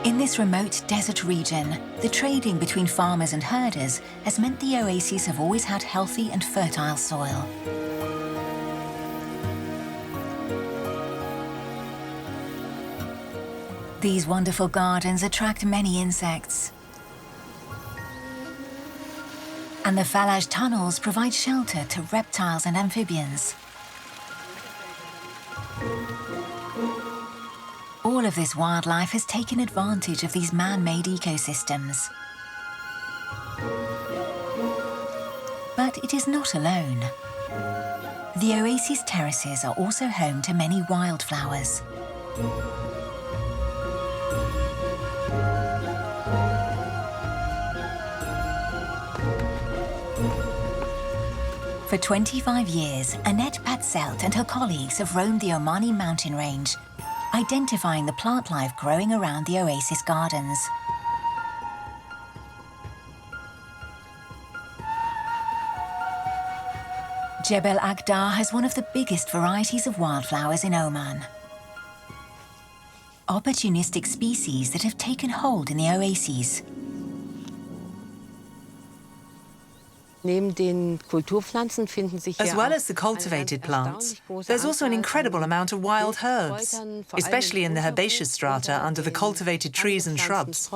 S12: In this remote desert region, the trading between farmers and herders has meant the oases have always had healthy and fertile soil. These wonderful gardens attract many insects. And the Falaj tunnels provide shelter to reptiles and amphibians. All of this wildlife has taken advantage of these man-made ecosystems. But it is not alone. The oasis terraces are also home to many wildflowers. For 25 years, Annette Patzelt and her colleagues have roamed the Omani mountain range, identifying the plant life growing around the oasis gardens. Jebel Akhdar has one of the biggest varieties of wildflowers in Oman. Opportunistic species that have taken hold in the oases.
S6: As well as the cultivated plants, there's also an incredible amount of wild herbs, especially in the herbaceous strata under the cultivated trees and shrubs.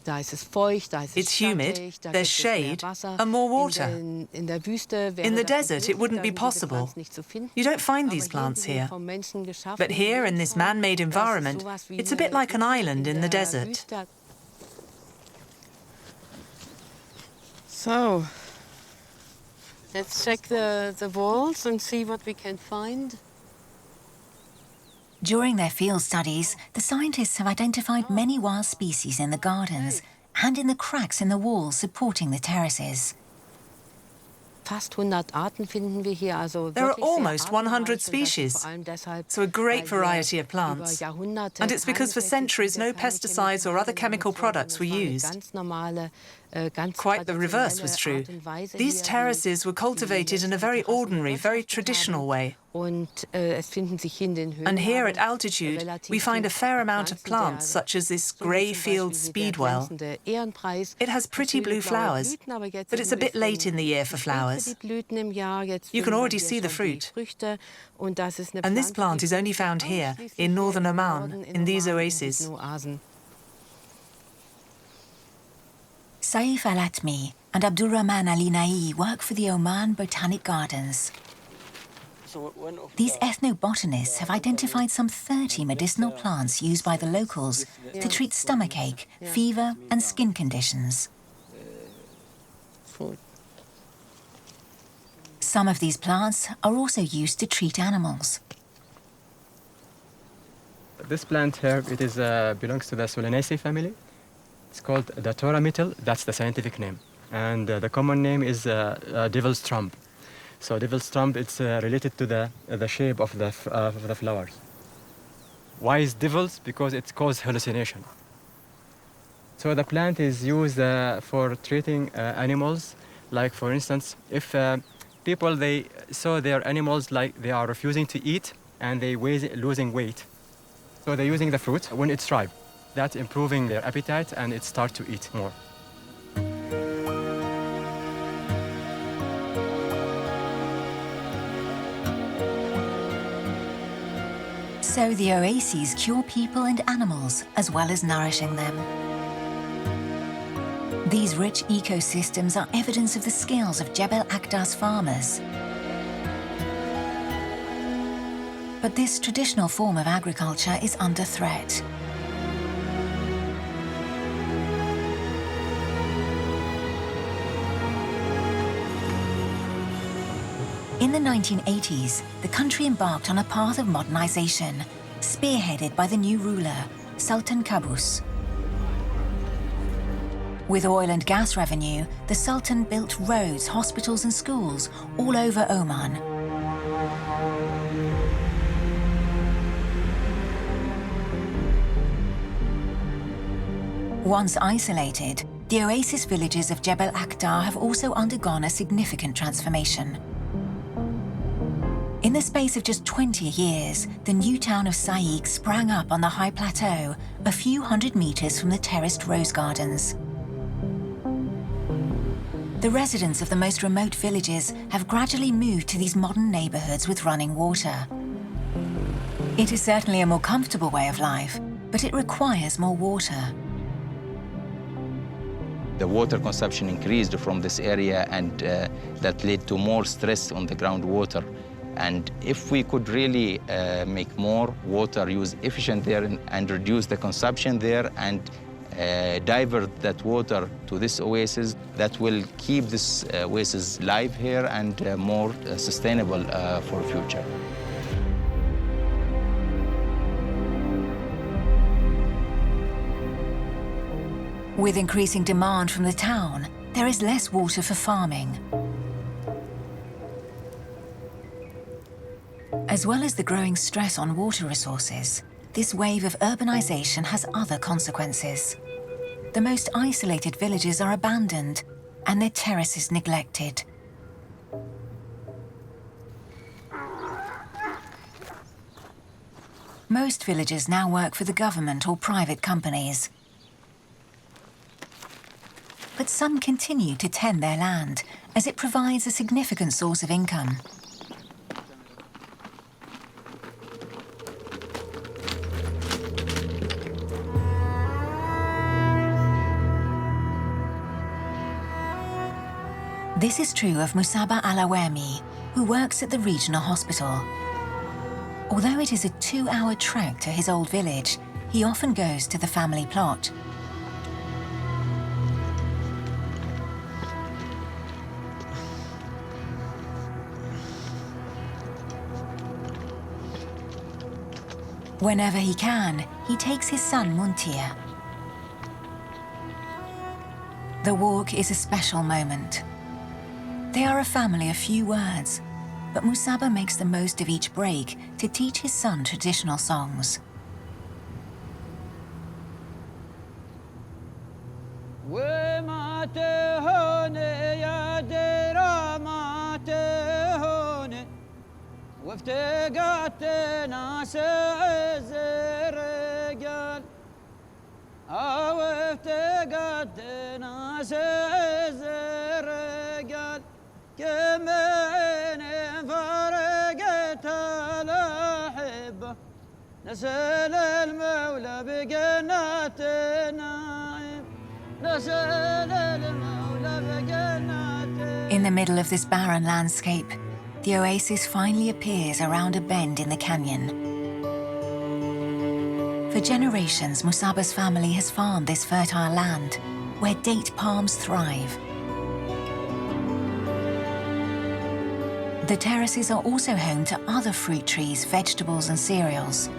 S6: It's humid, there's shade, and more water. In the desert, it wouldn't be possible. You don't find these plants here. But here, in this man-made environment, it's a bit like an island in the desert.
S2: So, let's check the walls and see what we can find.
S12: During their field studies, the scientists have identified many wild species in the gardens and in the cracks in the walls supporting the terraces.
S6: There are almost 100 species, so a great variety of plants. And it's because for centuries no pesticides or other chemical products were used. Quite the reverse was true. These terraces were cultivated in a very ordinary, very traditional way. And here at altitude, we find a fair amount of plants, such as this grey field speedwell. It has pretty blue flowers, but it's a bit late in the year for flowers. You can already see the fruit. And this plant is only found here, in northern Oman, in these oases.
S12: Saif Al-Atmi and Abdurrahman Ali Nai work for the Oman Botanic Gardens. These ethnobotanists have identified some 30 medicinal plants used by the locals to treat stomachache, fever and skin conditions. Some of these plants are also used to treat animals.
S10: This plant here, it is belongs to the Solanaceae family. It's called the Toramittel, that's the scientific name. And the common name is devil's trump. So devil's trump, it's related to the shape of the flowers. Why is devils? Because it causes hallucination. So the plant is used for treating animals. Like for instance, if people, they saw their animals like they are refusing to eat and they losing weight. So they're using the fruit when it's ripe. That's improving their appetite and it starts to eat more.
S12: So the oases cure people and animals as well as nourishing them. These rich ecosystems are evidence of the skills of Jebel Akhdar's farmers. But this traditional form of agriculture is under threat. In the 1980s, the country embarked on a path of modernization, spearheaded by the new ruler, Sultan Qaboos. With oil and gas revenue, the Sultan built roads, hospitals and schools all over Oman. Once isolated, the oasis villages of Jebel Akhdar have also undergone a significant transformation. In the space of just 20 years, the new town of Saïq sprang up on the high plateau, a few hundred meters from the terraced rose gardens. The residents of the most remote villages have gradually moved to these modern neighborhoods with running water. It is certainly a more comfortable way of life, but it requires more water.
S9: The water consumption increased from this area, and that led to more stress on the groundwater. And if we could really make more water use efficient there and reduce the consumption there and divert that water to this oasis, that will keep this oasis live here and more sustainable for the future.
S12: With increasing demand from the town, there is less water for farming. As well as the growing stress on water resources, this wave of urbanization has other consequences. The most isolated villages are abandoned and their terraces neglected. Most villagers now work for the government or private companies. But some continue to tend their land, as it provides a significant source of income. This is true of Musaba Alawemi, who works at the regional hospital. Although it is a 2-hour trek to his old village, he often goes to the family plot. Whenever he can, he takes his son Muntir. The walk is a special moment. They are a family of few words, but Musaba makes the most of each break to teach his son traditional songs. In the middle of this barren landscape, the oasis finally appears around a bend in the canyon. For generations, Musaba's family has farmed this fertile land, where date palms thrive. The terraces are also home to other fruit trees, vegetables and cereals.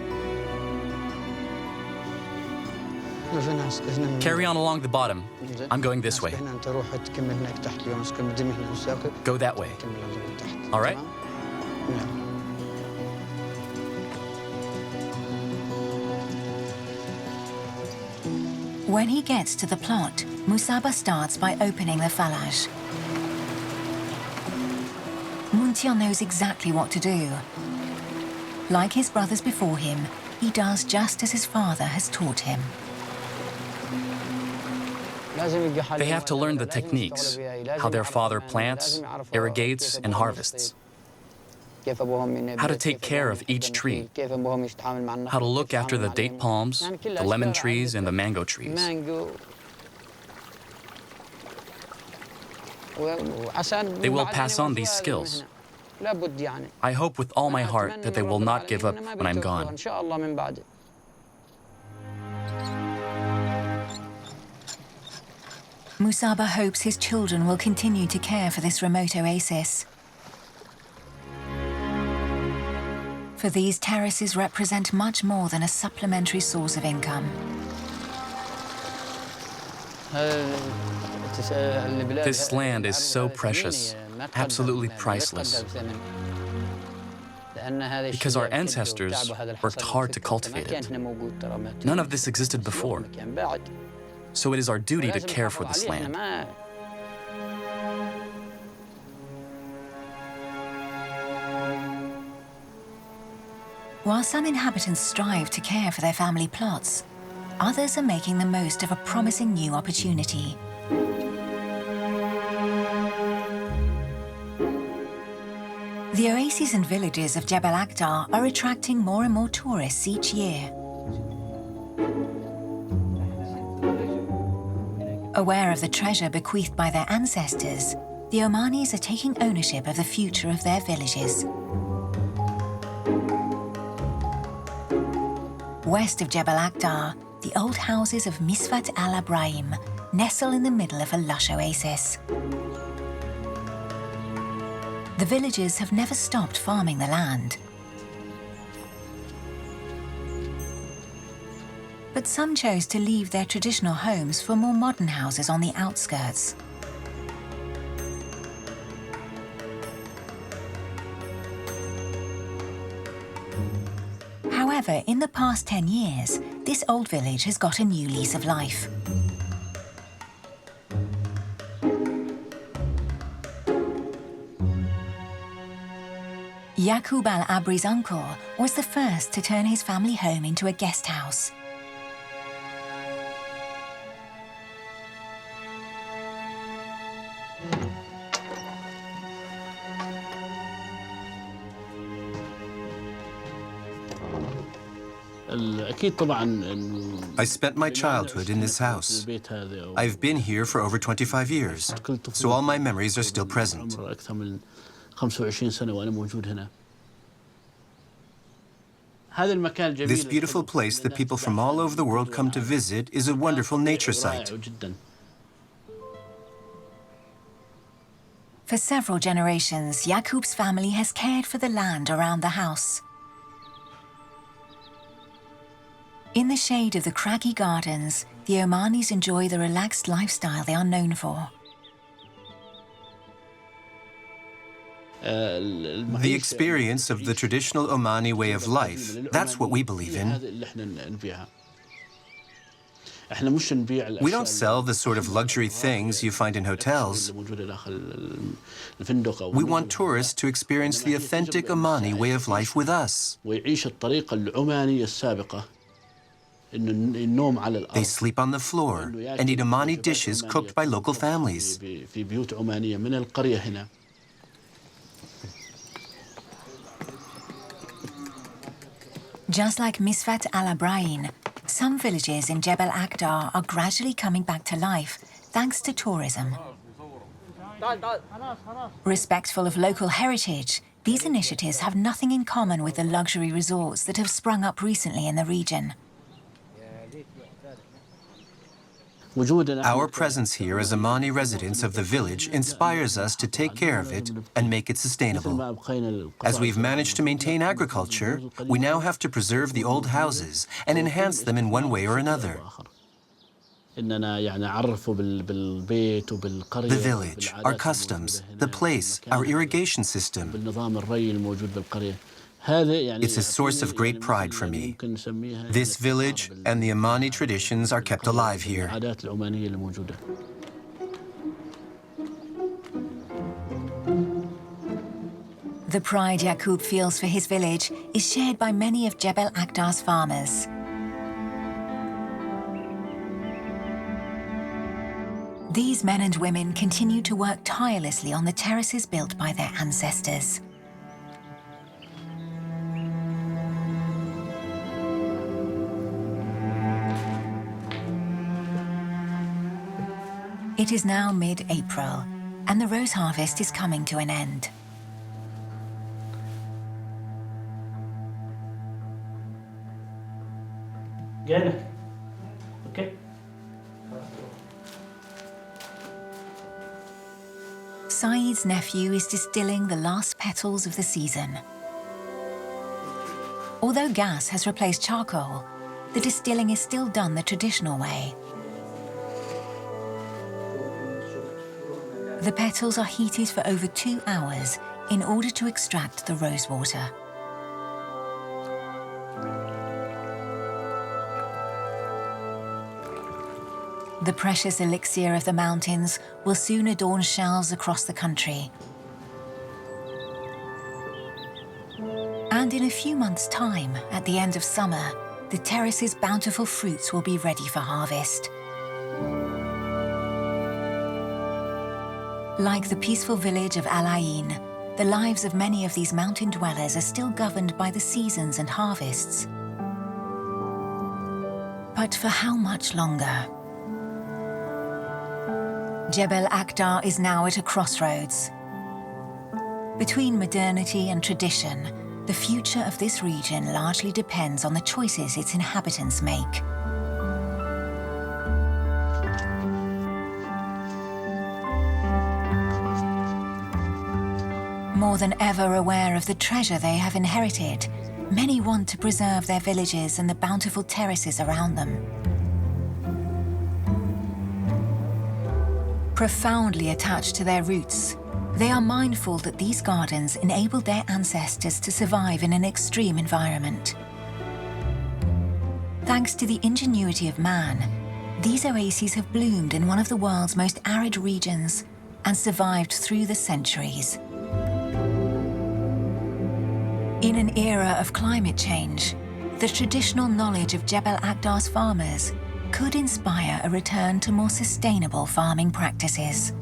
S8: Carry on along the bottom. I'm going this way. Go that way. All right?
S12: When he gets to the plot, Musaba starts by opening the falage. Muntir knows exactly what to do. Like his brothers before him, he does just as his father has taught him.
S8: They have to learn the techniques, how their father plants, irrigates, and harvests. How to take care of each tree. How to look after the date palms, the lemon trees, and the mango trees. They will pass on these skills. I hope with all my heart that they will not give up when I'm gone.
S12: Musaba hopes his children will continue to care for this remote oasis. For these terraces represent much more than a supplementary source of income.
S8: This land is so precious, absolutely priceless. Because our ancestors worked hard to cultivate it. None of this existed before. So it is our duty to care for this land.
S12: While some inhabitants strive to care for their family plots, others are making the most of a promising new opportunity. The oases and villages of Jebel Akhdar are attracting more and more tourists each year. Aware of the treasure bequeathed by their ancestors, the Omanis are taking ownership of the future of their villages. West of Jebel Akhdar, the old houses of Misfat Al Ibrahim nestle in the middle of a lush oasis. The villagers have never stopped farming the land. But some chose to leave their traditional homes for more modern houses on the outskirts. However, in the past 10 years, this old village has got a new lease of life. Yaqub al-Abri's uncle was the first to turn his family home into a guest house.
S7: I spent my childhood in this house. I've been here for over 25 years, so all my memories are still present. This beautiful place that people from all over the world come to visit is a wonderful nature site.
S12: For several generations, Yaqub's family has cared for the land around the house. In the shade of the craggy gardens, the Omanis enjoy the relaxed lifestyle they are known for.
S7: The experience of the traditional Omani way of life, that's what we believe in. We don't sell the sort of luxury things you find in hotels. We want tourists to experience the authentic Omani way of life with us. They sleep on the floor and eat Omani dishes cooked by local families.
S12: Just like Misfat Al Abrain, some villages in Jebel Akhdar are gradually coming back to life thanks to tourism. Respectful of local heritage, these initiatives have nothing in common with the luxury resorts that have sprung up recently in the region.
S7: Our presence here as Omani residents of the village inspires us to take care of it and make it sustainable. As we've managed to maintain agriculture, we now have to preserve the old houses and enhance them in one way or another. The village, our customs, the place, our irrigation system. It's a source of great pride for me. This village and the Omani traditions are kept alive here.
S12: The pride Yaqub feels for his village is shared by many of Jebel Akhdar's farmers. These men and women continue to work tirelessly on the terraces built by their ancestors. It is now mid-April, and the rose harvest is coming to an end.
S4: Okay.
S12: Saeed's nephew is distilling the last petals of the season. Although gas has replaced charcoal, the distilling is still done the traditional way. The petals are heated for over 2 hours in order to extract the rose water. The precious elixir of the mountains will soon adorn shelves across the country. And in a few months' time, at the end of summer, the terrace's bountiful fruits will be ready for harvest. Like the peaceful village of Al Ain, the lives of many of these mountain dwellers are still governed by the seasons and harvests. But for how much longer? Jebel Akhdar is now at a crossroads. Between modernity and tradition, the future of this region largely depends on the choices its inhabitants make. More than ever aware of the treasure they have inherited, many want to preserve their villages and the bountiful terraces around them. Profoundly attached to their roots, they are mindful that these gardens enabled their ancestors to survive in an extreme environment. Thanks to the ingenuity of man, these oases have bloomed in one of the world's most arid regions and survived through the centuries. In an era of climate change, the traditional knowledge of Jebel Akhdar's farmers could inspire a return to more sustainable farming practices.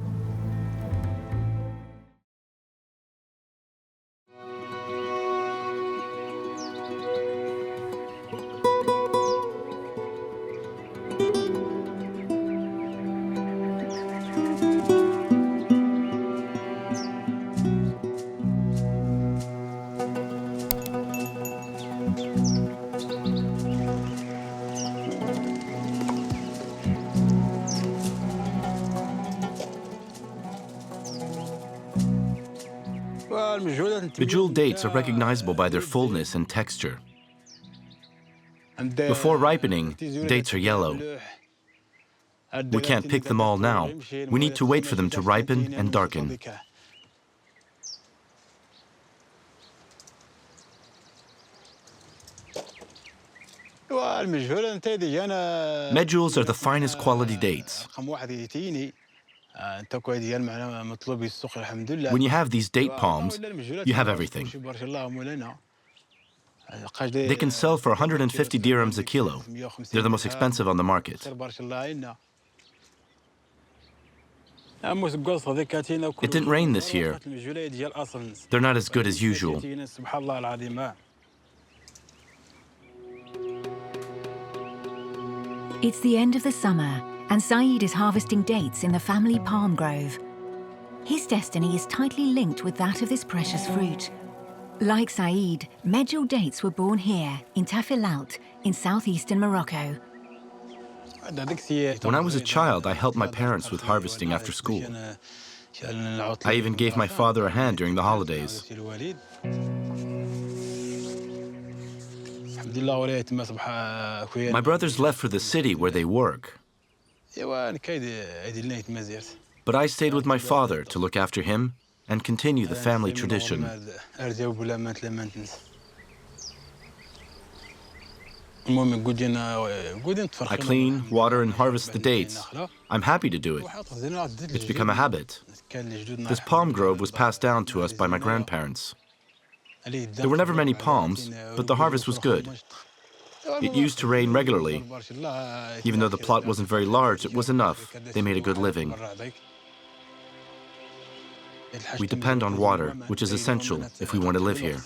S4: Bejeweled dates are recognizable by their fullness and texture. Before ripening, dates are yellow. We can't pick them all now. We need to wait for them to ripen and darken. Medjewels are the finest quality dates. When you have these date palms, you have everything. They can sell for 150 dirhams a kilo. They're the most expensive on the market. It didn't rain this year. They're not as good as usual.
S12: It's the end of the summer, and Saeed is harvesting dates in the family palm grove. His destiny is tightly linked with that of this precious fruit. Like Saeed, medjool dates were born here, in Tafilalt, in southeastern Morocco.
S4: When I was a child, I helped my parents with harvesting after school. I even gave my father a hand during the holidays. My brothers left for the city where they work. But I stayed with my father to look after him and continue the family tradition. I clean, water, and harvest the dates. I'm happy to do it. It's become a habit. This palm grove was passed down to us by my grandparents. There were never many palms, but the harvest was good. It used to rain regularly. Even though the plot wasn't very large, it was enough. They made a good living. We depend on water, which is essential if we want to live here.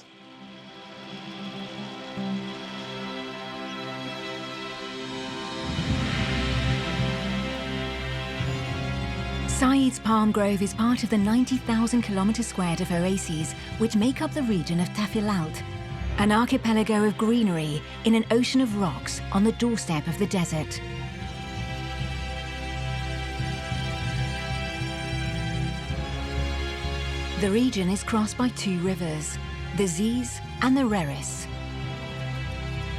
S12: Saeed's palm grove is part of the 90,000 kilometers squared of oases which make up the region of Tafilalt, an archipelago of greenery in an ocean of rocks on the doorstep of the desert. The region is crossed by two rivers, the Ziz and the Reris.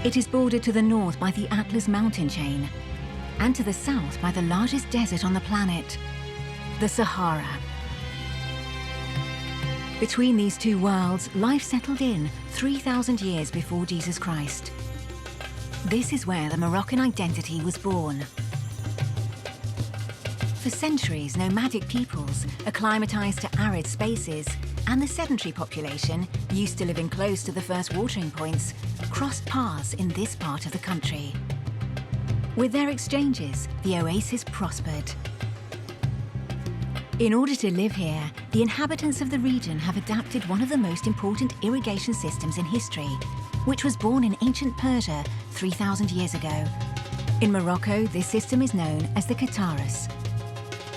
S12: It is bordered to the north by the Atlas mountain chain and to the south by the largest desert on the planet, the Sahara. Between these two worlds, life settled in 3,000 years before Jesus Christ. This is where the Moroccan identity was born. For centuries, nomadic peoples, acclimatized to arid spaces, and the sedentary population, used to living close to the first watering points, crossed paths in this part of the country. With their exchanges, the oasis prospered. In order to live here, the inhabitants of the region have adapted one of the most important irrigation systems in history, which was born in ancient Persia 3,000 years ago. In Morocco, this system is known as the Qataras,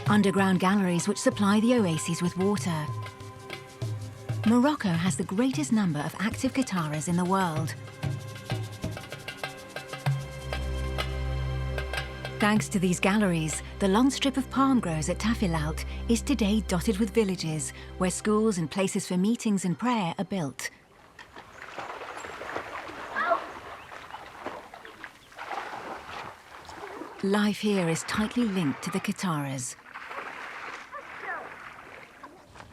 S12: underground galleries which supply the oases with water. Morocco has the greatest number of active Qataras in the world. Thanks to these galleries, the long strip of palm groves at Tafilalt is today dotted with villages where schools and places for meetings and prayer are built. Life here is tightly linked to the Qataras.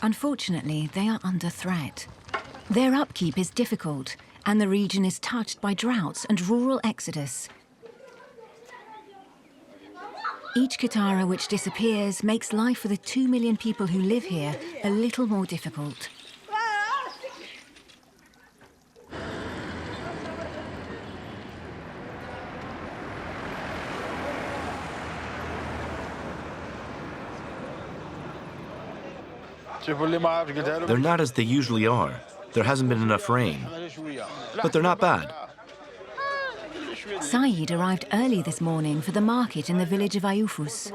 S12: Unfortunately, they are under threat. Their upkeep is difficult, and the region is touched by droughts and rural exodus. Each Qatara which disappears makes life for the 2 million people who live here a little more difficult.
S4: They're not as they usually are. There hasn't been enough rain. But they're not bad.
S12: Saeed arrived early this morning for the market in the village of Ayufus.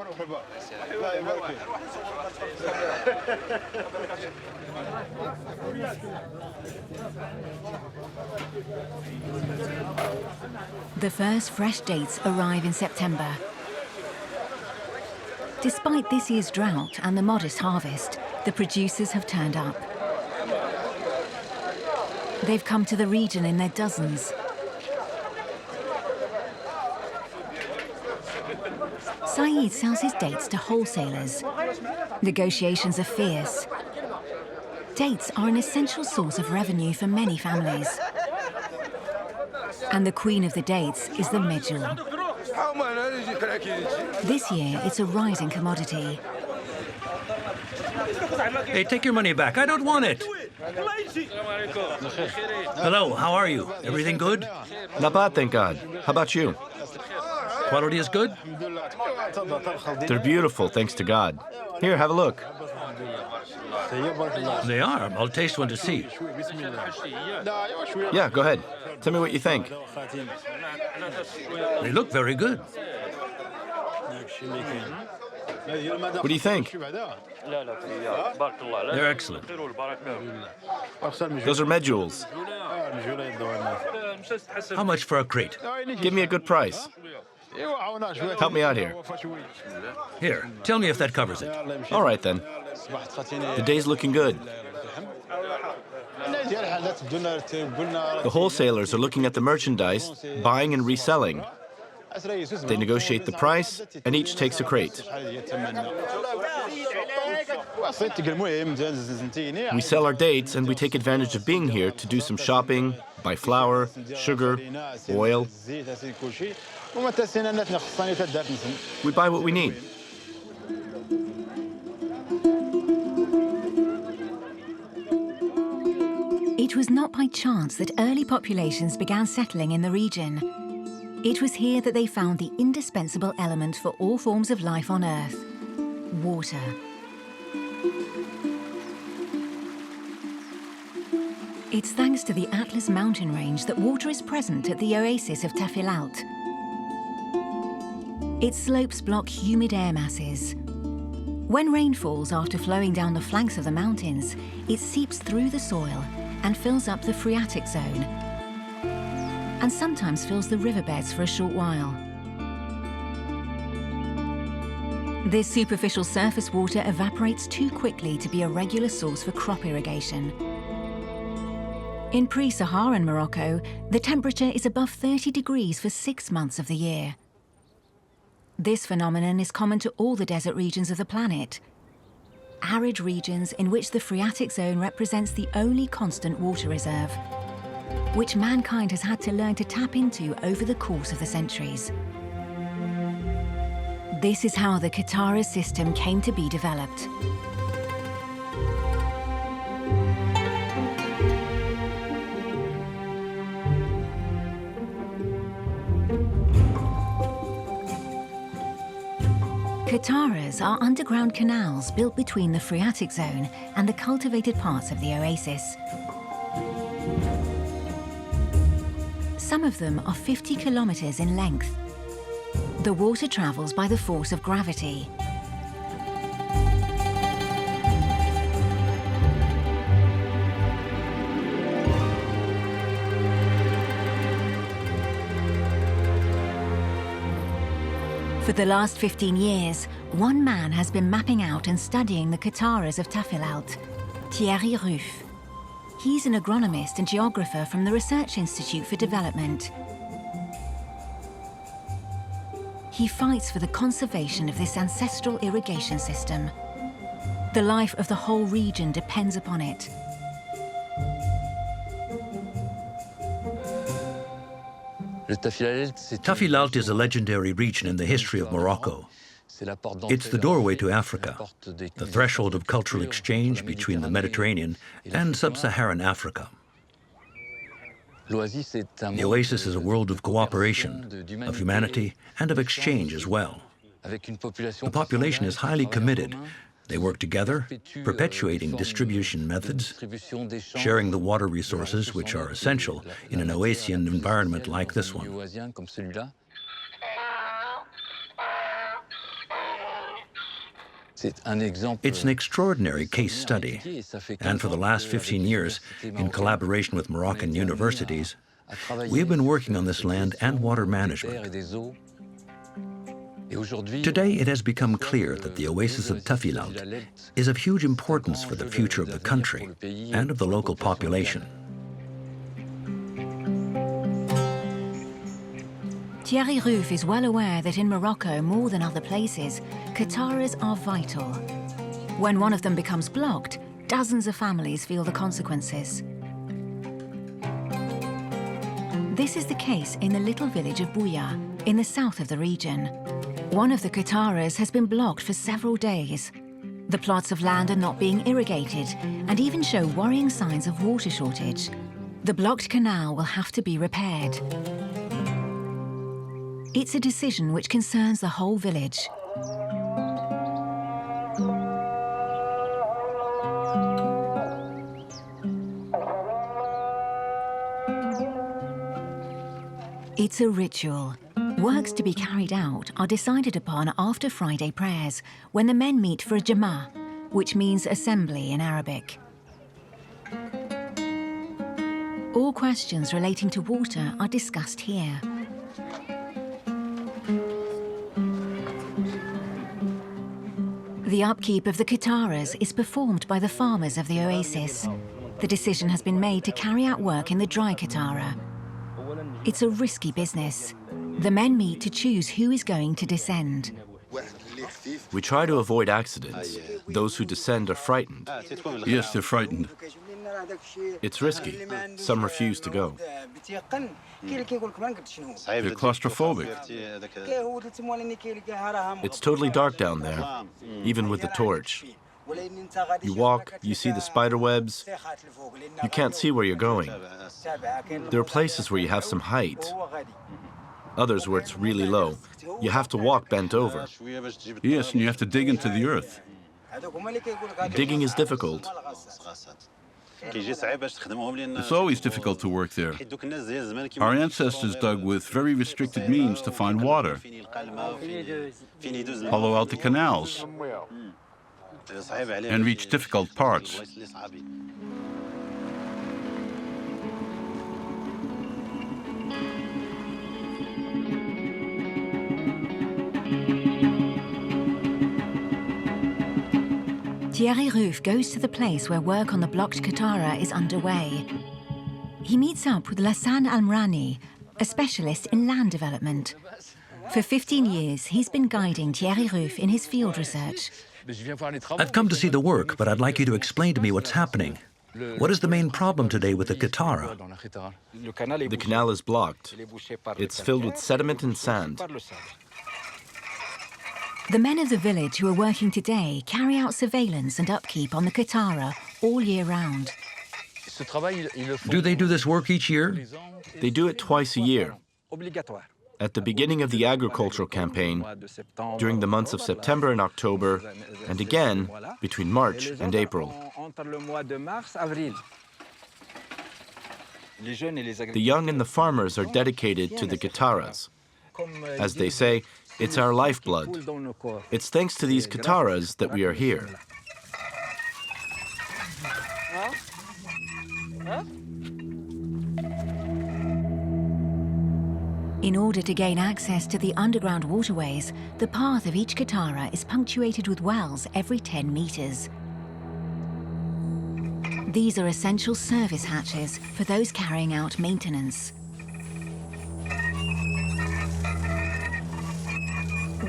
S12: The first fresh dates arrive in September. Despite this year's drought and the modest harvest, the producers have turned up. They've come to the region in their dozens. Saeed sells his dates to wholesalers. Negotiations are fierce. Dates are an essential source of revenue for many families. And the queen of the dates is the medjool. This year, it's a rising commodity.
S1: Hey, take your money back. I don't want it. Hello, how are you? Everything good?
S4: Not bad, thank God. How about you?
S1: Quality is good?
S4: They're beautiful, thanks to God. Here, have a look.
S1: They are. I'll taste one to see.
S4: Yeah, go ahead. Tell me what you think.
S1: They look very good.
S4: What do you think?
S1: They're excellent.
S4: Those are medjools.
S1: How much for a crate?
S4: Give me a good price. Help me out here.
S1: Here, tell me if that covers it.
S4: All right, then. The day's looking good. The wholesalers are looking at the merchandise, buying and reselling. They negotiate the price, and each takes a crate. We sell our dates, and we take advantage of being here to do some shopping, buy flour, sugar, oil. We buy what we need.
S12: It was not by chance that early populations began settling in the region. It was here that they found the indispensable element for all forms of life on Earth: water. It's thanks to the Atlas mountain range that water is present at the Oasis of Tafilalt. Its slopes block humid air masses. When rain falls after flowing down the flanks of the mountains, it seeps through the soil and fills up the phreatic zone, and sometimes fills the riverbeds for a short while. This superficial surface water evaporates too quickly to be a regular source for crop irrigation. In pre-Saharan Morocco, the temperature is above 30 degrees for 6 months of the year. This phenomenon is common to all the desert regions of the planet. Arid regions in which the phreatic zone represents the only constant water reserve, which mankind has had to learn to tap into over the course of the centuries. This is how the Qattara system came to be developed. Qattaras are underground canals built between the phreatic zone and the cultivated parts of the oasis. Some of them are 50 kilometers in length. The water travels by the force of gravity. For the last 15 years, one man has been mapping out and studying the Qattaras of Tafilalt, Thierry Ruff. He's an agronomist and geographer from the Research Institute for Development. He fights for the conservation of this ancestral irrigation system. The life of the whole region depends upon it.
S1: Tafilalt is a legendary region in the history of Morocco. It's the doorway to Africa, the threshold of cultural exchange between the Mediterranean and sub-Saharan Africa. The Oasis is a world of cooperation, of humanity, and of exchange as well. The population is highly committed. They work together, perpetuating distribution methods, sharing the water resources which are essential in an Oasian environment like this one. It's an extraordinary case study, and for the last 15 years, in collaboration with Moroccan universities, we've been working on this land and water management. Today, it has become clear that the Oasis of Tafilalt is of huge importance for the future of the country and of the local population.
S12: Thierry Rouf is well aware that in Morocco, more than other places, kataras are vital. When one of them becomes blocked, dozens of families feel the consequences. This is the case in the little village of Bouya, in the south of the region. One of the kataras has been blocked for several days. The plots of land are not being irrigated and even show worrying signs of water shortage. The blocked canal will have to be repaired. It's a decision which concerns the whole village. It's a ritual. Works to be carried out are decided upon after Friday prayers, when the men meet for a Jama, which means assembly in Arabic. All questions relating to water are discussed here. The upkeep of the kataras is performed by the farmers of the Oasis. The decision has been made to carry out work in the dry katara. It's a risky business. The men meet to choose who is going to descend.
S4: We try to avoid accidents. Those who descend are frightened.
S5: Yes, they're frightened.
S4: It's risky. Some refuse to go.
S5: They're claustrophobic.
S4: It's totally dark down there, even with the torch. You walk, you see the spider webs. You can't see where you're going. There are places where you have some height. Others where it's really low. You have to walk bent over.
S5: Yes, and you have to dig into the earth.
S4: Digging is difficult.
S5: It's always difficult to work there. Our ancestors dug with very restricted means to find water. Hollow out the canals and reach difficult parts.
S12: Thierry Rouf goes to the place where work on the blocked katara is underway. He meets up with Lassan Almrani, a specialist in land development. For 15 years, he's been guiding Thierry Rouf in his field research.
S1: I've come to see the work, but I'd like you to explain to me what's happening. What is the main problem today with the katara?
S4: The canal is blocked. It's filled with sediment and sand.
S12: The men of the village who are working today carry out surveillance and upkeep on the katara all year round.
S1: Do they do this work each year?
S4: They do it twice a year. At the beginning of the agricultural campaign, during the months of September and October, and again between March and April. The young and the farmers are dedicated to the kataras. As they say, it's our lifeblood. It's thanks to these kataras that we are here.
S12: In order to gain access to the underground waterways, the path of each katara is punctuated with wells every 10 meters. These are essential service hatches for those carrying out maintenance.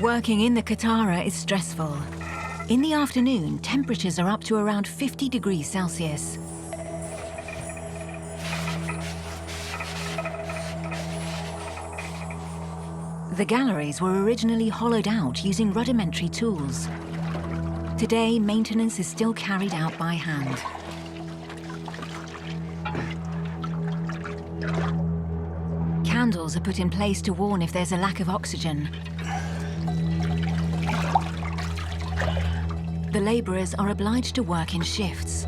S12: Working in the katara is stressful. In the afternoon, temperatures are up to around 50 degrees Celsius. The galleries were originally hollowed out using rudimentary tools. Today, maintenance is still carried out by hand. Candles are put in place to warn if there's a lack of oxygen. The labourers are obliged to work in shifts.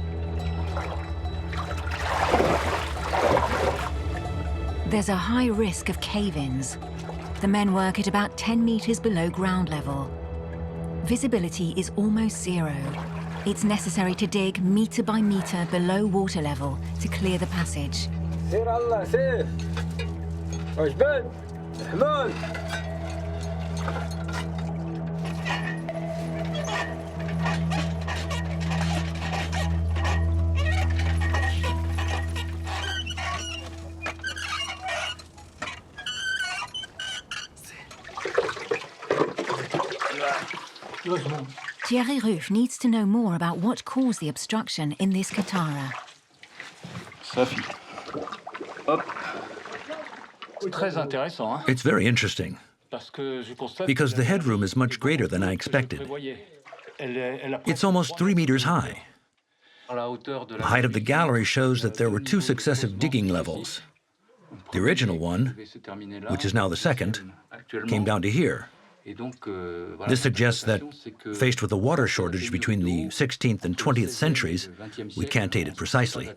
S12: There's a high risk of cave-ins. The men work at about 10 meters below ground level. Visibility is almost zero. It's necessary to dig meter by meter below water level to clear the passage. Thierry Ruf needs to know more about what caused the obstruction in this Katara.
S1: It's very interesting, because the headroom is much greater than I expected. It's almost 3 meters high. The height of the gallery shows that there were 2 successive digging levels. The original one, which is now the second, came down to here. This suggests that, faced with a water shortage between the 16th and 20th centuries, we can't date it precisely,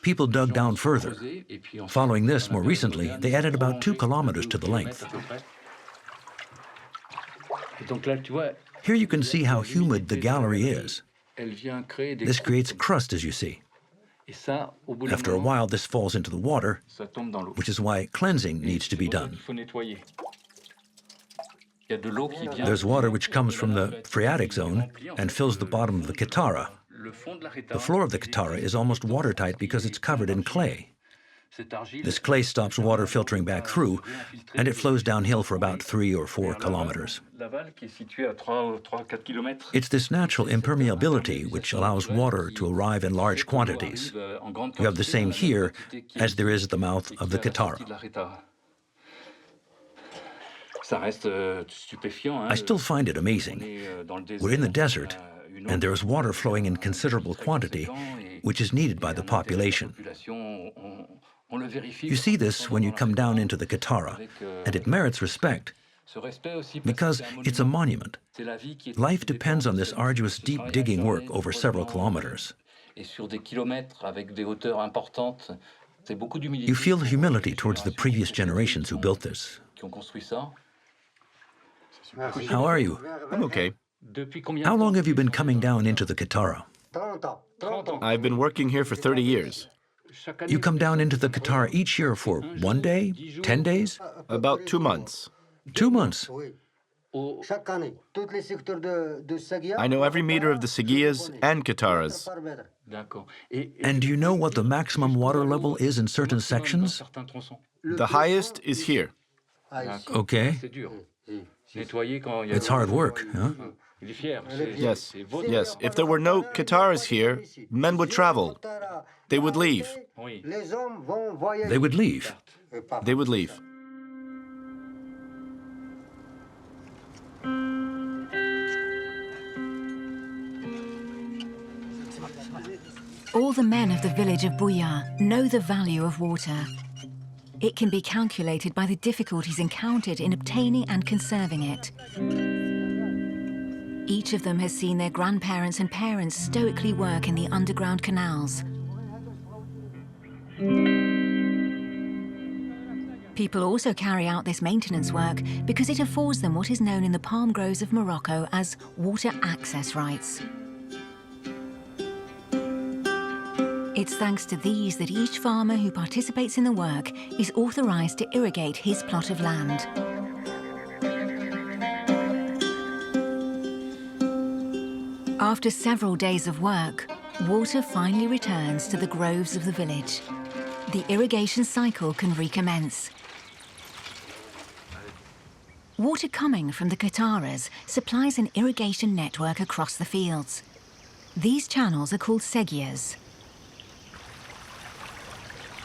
S1: people dug down further. Following this, more recently, they added about 2 kilometers to the length. Here you can see how humid the gallery is. This creates crust, as you see. After a while, this falls into the water, which is why cleansing needs to be done. There's water which comes from the phreatic zone and fills the bottom of the Katara. The floor of the Katara is almost watertight because it's covered in clay. This clay stops water filtering back through, and it flows downhill for about 3 or 4 kilometers. It's this natural impermeability which allows water to arrive in large quantities. You have the same here as there is at the mouth of the Katara. I still find it amazing. We're in the desert, and there is water flowing in considerable quantity, which is needed by the population. You see this when you come down into the Katara, and it merits respect, because it's a monument. Life depends on this arduous deep digging work over several kilometers. You feel humility towards the previous generations who built this. How are you?
S4: I'm okay.
S1: How long have you been coming down into the Katara?
S4: I've been working here for 30 years.
S1: You come down into the Katara each year for 1 day, 10 days?
S4: About 2 months.
S1: 2 months?
S4: I know every meter of the Segiyas and Kataras.
S1: And do you know what the maximum water level is in certain sections?
S4: The highest is here.
S1: Okay. It's hard work, huh?
S4: Yes, yes. If there were no Kataras here, men would travel. They would leave.
S1: They would leave?
S4: They would leave.
S12: All the men of the village of Buya know the value of water. It can be calculated by the difficulties encountered in obtaining and conserving it. Each of them has seen their grandparents and parents stoically work in the underground canals. People also carry out this maintenance work because it affords them what is known in the palm groves of Morocco as water access rights. It's thanks to these that each farmer who participates in the work is authorized to irrigate his plot of land. After several days of work, water finally returns to the groves of the village. The irrigation cycle can recommence. Water coming from the Kataras supplies an irrigation network across the fields. These channels are called segiyas.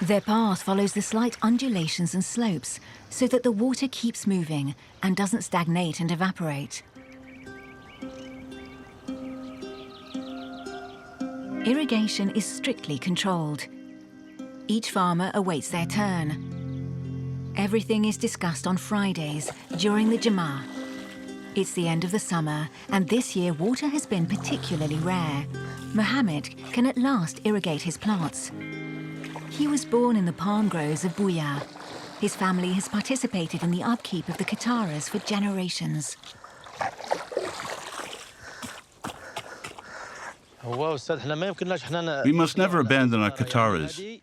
S12: Their path follows the slight undulations and slopes so that the water keeps moving and doesn't stagnate and evaporate. Irrigation is strictly controlled. Each farmer awaits their turn. Everything is discussed on Fridays during the Jama. It's the end of the summer, and this year water has been particularly rare. Mohammed can at last irrigate his plots. He was born in the palm groves of Buya. His family has participated in the upkeep of the Kataras for generations.
S5: We must never abandon our Kataras.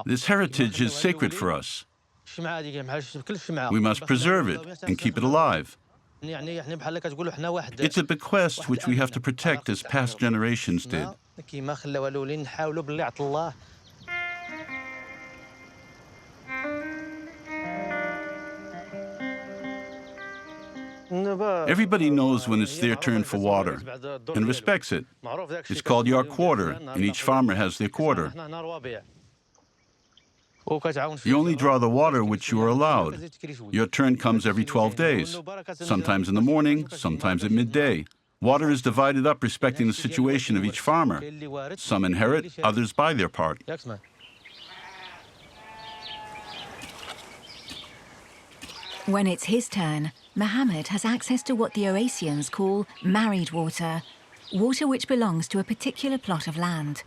S5: This heritage is sacred for us. We must preserve it and keep it alive. It's a bequest which we have to protect as past generations did. Everybody knows when it's their turn for water and respects it. It's called your quarter, and each farmer has their quarter. You only draw the water which you are allowed. Your turn comes every 12 days, sometimes in the morning, sometimes at midday. Water is divided up respecting the situation of each farmer. Some inherit, others buy their part.
S12: When it's his turn, Mohammed has access to what the Oasians call married water, water which belongs to a particular plot of land.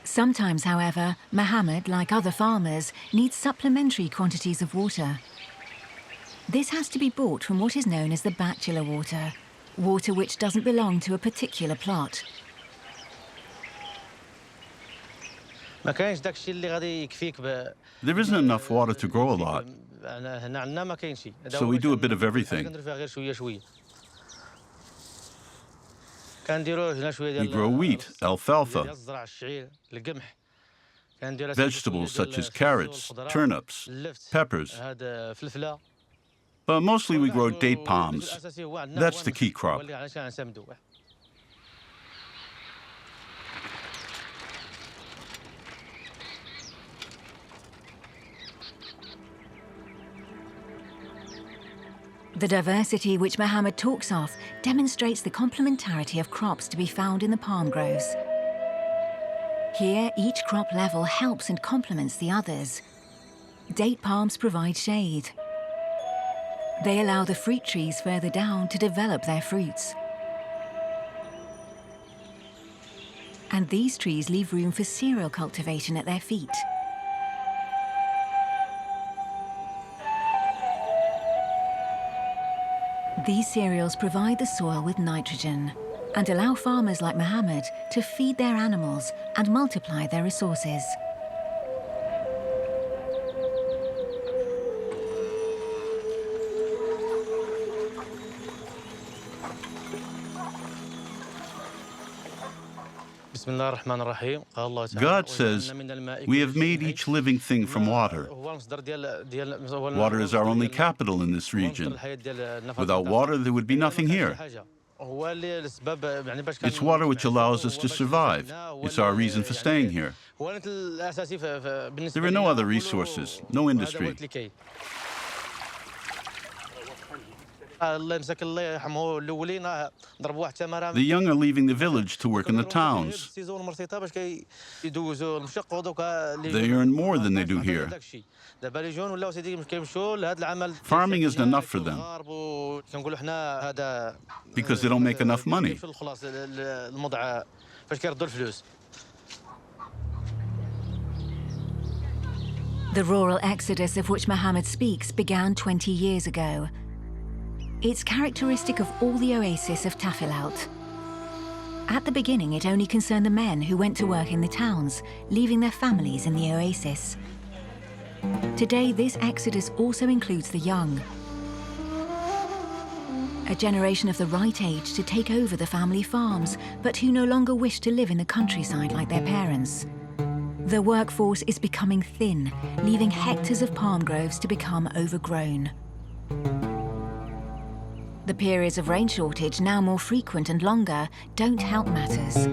S12: Sometimes, however, Mohammed, like other farmers, needs supplementary quantities of water. This has to be bought from what is known as the bachelor water, water which doesn't belong to a particular plot.
S5: There isn't enough water to grow a lot, so we do a bit of everything. We grow wheat, alfalfa, vegetables such as carrots, turnips, peppers. But mostly we grow date palms. That's the key crop.
S12: The diversity which Mohammed talks of demonstrates the complementarity of crops to be found in the palm groves. Here, each crop level helps and complements the others. Date palms provide shade. They allow the fruit trees further down to develop their fruits. And these trees leave room for cereal cultivation at their feet. These cereals provide the soil with nitrogen and allow farmers like Mohammed to feed their animals and multiply their resources.
S5: God says, "We have made each living thing from water." Water is our only capital in this region. Without water, there would be nothing here. It's water which allows us to survive. It's our reason for staying here. There are no other resources, no industry. The young are leaving the village to work in the towns. They earn more than they do here. Farming isn't enough for them because they don't make enough money.
S12: The rural exodus of which Mohammed speaks began 20 years ago. It's characteristic of all the oases of Tafilalt. At the beginning, it only concerned the men who went to work in the towns, leaving their families in the oasis. Today, this exodus also includes the young, a generation of the right age to take over the family farms, but who no longer wish to live in the countryside like their parents. The workforce is becoming thin, leaving hectares of palm groves to become overgrown. The periods of rain shortage, now more frequent and longer, don't help matters.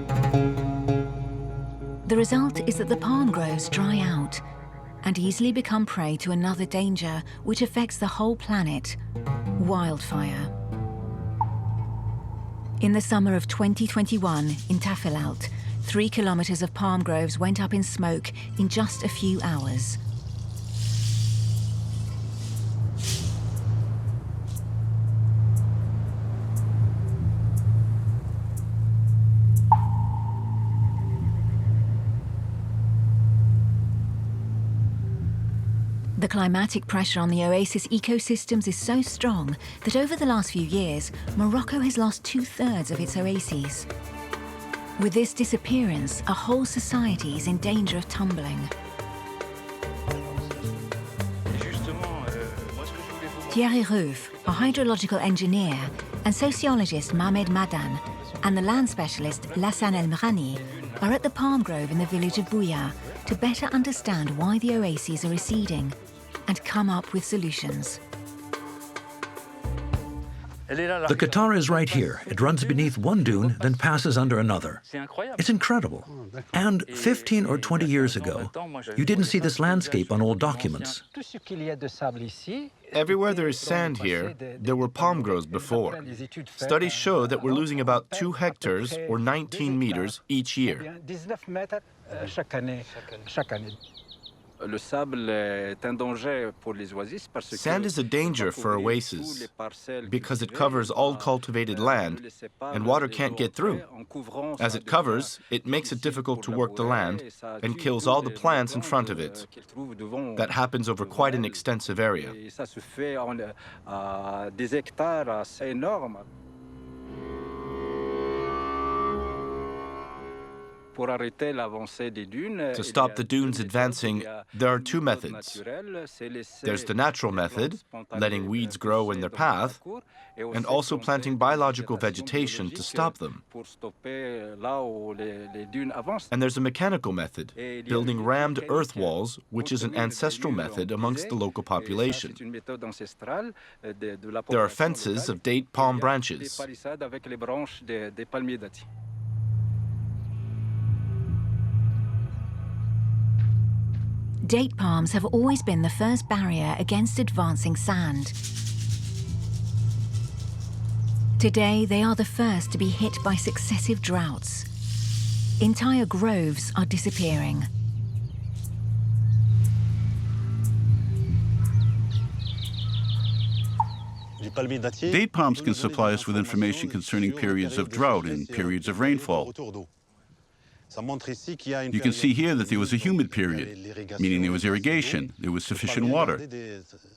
S12: The result is that the palm groves dry out and easily become prey to another danger which affects the whole planet: wildfire. In the summer of 2021, in Tafilalt, 3 kilometers of palm groves went up in smoke in just a few hours. The climatic pressure on the oasis ecosystems is so strong that over the last few years, Morocco has lost 2/3 of its oases. With this disappearance, a whole society is in danger of tumbling. Thierry Roof, a hydrological engineer, and sociologist Mohamed Madan, and the land specialist Lassan El Mrani are at the palm grove in the village of Bouya to better understand why the oases are receding and come up with solutions.
S1: The Qatar is right here. It runs beneath one dune, then passes under another. It's incredible. And 15 or 20 years ago, you didn't see this landscape on old documents.
S4: Everywhere there is sand here, there were palm groves before. Studies show that we're losing about 2 hectares or 19 meters each year. Sand is a danger for oases because it covers all cultivated land and water can't get through. As it covers, it makes it difficult to work the land and kills all the plants in front of it. That happens over quite an extensive area. To stop the dunes advancing, there are 2 methods. There's the natural method, letting weeds grow in their path, and also planting biological vegetation to stop them. And there's a mechanical method, building rammed earth walls, which is an ancestral method amongst the local population. There are fences of date palm branches.
S12: Date palms have always been the first barrier against advancing sand. Today, they are the first to be hit by successive droughts. Entire groves are disappearing.
S5: Date palms can supply us with information concerning periods of drought and periods of rainfall. You can see here that there was a humid period, meaning there was irrigation, there was sufficient water.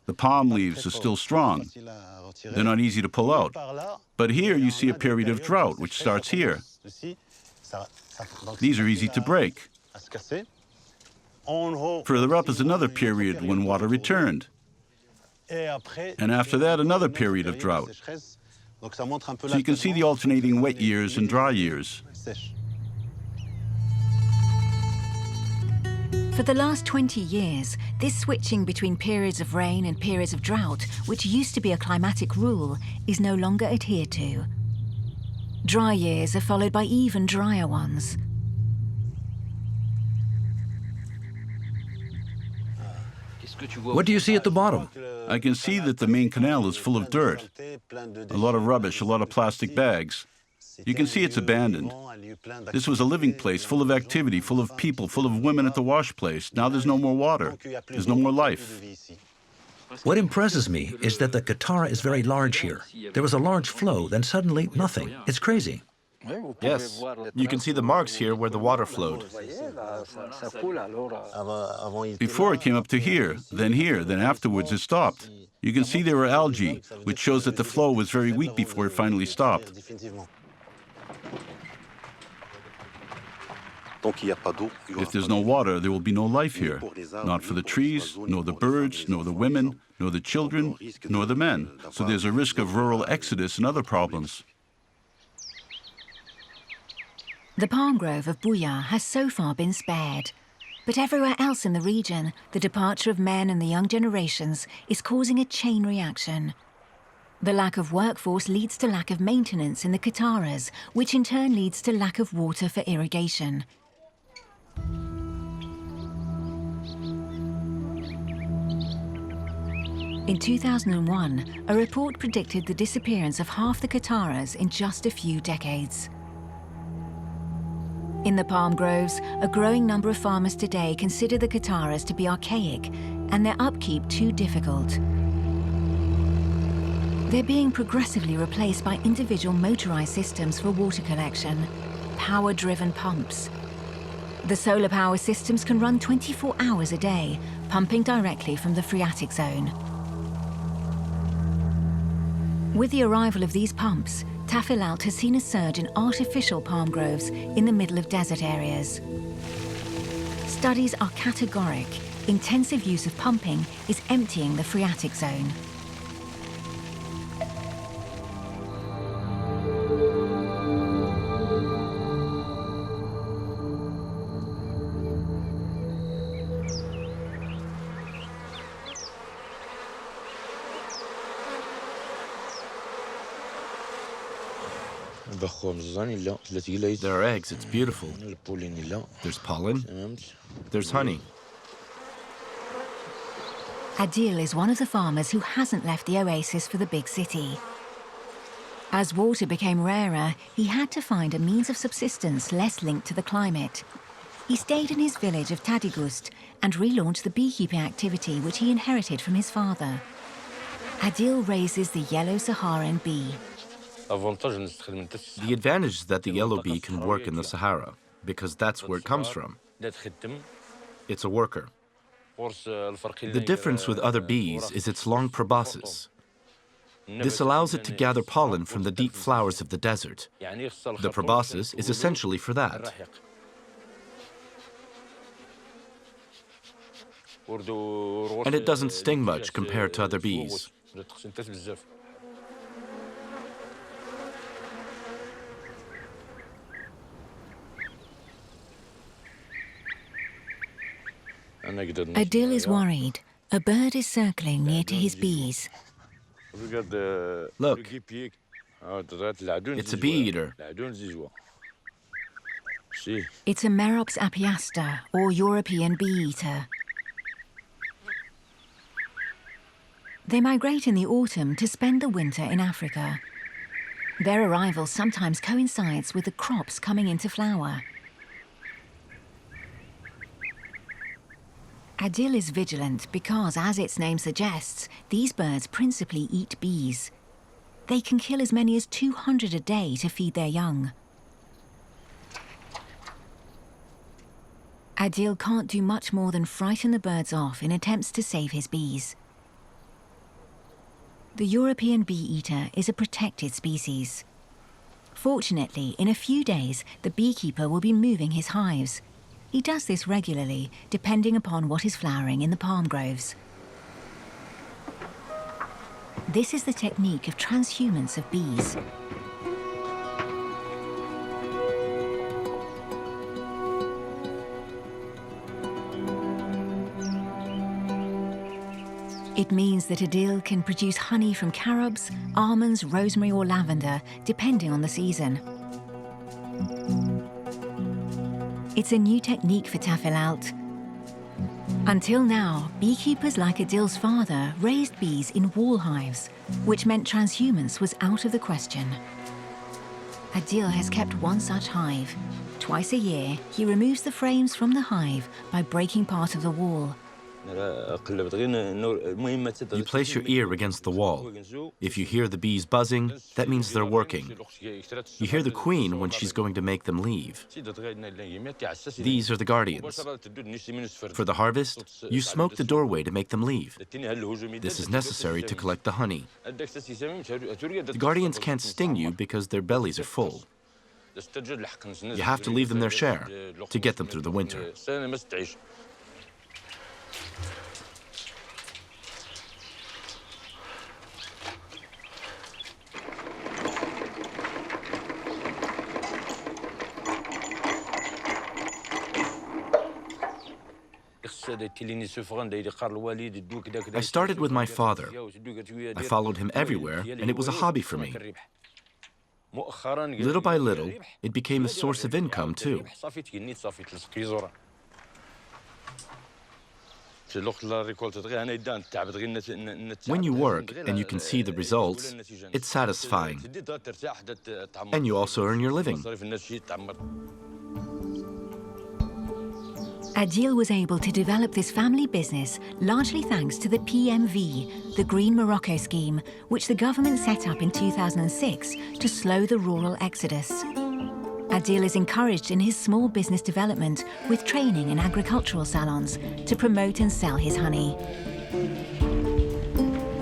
S5: The palm leaves are still strong. They're not easy to pull out. But here you see a period of drought, which starts here. These are easy to break. Further up is another period when water returned. And after that, another period of drought. So you can see the alternating wet years and dry years.
S12: For the last 20 years, this switching between periods of rain and periods of drought, which used to be a climatic rule, is no longer adhered to. Dry years are followed by even drier ones.
S1: What do you see at the bottom?
S5: I can see that the main canal is full of dirt, a lot of rubbish, a lot of plastic bags. You can see it's abandoned. This was a living place, full of activity, full of people, full of women at the wash place. Now there's no more water. There's no more life.
S1: What impresses me is that the Qatar is very large here. There was a large flow, then suddenly nothing. It's crazy.
S4: Yes, you can see the marks here where the water flowed.
S5: Before it came up to here, then afterwards it stopped. You can see there were algae, which shows that the flow was very weak before it finally stopped. If there's no water, there will be no life here. Not for the trees, nor the birds, nor the women, nor the children, nor the men. So there's a risk of rural exodus and other problems.
S12: The palm grove of Buya has so far been spared. But everywhere else in the region, the departure of men and the young generations is causing a chain reaction. The lack of workforce leads to lack of maintenance in the Qataras, which in turn leads to lack of water for irrigation. In 2001, a report predicted the disappearance of half the Qataras in just a few decades. In the palm groves, a growing number of farmers today consider the Qataras to be archaic and their upkeep too difficult. They're being progressively replaced by individual motorized systems for water collection, power-driven pumps. The solar power systems can run 24 hours a day, pumping directly from the phreatic zone. With the arrival of these pumps, Tafilalt has seen a surge in artificial palm groves in the middle of desert areas. Studies are categoric. Intensive use of pumping is emptying the phreatic zone.
S4: There are eggs, it's beautiful. There's pollen. There's honey.
S12: Adil is one of the farmers who hasn't left the oasis for the big city. As water became rarer, he had to find a means of subsistence less linked to the climate. He stayed in his village of Tadigust and relaunched the beekeeping activity which he inherited from his father. Adil raises the yellow Saharan bee.
S4: The advantage is that the yellow bee can work in the Sahara, because that's where it comes from. It's a worker. The difference with other bees is its long proboscis. This allows it to gather pollen from the deep flowers of the desert. The proboscis is essentially for that. And it doesn't sting much compared to other bees.
S12: Adil is worried. A bird is circling near to his bees.
S4: Look, it's a bee eater.
S12: It's a Merops apiaster, or European bee eater. They migrate in the autumn to spend the winter in Africa. Their arrival sometimes coincides with the crops coming into flower. Adil is vigilant because, as its name suggests, these birds principally eat bees. They can kill as many as 200 a day to feed their young. Adil can't do much more than frighten the birds off in attempts to save his bees. The European bee-eater is a protected species. Fortunately, in a few days, the beekeeper will be moving his hives. He does this regularly, depending upon what is flowering in the palm groves. This is the technique of transhumance of bees. It means that Adil can produce honey from carobs, almonds, rosemary or lavender, depending on the season. It's a new technique for Tafilalt. Until now, beekeepers like Adil's father raised bees in wall hives, which meant transhumance was out of the question. Adil has kept one such hive. Twice a year, he removes the frames from the hive by breaking part of the wall.
S4: You place your ear against the wall. If you hear the bees buzzing, that means they're working. You hear the queen when she's going to make them leave. These are the guardians. For the harvest, you smoke the doorway to make them leave. This is necessary to collect the honey. The guardians can't sting you because their bellies are full. You have to leave them their share to get them through the winter. I started with my father. I followed him everywhere, and it was a hobby for me. Little by little, it became a source of income, too. When you work and you can see the results, it's satisfying. And you also earn your living.
S12: Adil was able to develop this family business largely thanks to the PMV, the Green Morocco scheme, which the government set up in 2006 to slow the rural exodus. Adil is encouraged in his small business development with training in agricultural salons to promote and sell his honey.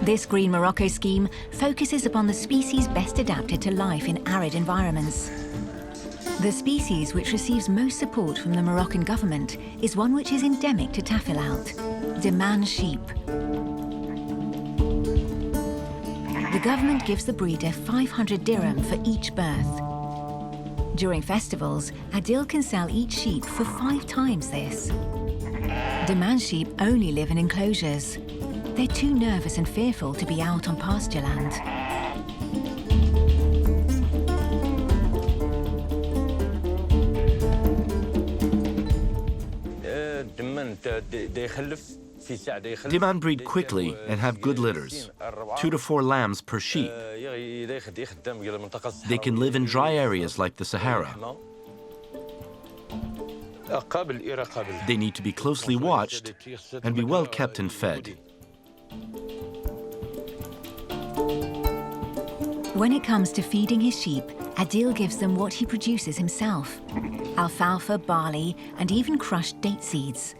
S12: This Green Morocco scheme focuses upon the species best adapted to life in arid environments. The species which receives most support from the Moroccan government is one which is endemic to Tafilalt, Daman sheep. The government gives the breeder 500 dirham for each birth. During festivals, Adil can sell each sheep for 5 times this. Daman sheep only live in enclosures. They're too nervous and fearful to be out on pasture land.
S4: Diman breed quickly and have good litters, 2 to 4 lambs per sheep. They can live in dry areas like the Sahara. They need to be closely watched and be well kept and fed.
S12: When it comes to feeding his sheep, Adil gives them what he produces himself: alfalfa, barley, and even crushed date seeds.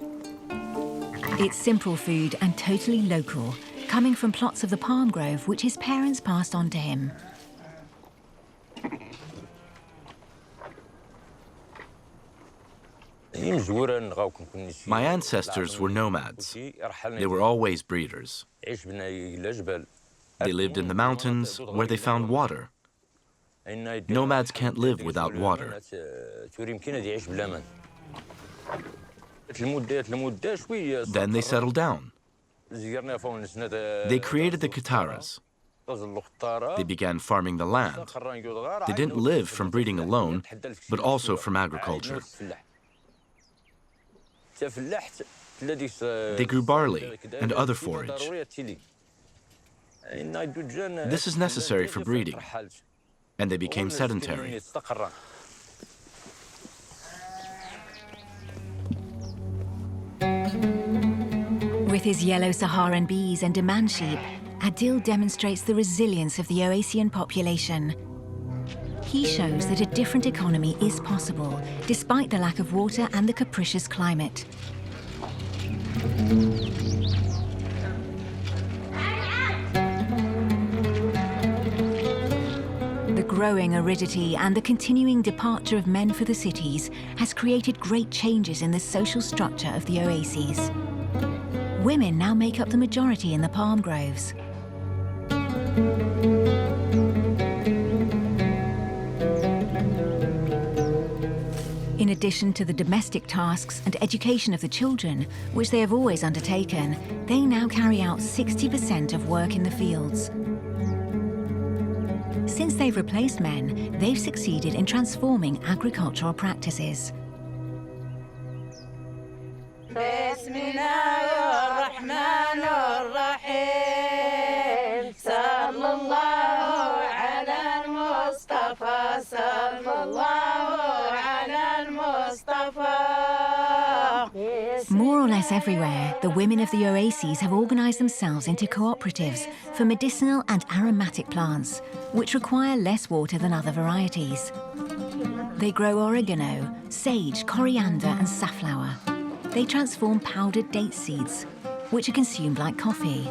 S12: It's simple food and totally local, coming from plots of the palm grove which his parents passed on to him.
S4: My ancestors were nomads. They were always breeders. They lived in the mountains where they found water. Nomads can't live without water. Then they settled down. They created the Qataras. They began farming the land. They didn't live from breeding alone, but also from agriculture. They grew barley and other forage. This is necessary for breeding, and they became sedentary.
S12: With his yellow Saharan bees and demand sheep, Adil demonstrates the resilience of the Oasian population. He shows that a different economy is possible, despite the lack of water and the capricious climate. The growing aridity and the continuing departure of men for the cities has created great changes in the social structure of the oases. Women now make up the majority in the palm groves. In addition to the domestic tasks and education of the children, which they have always undertaken, they now carry out 60% of work in the fields. Since they've replaced men, they've succeeded in transforming agricultural practices. More or less everywhere, the women of the oases have organized themselves into cooperatives for medicinal and aromatic plants, which require less water than other varieties. They grow oregano, sage, coriander, and safflower. They transform powdered date seeds, which are consumed like coffee.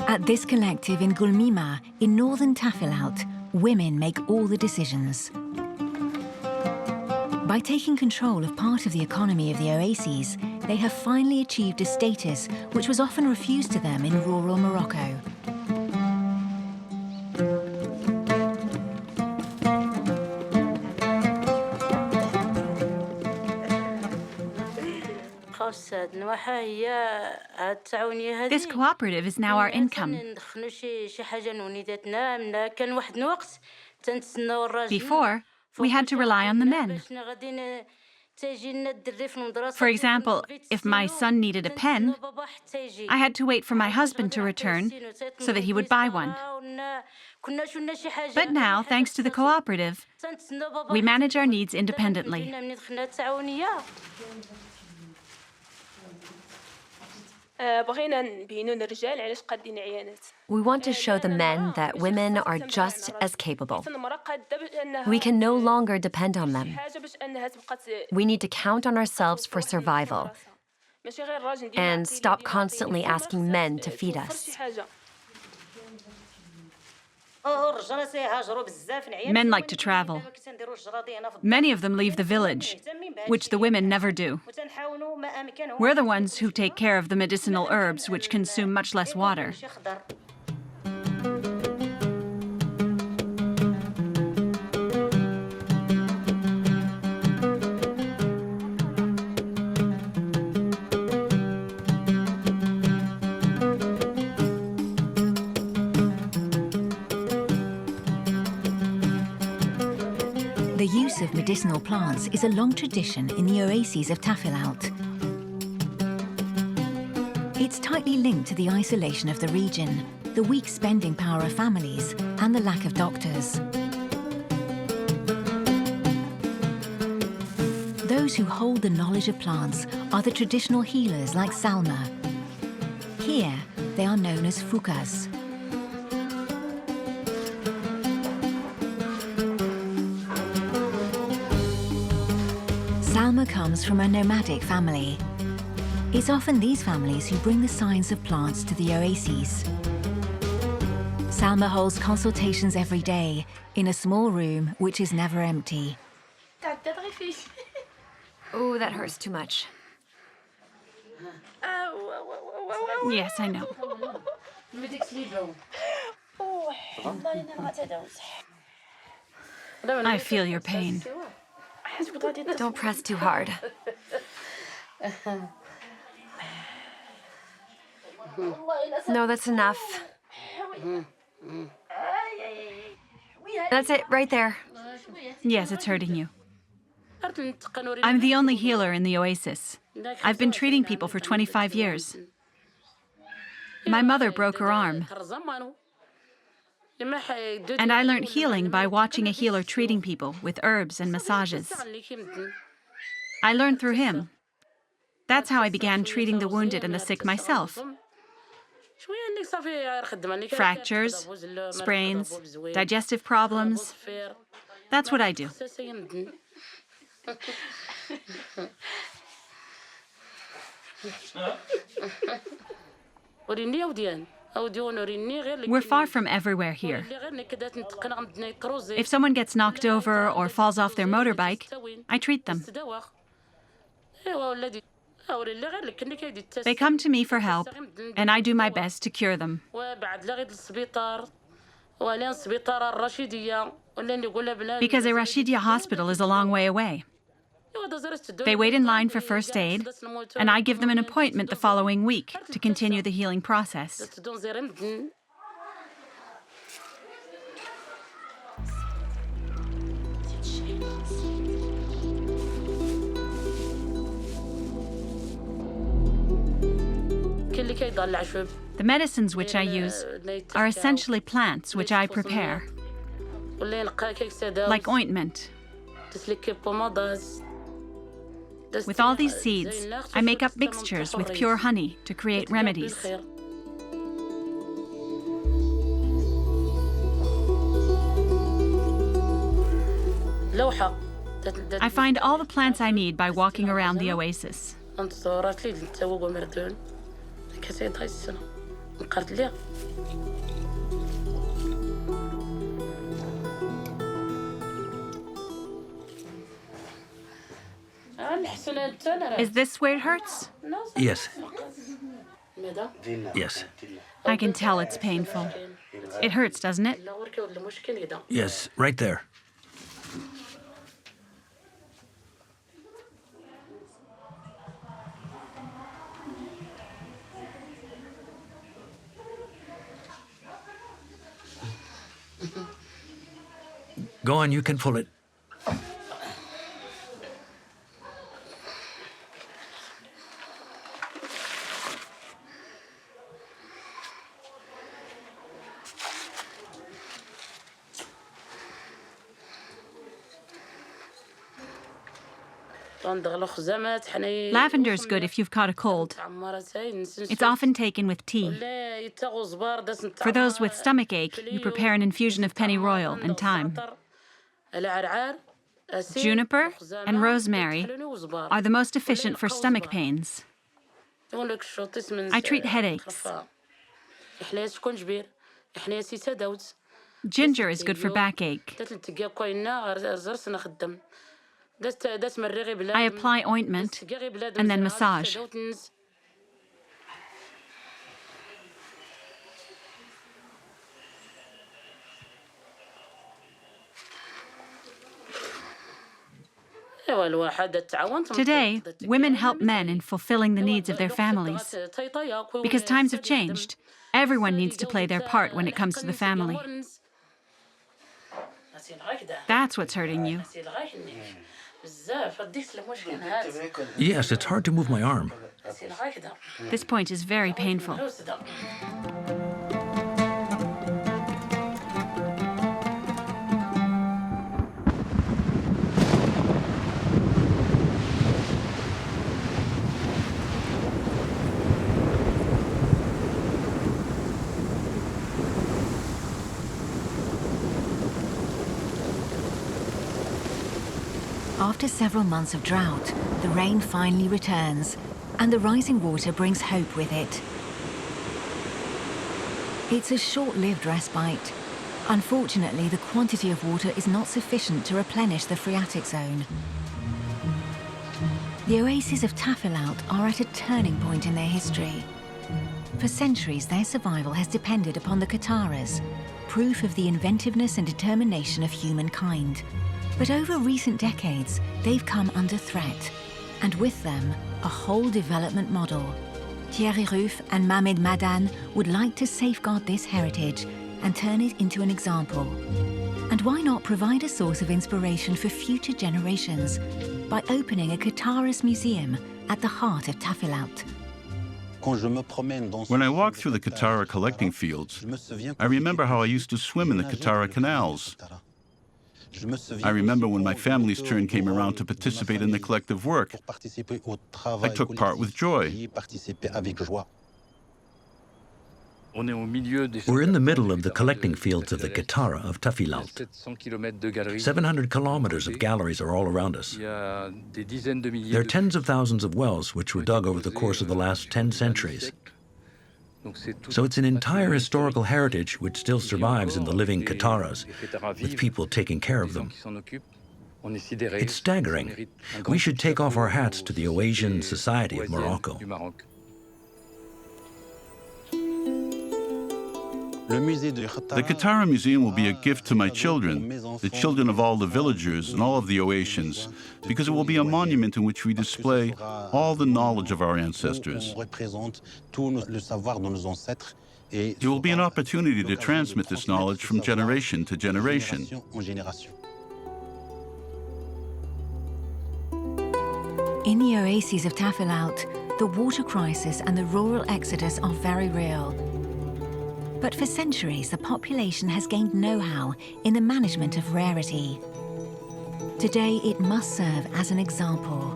S12: At this collective in Gulmima, in northern Tafilalt, women make all the decisions. By taking control of part of the economy of the oases, they have finally achieved a status which was often refused to them in rural Morocco.
S14: This cooperative is now our income. Before, we had to rely on the men. For example, if my son needed a pen, I had to wait for my husband to return so that he would buy one. But now, thanks to the cooperative, we manage our needs independently.
S17: We want to show the men that women are just as capable. We can no longer depend on them. We need to count on ourselves for survival and stop constantly asking men to feed us.
S14: Men like to travel. Many of them leave the village, which the women never do. We're the ones who take care of the medicinal herbs, which consume much less water.
S12: use of medicinal plants is a long tradition in the Oases of Tafilalt. It's tightly linked to the isolation of the region, the weak spending power of families, and the lack of doctors. Those who hold the knowledge of plants are the traditional healers like Salma. Here, they are known as fukas. Salma comes from a nomadic family. It's often these families who bring the science of plants to the oases. Salma holds consultations every day in a small room which is never empty.
S17: Oh, that hurts too much.
S14: Yes, I know. I feel your pain.
S17: Don't press too hard. No, that's enough. That's it, right there.
S14: Yes, it's hurting you. I'm the only healer in the Oasis. I've been treating people for 25 years. My mother broke her arm. And I learned healing by watching a healer treating people with herbs and massages. I learned through him. That's how I began treating the wounded and the sick myself. Fractures, sprains, digestive problems. That's what I do. We're far from everywhere here. If someone gets knocked over or falls off their motorbike, I treat them. They come to me for help, and I do my best to cure them. Because a Rashidia hospital is a long way away. They wait in line for first aid, and I give them an appointment the following week to continue the healing process. The medicines which I use are essentially plants which I prepare, like ointment. With all these seeds, I make up mixtures with pure honey to create remedies. I find all the plants I need by walking around the oasis. Is this where it hurts?
S1: Yes. Yes.
S14: I can tell it's painful. It hurts, doesn't it?
S1: Yes, right there. Go on, you can pull it.
S14: Lavender's good if you've caught a cold. It's often taken with tea. For those with stomach ache, you prepare an infusion of pennyroyal and thyme. Juniper and rosemary are the most efficient for stomach pains. I treat headaches. Ginger is good for backache. I apply ointment and then massage. Today, women help men in fulfilling the needs of their families. Because times have changed, everyone needs to play their part when it comes to the family. That's what's hurting you.
S1: Yes, it's hard to move my arm.
S14: This point is very painful.
S12: After several months of drought, the rain finally returns, and the rising water brings hope with it. It's a short-lived respite. Unfortunately, the quantity of water is not sufficient to replenish the phreatic zone. The oases of Tafilalt are at a turning point in their history. For centuries, their survival has depended upon the Kataras, proof of the inventiveness and determination of humankind. But over recent decades, they've come under threat, and with them, a whole development model. Thierry Ruff and Mohamed Madan would like to safeguard this heritage and turn it into an example. And why not provide a source of inspiration for future generations by opening a Kataras museum at the heart of Tafilalt?
S5: When I walk through the Katara collecting fields, I remember how I used to swim in the Katara canals. I remember when my family's turn came around to participate in the collective work. I took part with joy.
S1: We're in the middle of the collecting fields of the Katara of Tafilalt. 700 kilometers of galleries are all around us. There are tens of thousands of wells which were dug over the course of the last 10 centuries. So it's an entire historical heritage which still survives in the living Kataras, with people taking care of them. It's staggering. We should take off our hats to the Oasian Society of Morocco.
S5: The Katara Museum will be a gift to my children, the children of all the villagers and all of the Oasians, because it will be a monument in which we display all the knowledge of our ancestors. It will be an opportunity to transmit this knowledge from generation to generation.
S12: In the oases of Tafilalt, the water crisis and the rural exodus are very real. But for centuries, the population has gained know-how in the management of rarity. Today, it must serve as an example.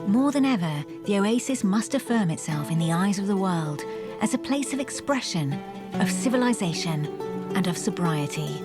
S12: More than ever, the oasis must affirm itself in the eyes of the world as a place of expression, of civilization, and of sobriety.